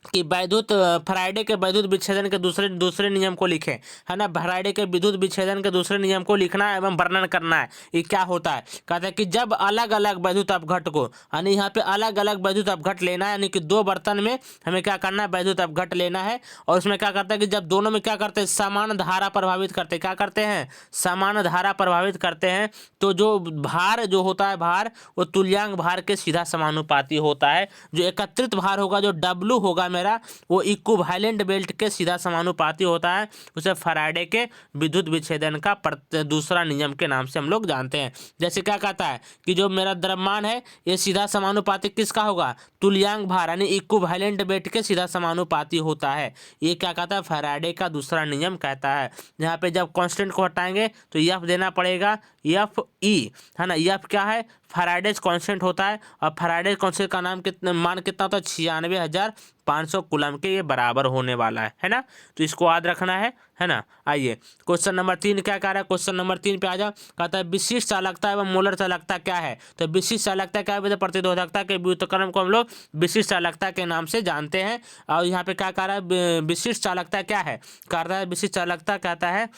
कि वैद्युत फैराडे के वैद्युत विच्छेदन के दूसरे नियम को लिखें, है ना। फैराडे के विद्युत विच्छेदन के दूसरे नियम को लिखना है एवं वर्णन करना है। ये क्या होता है, कहते हैं कि जब अलग अलग वैद्युत अपघट को, यानी यहाँ पे अलग अलग वैद्युत अपघट लेना है, यानी कि दो बर्तन में हमें क्या करना है, वैद्युत अपघट लेना है। और उसमें क्या करता है कि जब दोनों में क्या करते हैं, समान धारा प्रभावित करते हैं, क्या करते हैं, समान धारा प्रभावित करते हैं, तो जो भार जो होता है, भार वो तुल्यांक भार के सीधा समानुपाती होता है। जो एकत्रित भार होगा, जो W होगा मेरा, वो इक्विवेलेंट बेल्ट के सीधा समानुपाती होता है। उसे फैराडे के विद्युत विच्छेदन का दूसरा नियम के नाम से हम लोग जानते हैं। जैसे क्या कहता है कि जो मेरा द्रव्यमान है ये सीधा समानुपाती किसका होगा, तुल्यांक भार, यानी इक्विवेलेंट बेल्ट के सीधा समानुपाती होता है। ये क्या कहता है, फैराडे का दूसरा नियम कहता है। यहाँ पे जब कांस्टेंट को हटाएंगे तो F देना पड़ेगा, FE, है ना। F क्या है, फैराडेज कांस्टेंट होता है, और फैराडेज कांस्टेंट का मान कितना होता है, 96,500 कूलम के ये बराबर होने वाला है ना। तो इसको याद रखना है ना। आइए क्वेश्चन नंबर 3 क्या कह रहा है, क्वेश्चन नंबर 3 पे आ जाओ। कहता है विशिष्ट चालकता एवं मोलर चालकता क्या है। तो विशिष्ट चालकता क्या है, प्रतिरोधकता के व्युत्क्रम को हम लोग विशिष्ट चालकता के नाम से जानते हैं। और यहाँ पे क्या कह रहा है, विशिष्ट चालकता क्या है, कह रहा है विशिष्ट चालकता कहता है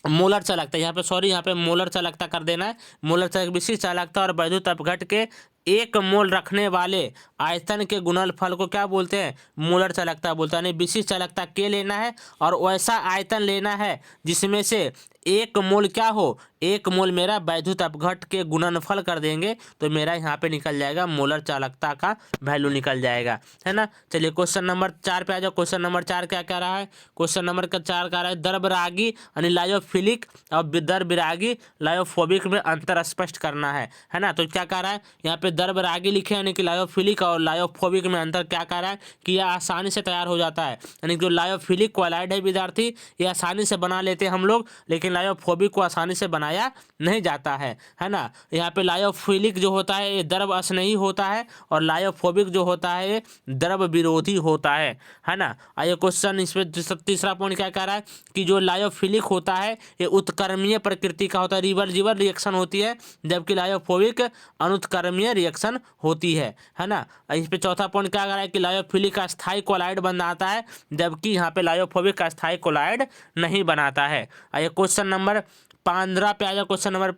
मोलर चालकता, यहाँ पे सॉरी, यहाँ पे मोलर चालकता कर देना है। मोलर चालक विशिष्ट चालकता और वैद्युत अपघट के 1 मोल रखने वाले आयतन के गुणनफल को क्या बोलते हैं, मोलर चालकता बोलते हैं। यानी विशिष्ट चालकता के लेना है और वैसा आयतन लेना है जिसमें से 1 मोल क्या हो, 1 मोल मेरा वैद्युत अपघट के गुणनफल कर देंगे तो मेरा यहाँ पे निकल जाएगा मोलर चालकता का वैल्यू निकल जाएगा, है ना। चलिए क्वेश्चन नंबर 4 पे आ जाओ। क्वेश्चन नंबर 4 क्या कह रहा है, क्वेश्चन नंबर 4 कह रहा है द्रवरागी यानी लायोफिलिक और द्रवरागी लायोफोबिक में अंतर स्पष्ट करना है ना। तो क्या कह रहा है, यहाँ पे द्रवरागी लिखे यानी कि लायोफिलिक और लायोफोबिक में अंतर क्या कह रहा है कि यह आसानी से तैयार हो जाता है। यानी जो लायोफिलिक क्लोराइड है विद्यार्थी, ये आसानी से बना लेते हैं हम लोग, लेकिन लायोफोबिक को आसानी से बनाया नहीं जाता है ना। यहाँ पे लायोफिलिक जो होता है ये द्रव स्नेही होता है और लायोफोबिक जो होता है ये द्रव विरोधी होता है ना। आइए क्वेश्चन इसमें तीसरा पॉइंट क्या कह रहा है कि जो लायोफिलिक होता है ये उत्क्रमणीय प्रकृति का होता है, रिवर्सिबल रिएक्शन होती है, जबकि लायोफोबिक अनुत्क्रमणीय रिएक्शन होती है ना। इस पे चौथा पॉइंट क्या कह रहा है कि लायोफिलिक का स्थायी कोलाइड बनाता है, जबकि यहाँ पे लायोफोबिक का स्थायी कोलाइड नहीं बनाता है। ये क्वेश्चन नंबर 15 पे आ जाओ, क्वेश्चन नंबर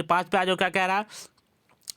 5 पे आ जाओ। क्या कह रहा है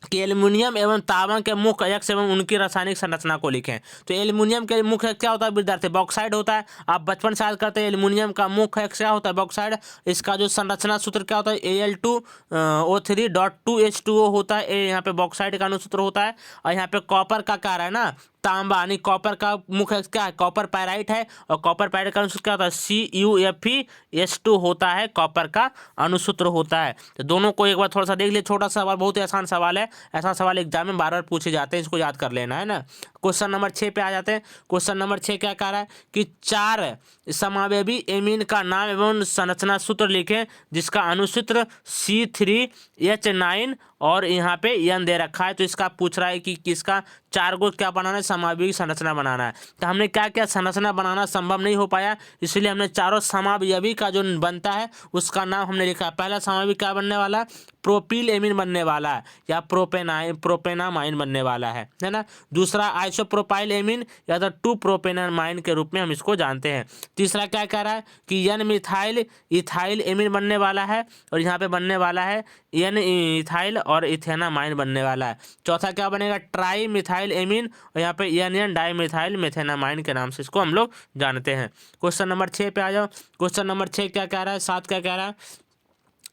कि एल्युमिनियम एवं तांबा के मुख्य अयस्क एवं उनकी रासायनिक संरचना को लिखें। तो एल्युमिनियम के मुख्य अयस्क क्या होता है विद्यार्थी? बॉक्साइड होता है। आप बचपन से याद करते हैं एल्युमिनियम का मुख्य अयस्क क्या होता है? बॉक्साइड। इसका जो संरचना सूत्र क्या होता है? Al2O3.2H2O होता है। यहाँ पे बॉक्साइड का अनुसूत्र होता है। और यहाँ पे कॉपर का क्या रहा है ना, तांबा, यानी कॉपर का मुख्य अयस्क क्या है? कॉपर पायराइट है। और कॉपर पायराइट का अनुसूत्र क्या होता है? CuFeS2 होता है, कॉपर का अनुसूत्र होता है। तो दोनों को एक बार थोड़ा सा देख लिए, छोटा सवाल, बहुत ही आसान सवाल है। ऐसा सवाल एग्जाम में बार बार पूछे जाते हैं, इसको याद कर लेना है ना। क्वेश्चन नंबर 6 पे आ जाते हैं। क्वेश्चन नंबर 6 क्या कह रहा है कि 4 समावेशी एमीन का नाम एवं संरचना सूत्र लिखें जिसका अनुसूत्र C3H9 और यहाँ पे N दे रखा है। तो इसका पूछ रहा है कि किसका 4 को क्या बनाना है? समावेशी संरचना बनाना है। तो हमने क्या क्या संरचना बनाना संभव नहीं हो पाया, इसलिए हमने चारों समावयवी का जो बनता है उसका नाम हमने लिखा है। पहला समावयवी क्या बनने वाला है? प्रोपिल एमीन बनने वाला है, या प्रोपेनामाइन बनने वाला है ना। दूसरा आइसोप्रोपाइल एमीन या तो 2-प्रोपेनामाइन के रूप में हम इसको जानते हैं। तीसरा क्या कह रहा है कि N मिथाइल इथाइल एमीन बनने वाला है, और यहाँ पे बनने वाला है N इथाइल और इथेनामाइन बनने वाला है। चौथा क्या बनेगा? ट्राई मिथाइल एमीन, और यहाँ पे NN डाई मिथाइल मेथेनामाइन के नाम से इसको हम लोग जानते हैं। क्वेश्चन नंबर 6 पे आ जाओ। क्वेश्चन नंबर 6 क्या कह रहा है? 7 क्या कह रहा है?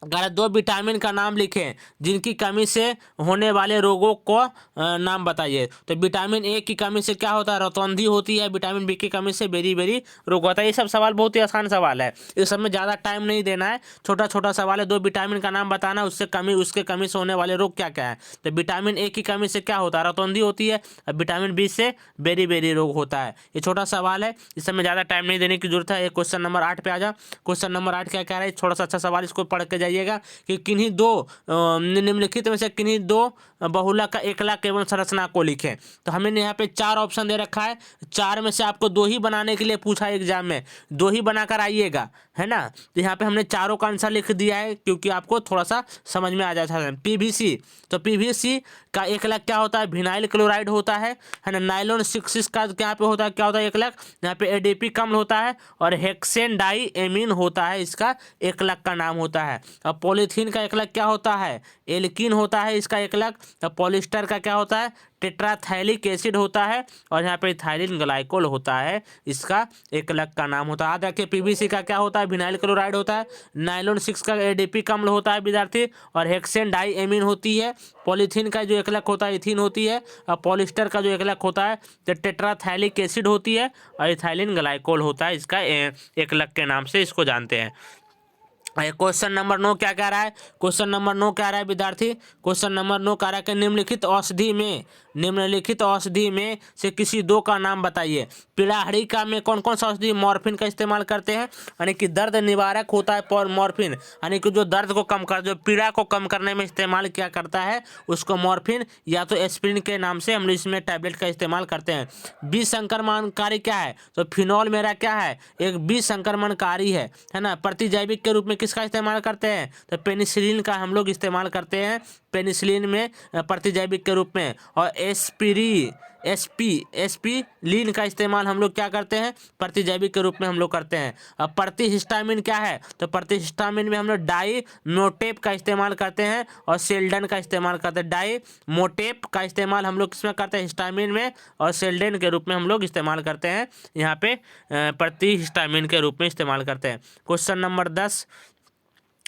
अगर 2 विटामिन का नाम लिखें जिनकी कमी से होने वाले रोगों को नाम बताइए। तो विटामिन ए की कमी से क्या होता है? रतौंधी होती है। विटामिन बी की कमी से बेरी बेरी रोग होता है। ये सब सवाल बहुत ही आसान सवाल है, इस सब में ज़्यादा टाइम नहीं देना है, छोटा छोटा सवाल है। 2 विटामिन का नाम बताना, उसके कमी से होने वाले रोग क्या क्या है। तो विटामिन ए की कमी से क्या होता है? रतौंधी होती है। और विटामिन बी से बेरी बेरी रोग होता है। ये छोटा सवाल है, इस सब में ज़्यादा टाइम नहीं देने की जरूरत है। ये क्वेश्चन नंबर 8 पे आ जाओ। क्वेश्चन नंबर 8 क्या कह रहा है? थोड़ा सा अच्छा सवाल, इसको पढ़ के जाइएगा कि किन्हीं 2 निम्नलिखित में से किन्हीं 2 बहुलक का एकलक एवं संरचना को लिखें। तो हमने यहाँ पे 4 ऑप्शन दे रखा है, 4 में से आपको 2 ही बनाने के लिए पूछा एग्जाम में, 2 ही बनाकर आइएगा, है ना। तो यहाँ पे हमने चारों का आंसर लिख दिया है क्योंकि आपको थोड़ा सा समझ में आ जाता है। PVC, तो PVC का एकलक क्या होता है? विनाइल क्लोराइड होता है ना। नाइलॉन 6 का क्या पे होता है? क्या होता है एकलक? यहाँ पे ADP कम्ल होता है, और हेक्सेन डाई एमीन होता है, इसका एकलक का नाम होता है। अब पॉलीथीन का एकलक क्या होता है? एल्कीन होता है इसका एकलक। अब पॉलिस्टर का क्या होता है? टेट्राथैलिक एसिड होता है, और यहाँ पे इथाइलिन ग्लाइकोल होता है, इसका एकलक का नाम होता है। याद रखिए PVC का क्या होता है? विनाइल क्लोराइड होता है। नाइलॉन 6 का ADP कम्ल होता है विद्यार्थी, और हेक्सेन डाई एमीन होती है। पॉलीथीन का जो एकलक होता है इथीन होती है। और पॉलिस्टर का जो एकलक होता है तो टेट्राथैलिक एसिड होती है, और इथाइलिन ग्लाइकोल होता है, इसका एकलक के नाम से इसको जानते हैं। क्वेश्चन नंबर 9 क्या कह रहा है? क्वेश्चन नंबर 9 कह रहा है विद्यार्थी, क्वेश्चन नंबर 9 कह रहा है कि निम्नलिखित औषधि में से किसी 2 का नाम बताइए। पीड़ाहड़ी का में कौन कौन सा औषधि मॉर्फिन का इस्तेमाल करते हैं? यानी कि दर्द निवारक होता है मॉर्फिन, यानी कि जो दर्द को कम कर, जो पीड़ा को कम करने में इस्तेमाल क्या करता है उसको मॉर्फिन या तो एस्पिरिन के नाम से हम इसमें टैबलेट का इस्तेमाल करते हैं। बीज संक्रमणकारी क्या है? तो फिनॉल मेरा क्या है? एक बीज संक्रमणकारी है ना। प्रतिजैविक के रूप में किसका इस्तेमाल करते हैं? तो पेनिसिलिन का हम लोग इस्तेमाल करते हैं, पेनिसिलिन में प्रतिजैविक के रूप में। और एस्पिलीन का इस्तेमाल हम लोग क्या करते हैं? प्रतिजैविक के रूप में हम लोग करते हैं। अब प्रतिहिस्टामिन क्या है? तो प्रतिहिस्टामिन में हम लोग डाईमोटेप का इस्तेमाल करते हैं, और सेल्डन का इस्तेमाल करते हैं। डाईमोटेप का इस्तेमाल हम लोग किसमें करते हैं? हिस्टामिन में, और सेल्डन के रूप में हम लोग इस्तेमाल करते हैं, यहाँ पे प्रतिहिस्टामिन के रूप में इस्तेमाल करते हैं। क्वेश्चन नंबर 10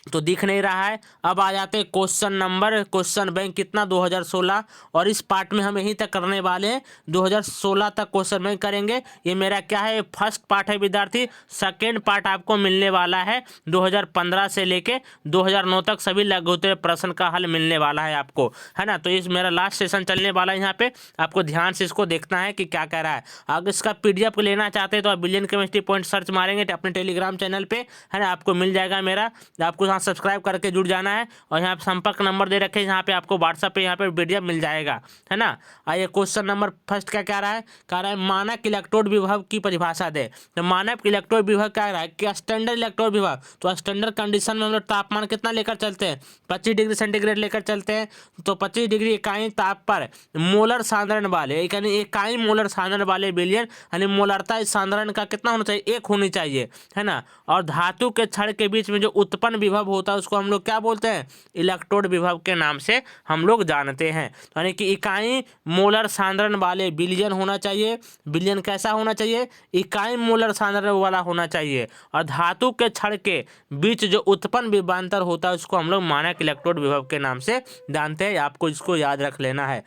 तो दिख नहीं रहा है। अब आ जाते हैं क्वेश्चन बैंक कितना? 2016, और इस पार्ट में हम यहीं तक करने वाले हैं, 2016 तक क्वेश्चन बैंक करेंगे। ये मेरा क्या है? फर्स्ट पार्ट है विद्यार्थी। सेकेंड पार्ट आपको मिलने वाला है 2015 से लेके 2009 तक सभी लघुत्तरीय प्रश्न का हल मिलने वाला है आपको, है ना। तो इस मेरा लास्ट सेशन चलने वाला है, यहाँ पे आपको ध्यान से इसको देखना है कि क्या कह रहा है। अगर इसका PDF लेना चाहते हैं तो आप बिलियन केमिस्ट्री पॉइंट सर्च मारेंगे अपने टेलीग्राम चैनल पे, है ना, आपको मिल जाएगा मेरा। आपको वहाँ सब्सक्राइब करके जुड़ जाना है। और यहाँ पे संपर्क नंबर दे रखे हैं, यहाँ पे आपको व्हाट्सएप पे यहाँ पे PDF मिल जाएगा, है ना। आइए क्वेश्चन नंबर फर्स्ट क्या कह रहा है, कह रहा है मानक इलेक्ट्रोड विभव की परिभाषा दे। तो मानक इलेक्ट्रोड विभव क्या रहा है कि स्टैंडर्ड इलेक्ट्रोड विभव, तो स्टैंडर्ड कंडीशन में हम लोग तापमान कितना लेकर चलते हैं, 25 डिग्री सेंटीग्रेड लेकर चलते हैं। तो 25 डिग्री इकाई ताप पर मोलर सांद्रण वाले, यानी इकाई मोलर सांद्रण वाले विलयन, यानी मोलरता इस सांद्रण का कितना होना चाहिए, 1 होनी चाहिए, है ना। और धातु के छड़ के बीच में जो उत्पन्न विभव होता है उसको हम लोग क्या बोलते हैं, इलेक्ट्रोड विभव के नाम से हम लोग जानते हैं। यानी कि इकाई मोलर सांद्रण वाले विलयन होना चाहिए। विलयन कैसा होना चाहिए, इकाई मोलर सांद्रण वाला होना चाहिए। और धातु के छड़ के बीच जो उत्पन्न विभवांतर होता है उसको हम लोग मानक इलेक्ट्रोड विभव के नाम से जानते हैं। आपको इसको याद रख लेना है।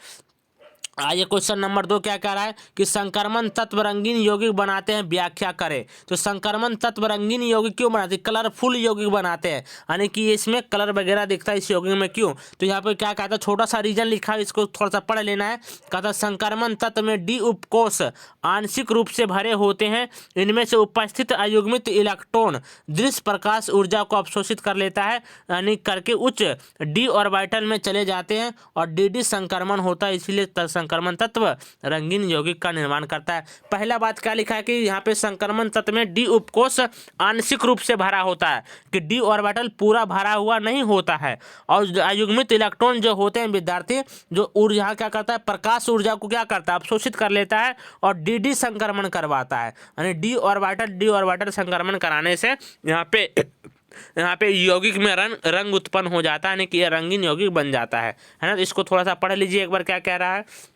आइए क्वेश्चन नंबर 2 क्या कह रहा है कि संक्रमण तत्व रंगीन यौगिक बनाते हैं, व्याख्या करें। तो संक्रमण तत्व रंगीन यौगिक क्यों बनाते हैं, कलरफुल यौगिक बनाते हैं, यानी कि इसमें कलर वगैरह दिखता है इस यौगिक में, क्यों। तो यहाँ पे क्या कहता है, छोटा सा रीजन लिखा है, इसको थोड़ा सा पढ़ लेना है। कहता है संक्रमण तत्व में डी उपकोष आंशिक रूप से भरे होते हैं, इनमें से उपस्थित अयुग्मित इलेक्ट्रॉन दृश्य प्रकाश ऊर्जा को अवशोषित कर लेता है, यानी करके उच्च डी ऑर्बिटल में चले जाते हैं और डी संक्रमण होता है, इसलिए संक्रमण तत्व रंगीन यौगिक का निर्माण करता है। पहला बात क्या लिखा है कि यहाँ पे संक्रमण तत्व में डी उपकोष आंशिक रूप से भरा होता है, कि डी ऑर्बिटल पूरा भरा हुआ नहीं होता है। और अयुग्मित इलेक्ट्रॉन जो होते हैं विद्यार्थी, जो ऊर्जा क्या करता है, प्रकाश ऊर्जा को क्या करता है, अवशोषित कर लेता है और डी संक्रमण करवाता है, यानी डी ऑर्बिटल संक्रमण कराने से यहाँ पे यौगिक में रंग उत्पन्न हो जाता है, यानी कि यह रंगीन यौगिक बन जाता है ना। तो इसको थोड़ा सा पढ़ लीजिए एक बार क्या कह रहा है।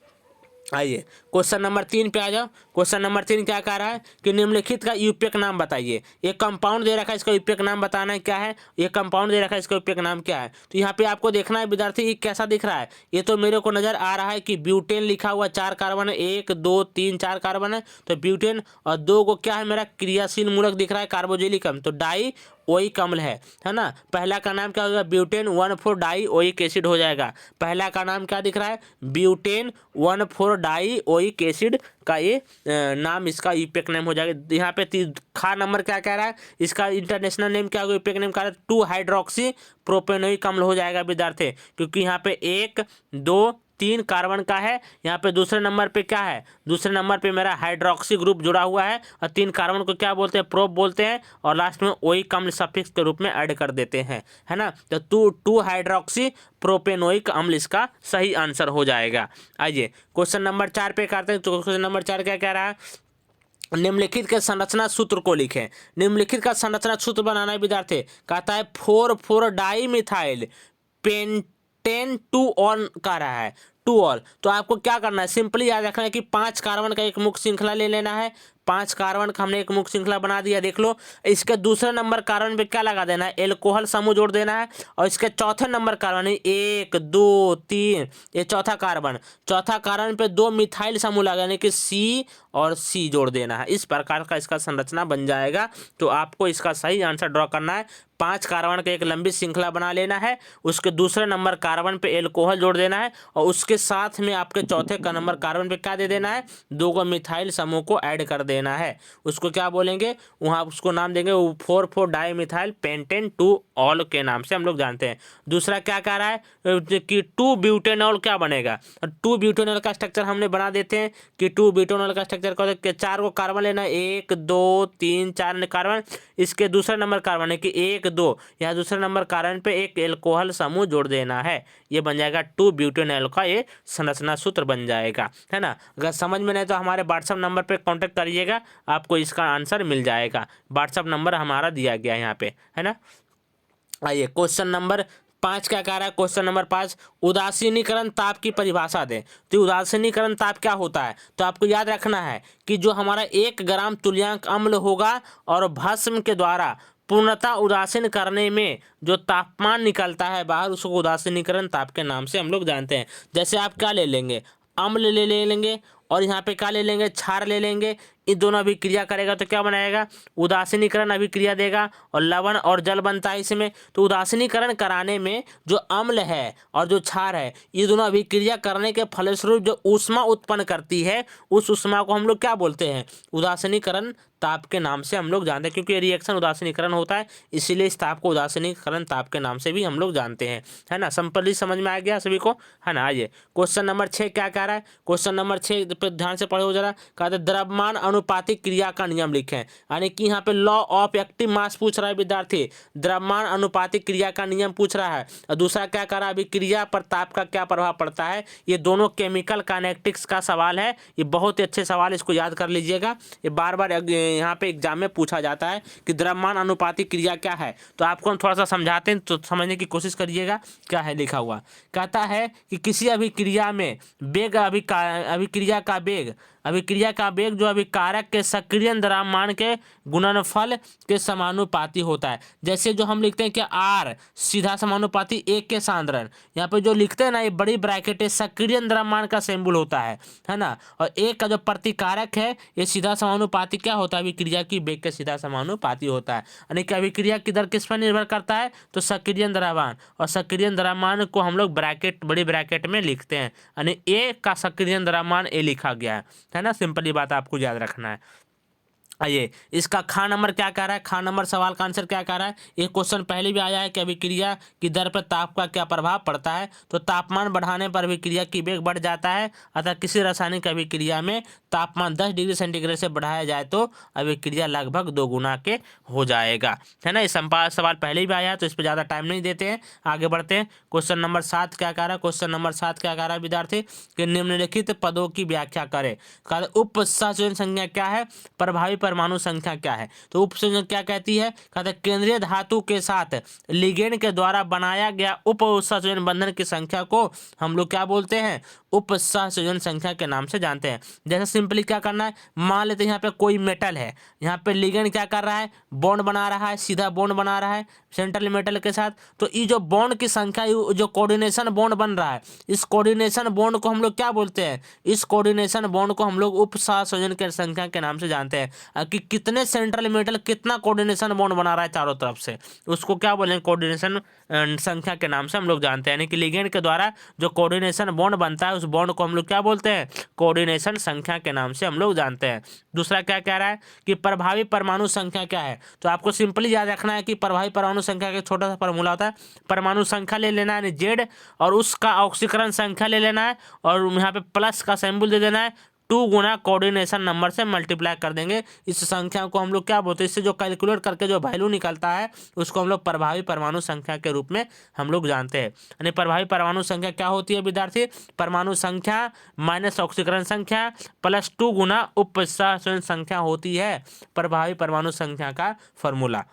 आइए क्वेश्चन नंबर 3 पे आ जाओ। क्वेश्चन नंबर 3 क्या कह रहा है कि निम्नलिखित का यूपीएक नाम बताइए। एक कंपाउंड दे रखा है, इसका यूपीएक नाम बताना है क्या है। एक कंपाउंड दे रखा है, इसका यूपीएक नाम क्या है। तो यहाँ पे आपको देखना है विद्यार्थी कैसा दिख रहा है। ये तो मेरे को नजर आ रहा है कि ब्यूटेन लिखा हुआ 4 कार्बन है, 1 2 3 4 कार्बन है। तो ब्यूटेन और 2 को क्या है मेरा क्रियाशील मूलक दिख रहा है, कार्बोजिलिक अम्ल, तो डाई ओइक अम्ल है ना। पहला का नाम क्या होगा, ब्यूटेन 1,4 डाई ओइक एसिड हो जाएगा। पहला का नाम क्या दिख रहा है, ब्यूटेन 1,4 डाई ओइक एसिड का ये नाम, इसका यूपीएक नेम हो जाएगा। यहाँ पे खा नंबर क्या कह रहा है, इसका इंटरनेशनल नेम क्या होगा, यूपीएक नेम कह रहा है 2 हाइड्रोक्सी प्रोपेनोइक अम्ल हो जाएगा विद्यार्थी, क्योंकि यहाँ पे 1 2 3 कार्बन का है। यहाँ पे दूसरे नंबर पे क्या है, दूसरे नंबर पे मेरा हाइड्रोक्सी ग्रुप जुड़ा हुआ है और 3 कार्बन को क्या बोलते हैं, प्रोप बोलते हैं, और लास्ट में ओइक अम्ल सफिक्स के रूप में ऐड कर देते हैं, है ना। तो 2 हाइड्रोक्सी प्रोपेनोइक अम्ल इसका सही आंसर हो जाएगा। आइए क्वेश्चन नंबर 4 पे करते हैं। तो क्वेश्चन नंबर 4 क्या कह रहा है, निम्नलिखित के संरचना सूत्र को लिखें। निम्नलिखित का संरचना सूत्र बनाना है विद्यार्थी। कहता है 4,4 डाई मिथाइल पेंटेन 2 ऑन कह रहा है, 2 ऑल। तो आपको क्या करना है, सिंपली याद रखना है कि 5 कार्बन का एक मुख्य श्रृंखला ले लेना है। 5 कार्बन का हमने एक मुख्य श्रृंखला बना दिया, देख लो। इसके दूसरे नंबर कार्बन पे क्या लगा देना है, एल्कोहल समूह जोड़ देना है। और इसके चौथे नंबर कार्बन 1 2 3, ये चौथा कार्बन पे 2 मिथाइल समूह लगा, यानी कि C और C जोड़ देना है। इस प्रकार का इसका संरचना बन जाएगा। तो आपको इसका सही आंसर ड्रॉ करना है। 5 कार्बन का एक लंबी श्रृंखला बना लेना है, उसके दूसरे नंबर कार्बन पे एल्कोहल जोड़ देना है, और उसके साथ में आपके चौथे का नंबर कार्बन पे क्या दे देना है, 2 मिथाइल समूह को ऐड कर देना है। उसको क्या बोलेंगे, वहाँ उसको नाम देंगे 4,4 डाई मिथाइल पेंटेन 2 ऑल के नाम से हम लोग जानते हैं। दूसरा क्या कह रहा है कि 2 ब्यूटेनॉल क्या बनेगा। 2 ब्यूटेनॉल का स्ट्रक्चर हमने बना देते हैं कि 2 ब्यूटेनॉल का स्ट्रक्चर क्या, 4 को कार्बन लेना है, 1 2 3 4 कार्बन। इसके दूसरा नंबर कार्बन है कि 1 2, यहाँ दूसरे नंबर कार्बन पे एक एल्कोहल समूह जोड़ देना है। ये बन जाएगा 2 ब्यूटेनॉल का ये संरचना सूत्र बन जाएगा, है ना। अगर समझ में नहीं तो हमारे व्हाट्सएप नंबर पे कांटेक्ट करिएगा, आपको इसका आंसर मिल जाएगा। व्हाट्सएप नंबर हमारा दिया गया है यहाँ पे, है ना। आइए क्वेश्चन नंबर 5 क्या कह रहा है। क्वेश्चन नंबर 5, उदासीनीकरण ताप की परिभाषा दें। तो उदासीनीकरण ताप क्या होता है, तो आपको याद रखना है कि जो हमारा 1 ग्राम तुल्यांक अम्ल होगा और भस्म के द्वारा पूर्णतः उदासीन करने में जो तापमान निकलता है बाहर, उसको उदासीनीकरण ताप के नाम से हम लोग जानते हैं। जैसे आप क्या ले लेंगे, अम्ल ले लेंगे, और यहाँ पे क्या ले लेंगे, क्षार ले लेंगे। इन दोनों अभिक्रिया करेगा तो क्या बनाएगा, उदासीनीकरण अभिक्रिया देगा, और लवण और जल बनता है इसमें। तो उदासीनीकरण कराने में जो अम्ल है और जो क्षार है, ये दोनों अभिक्रिया करने के फलस्वरूप जो ऊष्मा उत्पन्न करती है, उस ऊष्मा को हम लोग क्या बोलते हैं, उदासीनीकरण ताप के नाम से हम लोग जानते हैं, क्योंकि ये रिएक्शन उदासीनीकरण होता है, इसीलिए इस ताप को उदासीनीकरण ताप के नाम से भी हम लोग जानते हैं, है ना। सिंपली समझ में आ गया सभी को, है ना। आइए क्वेश्चन नंबर 6 क्या कह रहा है, क्वेश्चन नंबर 6 पे ध्यान से पढ़ो जरा। कहते हैं द्रव्यमान अनुपातिक क्रिया का नियम लिखें, यानी कि यहाँ पे लॉ ऑफ एक्टिव मास पूछ रहा है विद्यार्थी, द्रव्यमान अनुपातिक क्रिया का नियम पूछ रहा है। और दूसरा क्या कर रहा है, अभिक्रिया पर ताप का क्या प्रभाव पड़ता है। ये दोनों केमिकल काइनेटिक्स का सवाल है, ये बहुत ही अच्छे सवाल, इसको याद कर लीजिएगा। ये बार बार यहाँ पे एग्जाम में पूछा जाता है कि द्रव्यमान अनुपातिक क्रिया क्या है। तो आपको हम थोड़ा सा समझाते हैं तो समझने की कोशिश करिएगा क्या है लिखा हुआ। कहता है कि किसी अभिक्रिया में वेग अभिक्रिया का वेग जो अभिकारक के सक्रिय द्रव्यमान के गुणनफल के समानुपाती होता है। जैसे जो हम लिखते हैं कि आर सीधा समानुपाती 1 के सांद्रण, यहाँ पे जो लिखते हैं ना, ये बड़ी ब्रैकेट है, सक्रिय द्रव्यमान का सिंबल होता है ना। और 1 का जो प्रतिकारक है, ये सीधा समानुपाती क्या होता है, अभिक्रिया की वेग के सीधा समानुपाती होता है। यानी कि अभिक्रिया की दर किस पर निर्भर करता है, तो सक्रिय द्रव्यमान, और सक्रिय द्रव्यमान को हम लोग ब्रैकेट, बड़ी ब्रैकेट में लिखते हैं, यानी ए का सक्रिय द्रव्यमान ए लिखा गया है ना। सिंपली बात आपको याद रखना है। आइए इसका खा नंबर क्या कह रहा है, खा नंबर सवाल का आंसर क्या कह रहा है। एक क्वेश्चन पहले भी आया है कि अभिक्रिया की दर पर ताप का क्या प्रभाव पड़ता है। तो तापमान बढ़ाने पर अभिक्रिया की वेग बढ़ जाता है, अतः किसी रासायनिक अभिक्रिया में तापमान 10 डिग्री सेंटीग्रेड से बढ़ाया जाए तो अभिक्रिया लगभग 2 गुना के हो जाएगा, है ना। ये सवाल पहले भी आया है, तो इस पर ज़्यादा टाइम नहीं देते हैं, आगे बढ़ते हैं। क्वेश्चन नंबर 7 क्या कह रहा है, क्वेश्चन नंबर 7 क्या कह रहा है विद्यार्थी कि निम्नलिखित पदों की व्याख्या करें। उप सहसंयोजन संख्या क्या है, प्रभावी परमाणु संख्या क्या है। तो उपसंयोजन क्या कहती है, कहते हैं केंद्रीय धातु के साथ लिगेंड के द्वारा बनाया गया उप सहसंयोजन बंधन की संख्या को हम लोग क्या बोलते हैं, उप सहसंयोजन संख्या के नाम से जानते हैं। जैसे सिंपली क्या करना है, मान लेते हैं यहाँ पे कोई मेटल है, यहाँ पे लिगेंड क्या कर रहा है, बॉन्ड बना रहा है, सीधा बॉन्ड बना रहा है सेंट्रल मेटल के साथ। तो ये जो बॉन्ड की संख्या, जो कोऑर्डिनेशन बॉन्ड बन रहा है, इस कोऑर्डिनेशन बॉन्ड को हम लोग क्या बोलते हैं, इस कोऑर्डिनेशन बॉन्ड को हम लोग उप सहसंयोजन के संख्या के नाम से जानते हैं। कि कितने सेंट्रल मेटल कितना कोऑर्डिनेशन बॉन्ड बना रहा है चारों तरफ से, उसको क्या बोलेंगे, कोऑर्डिनेशन संख्या के नाम से हम लोग जानते हैं। यानी कि लिगेंड के द्वारा जो कोऑर्डिनेशन बॉन्ड बनता है, उस बॉन्ड को हम लोग क्या बोलते हैं, कोऑर्डिनेशन संख्या के नाम से हम लोग जानते हैं। दूसरा क्या कह रहा है कि प्रभावी परमाणु संख्या क्या है। तो आपको सिंपली याद रखना है कि प्रभावी परमाणु संख्या का छोटा सा फॉर्मूला होता है, परमाणु संख्या ले लेना है जेड, और उसका ऑक्सीकरण संख्या ले लेना है, और यहाँ पे प्लस का सिंबल दे देना है, 2 गुना कोऑर्डिनेशन नंबर से मल्टीप्लाई कर देंगे। इस संख्या को हम लोग क्या बोलते हैं, इससे जो कैलकुलेट करके जो वैल्यू निकलता है, उसको हम लोग प्रभावी परमाणु संख्या के रूप में हम लोग जानते हैं। यानी प्रभावी परमाणु संख्या क्या होती है विद्यार्थी, परमाणु संख्या माइनस ऑक्सीकरण संख्या प्लस 2 गुना उप सहसंयोजन संख्या होती है प्रभावी परमाणु संख्या का फॉर्मूला।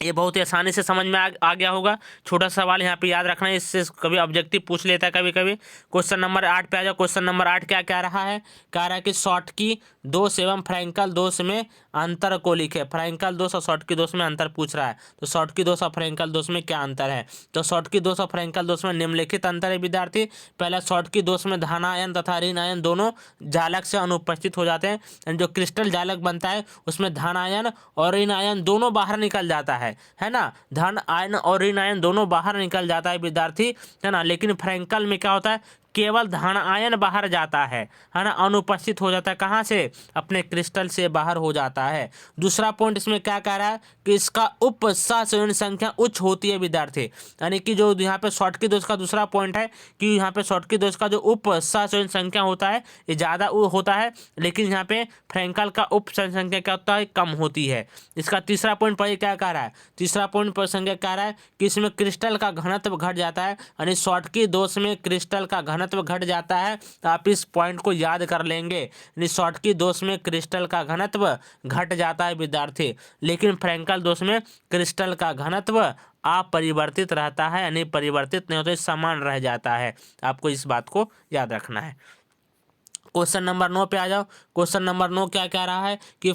ये बहुत ही आसानी से समझ में आ गया होगा। छोटा सवाल यहाँ पे याद रखना है, इससे कभी ऑब्जेक्टिव पूछ लेता है कभी कभी। क्वेश्चन नंबर 8 पे आ जाओ। क्वेश्चन नंबर 8 क्या कह रहा है, कह रहा है कि शॉटकी दोष एवं फ्रैंकल दोष में अंतर को लिखे। फ्रैंकल दोष और शॉटकी दोष में अंतर पूछ रहा है, तो शॉटकी दोष और फ्रैंकल दोष में क्या अंतर है। तो शॉटकी दोष और फ्रैंकल दोष में निम्नलिखित अंतर है विद्यार्थी। पहला, शॉटकी दोष में धनायन तथा ऋण आयन दोनों जालक से अनुपस्थित हो जाते हैं। जो क्रिस्टल जालक बनता है उसमें धनायन और ऋण आयन दोनों बाहर निकल जाता है ना, धन आयन और ऋण आयन दोनों बाहर निकल जाता है विद्यार्थी, है ना। लेकिन फ्रैंकल में क्या होता है, केवल धन आयन बाहर जाता है ना, अनुपस्थित हो जाता है। कहाँ से, अपने क्रिस्टल से बाहर हो जाता है। दूसरा पॉइंट इसमें क्या कह रहा है कि इसका उप सहसंयोजन संख्या उच्च होती है विद्यार्थी। यानी कि जो यहाँ पे शॉटकी दोष का दूसरा पॉइंट है कि यहाँ पे शॉटकी दोष का जो उप सहसंयोजन संख्या होता है ये ज़्यादा होता है, लेकिन यहाँ पे फ्रैंकल का उप सहसंयोजन संख्या क्या होता है, कम होती है। इसका तीसरा पॉइंट पर क्या कह रहा है, तीसरा पॉइंट पर संख्या कह रहा है कि इसमें क्रिस्टल का घनत्व घट जाता है। यानी शॉटकी दोष में क्रिस्टल का घनत्व घट जाता है। तो आप इस पॉइंट को याद कर लेंगे, शॉटकी दोष में क्रिस्टल का घनत्व घट जाता है विद्यार्थी, लेकिन फ्रैंकल दोष में क्रिस्टल का घनत्व अपरिवर्तित रहता है, यानी परिवर्तित नहीं होता, समान रह जाता है। आपको इस बात को याद रखना है। क्वेश्चन नंबर 9 पे आ जाओ। क्वेश्चन नंबर 9 क्या कह रहा है कि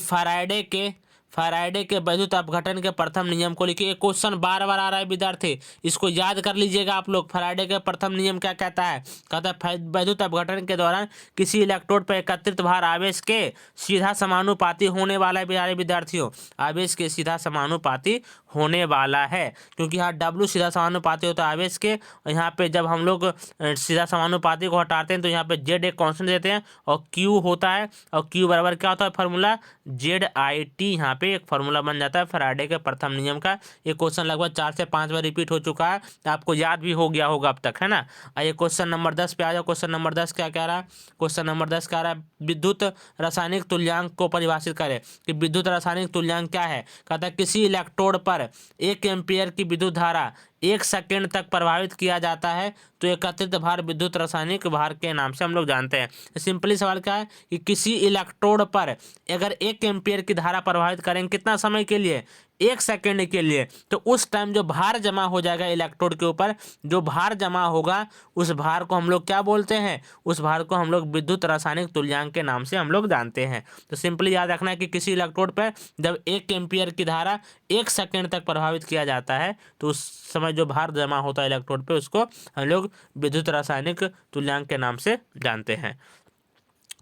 फैराडे के वैद्युत अपघटन के प्रथम नियम को लिखिए। क्वेश्चन बार बार आ रहा है विद्यार्थी, इसको याद कर लीजिएगा आप लोग। फैराडे का प्रथम नियम क्या कहता है? कहता है वैद्युत अपघटन के दौरान किसी इलेक्ट्रोड पर एकत्रित भार आवेश के सीधा समानुपाती होने वाला है। प्यारे विद्यार्थियों, आवेश के सीधा समानुपाती होने वाला है, क्योंकि यहाँ W सीधा समानुपाती होता है आवेश के। यहाँ पे जब हम लोग सीधा समानुपाती को हटाते हैं तो यहाँ पे Z एक कांस्टेंट देते हैं और Q होता है, और Q बराबर क्या होता है फार्मूला? ZIT। यहाँ पे एक फार्मूला बन जाता है फैराडे के प्रथम नियम का। ये क्वेश्चन लगभग 4 से 5 बार रिपीट हो चुका है, आपको याद भी हो गया होगा अब तक, है ना। आइए क्वेश्चन नंबर 10 पे आ जाओ। क्वेश्चन नंबर 10 क्या कह रहा है? क्वेश्चन नंबर 10 कह रहा है विद्युत रासायनिक तुल्यांक को परिभाषित करें। कि विद्युत रासायनिक तुल्यांक क्या है? कहता है किसी इलेक्ट्रोड पर 1 एम्पीयर की विद्युत धारा 1 सेकेंड तक प्रभावित किया जाता है तो एकत्रित भार विद्युत रासायनिक भार के नाम से हम लोग जानते हैं। सिंपली सवाल क्या है कि किसी इलेक्ट्रोड पर अगर 1 एम्पीयर की धारा प्रभावित करेंगे कितना समय के लिए? 1 सेकेंड के लिए, तो उस टाइम जो भार जमा हो जाएगा इलेक्ट्रोड के ऊपर, जो भार जमा होगा उस भार को हम लोग क्या बोलते हैं? उस भार को हम लोग विद्युत रासायनिक तुल्यांक के नाम से हम लोग जानते हैं। तो सिंपली याद रखना है कि किसी इलेक्ट्रोड पर जब 1 एम्पीयर की धारा 1 सेकेंड तक प्रभावित किया जाता है तो उस समय जो भार जमा होता है इलेक्ट्रोड पे उसको हम लोग विद्युत रासायनिक तुल्यांक के नाम से जानते हैं।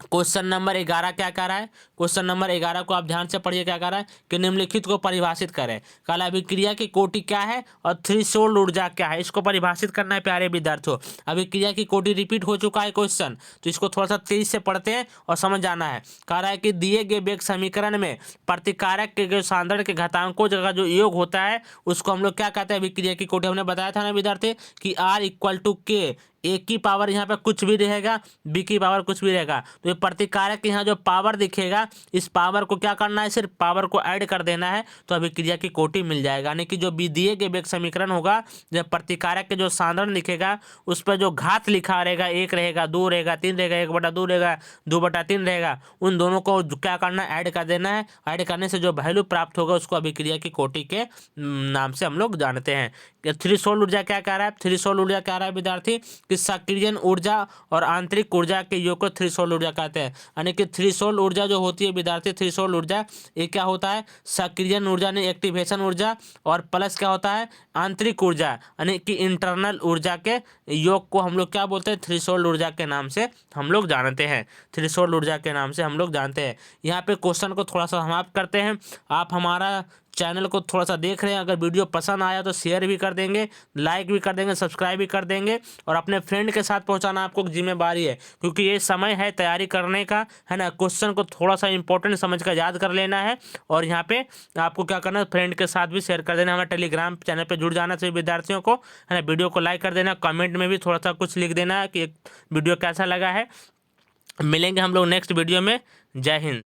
क्वेश्चन नंबर 11 क्या कह रहा है? क्वेश्चन नंबर 11 को आप ध्यान से पढ़िए। क्या कह रहा है कि निम्नलिखित को परिभाषित करें। काला अभिक्रिया की कोटि क्या है और थ्रेशोल्ड ऊर्जा क्या है, इसको परिभाषित करना है प्यारे विद्यार्थियों। अभिक्रिया की कोटि रिपीट हो चुका है क्वेश्चन, तो इसको थोड़ा सा तेज से पढ़ते हैं और समझ जाना है। कह रहा है कि दिए गए वेग समीकरण में प्रतिकारक के सांद्रण के घातांकों का जो योग होता है उसको हम लोग क्या कहते हैं? अभिक्रिया की कोटि। हमने बताया था ना विद्यार्थी कि R = K, A की पावर यहाँ पे कुछ भी रहेगा, B की पावर कुछ भी रहेगा, तो ये प्रतिकारक के यहाँ जो पावर दिखेगा इस पावर को क्या करना है? सिर्फ पावर को ऐड कर देना है तो अभिक्रिया की कोटि मिल जाएगा। यानी कि जो दिए गए वेग समीकरण होगा, जब प्रतिकारक के जो सांद्रण दिखेगा उस पर जो घात लिखा रहेगा, 1 रहेगा, 2 रहेगा, 3 रहेगा, 1/2 रहेगा, 2/3 रहेगा, उन दोनों को क्या करना है? ऐड कर देना है। ऐड करने से जो वैल्यू प्राप्त होगा उसको अभिक्रिया की कोटि के नाम से हम लोग जानते हैं। थ्रेशोल्ड ऊर्जा क्या कह रहा है? थ्रेशोल्ड ऊर्जा कह रहा है विद्यार्थी कि सक्रियण ऊर्जा और आंतरिक ऊर्जा के योग को थ्रेशोल्ड ऊर्जा कहते हैं। यानी कि थ्रेशोल्ड ऊर्जा जो होती है विद्यार्थी, थ्रेशोल्ड ऊर्जा ये क्या होता है? सक्रियण ऊर्जा ने एक्टिवेशन ऊर्जा, और प्लस क्या होता है? आंतरिक ऊर्जा यानी कि इंटरनल ऊर्जा के योग को हम लोग क्या बोलते हैं? थ्रेशोल्ड ऊर्जा के नाम से हम लोग जानते हैं। थ्रेशोल्ड ऊर्जा के नाम से हम लोग जानते हैं। यहाँ पे क्वेश्चन को थोड़ा सा समाप्त करते हैं। आप हमारा चैनल को थोड़ा सा देख रहे हैं, अगर वीडियो पसंद आया तो शेयर भी कर देंगे, लाइक भी कर देंगे, सब्सक्राइब भी कर देंगे, और अपने फ्रेंड के साथ पहुंचाना आपको जिम्मेदारी है, क्योंकि ये समय है तैयारी करने का, है ना। क्वेश्चन को थोड़ा सा इंपॉर्टेंट समझ कर याद कर लेना है, और यहाँ पे आपको क्या करना है? फ्रेंड के साथ भी शेयर कर देना। हमारे टेलीग्राम चैनल पर जुड़ जाना सभी विद्यार्थियों को, है ना। वीडियो को लाइक कर देना, कमेंट में भी थोड़ा सा कुछ लिख देना कि वीडियो कैसा लगा है। मिलेंगे हम लोग नेक्स्ट वीडियो में। जय हिंद।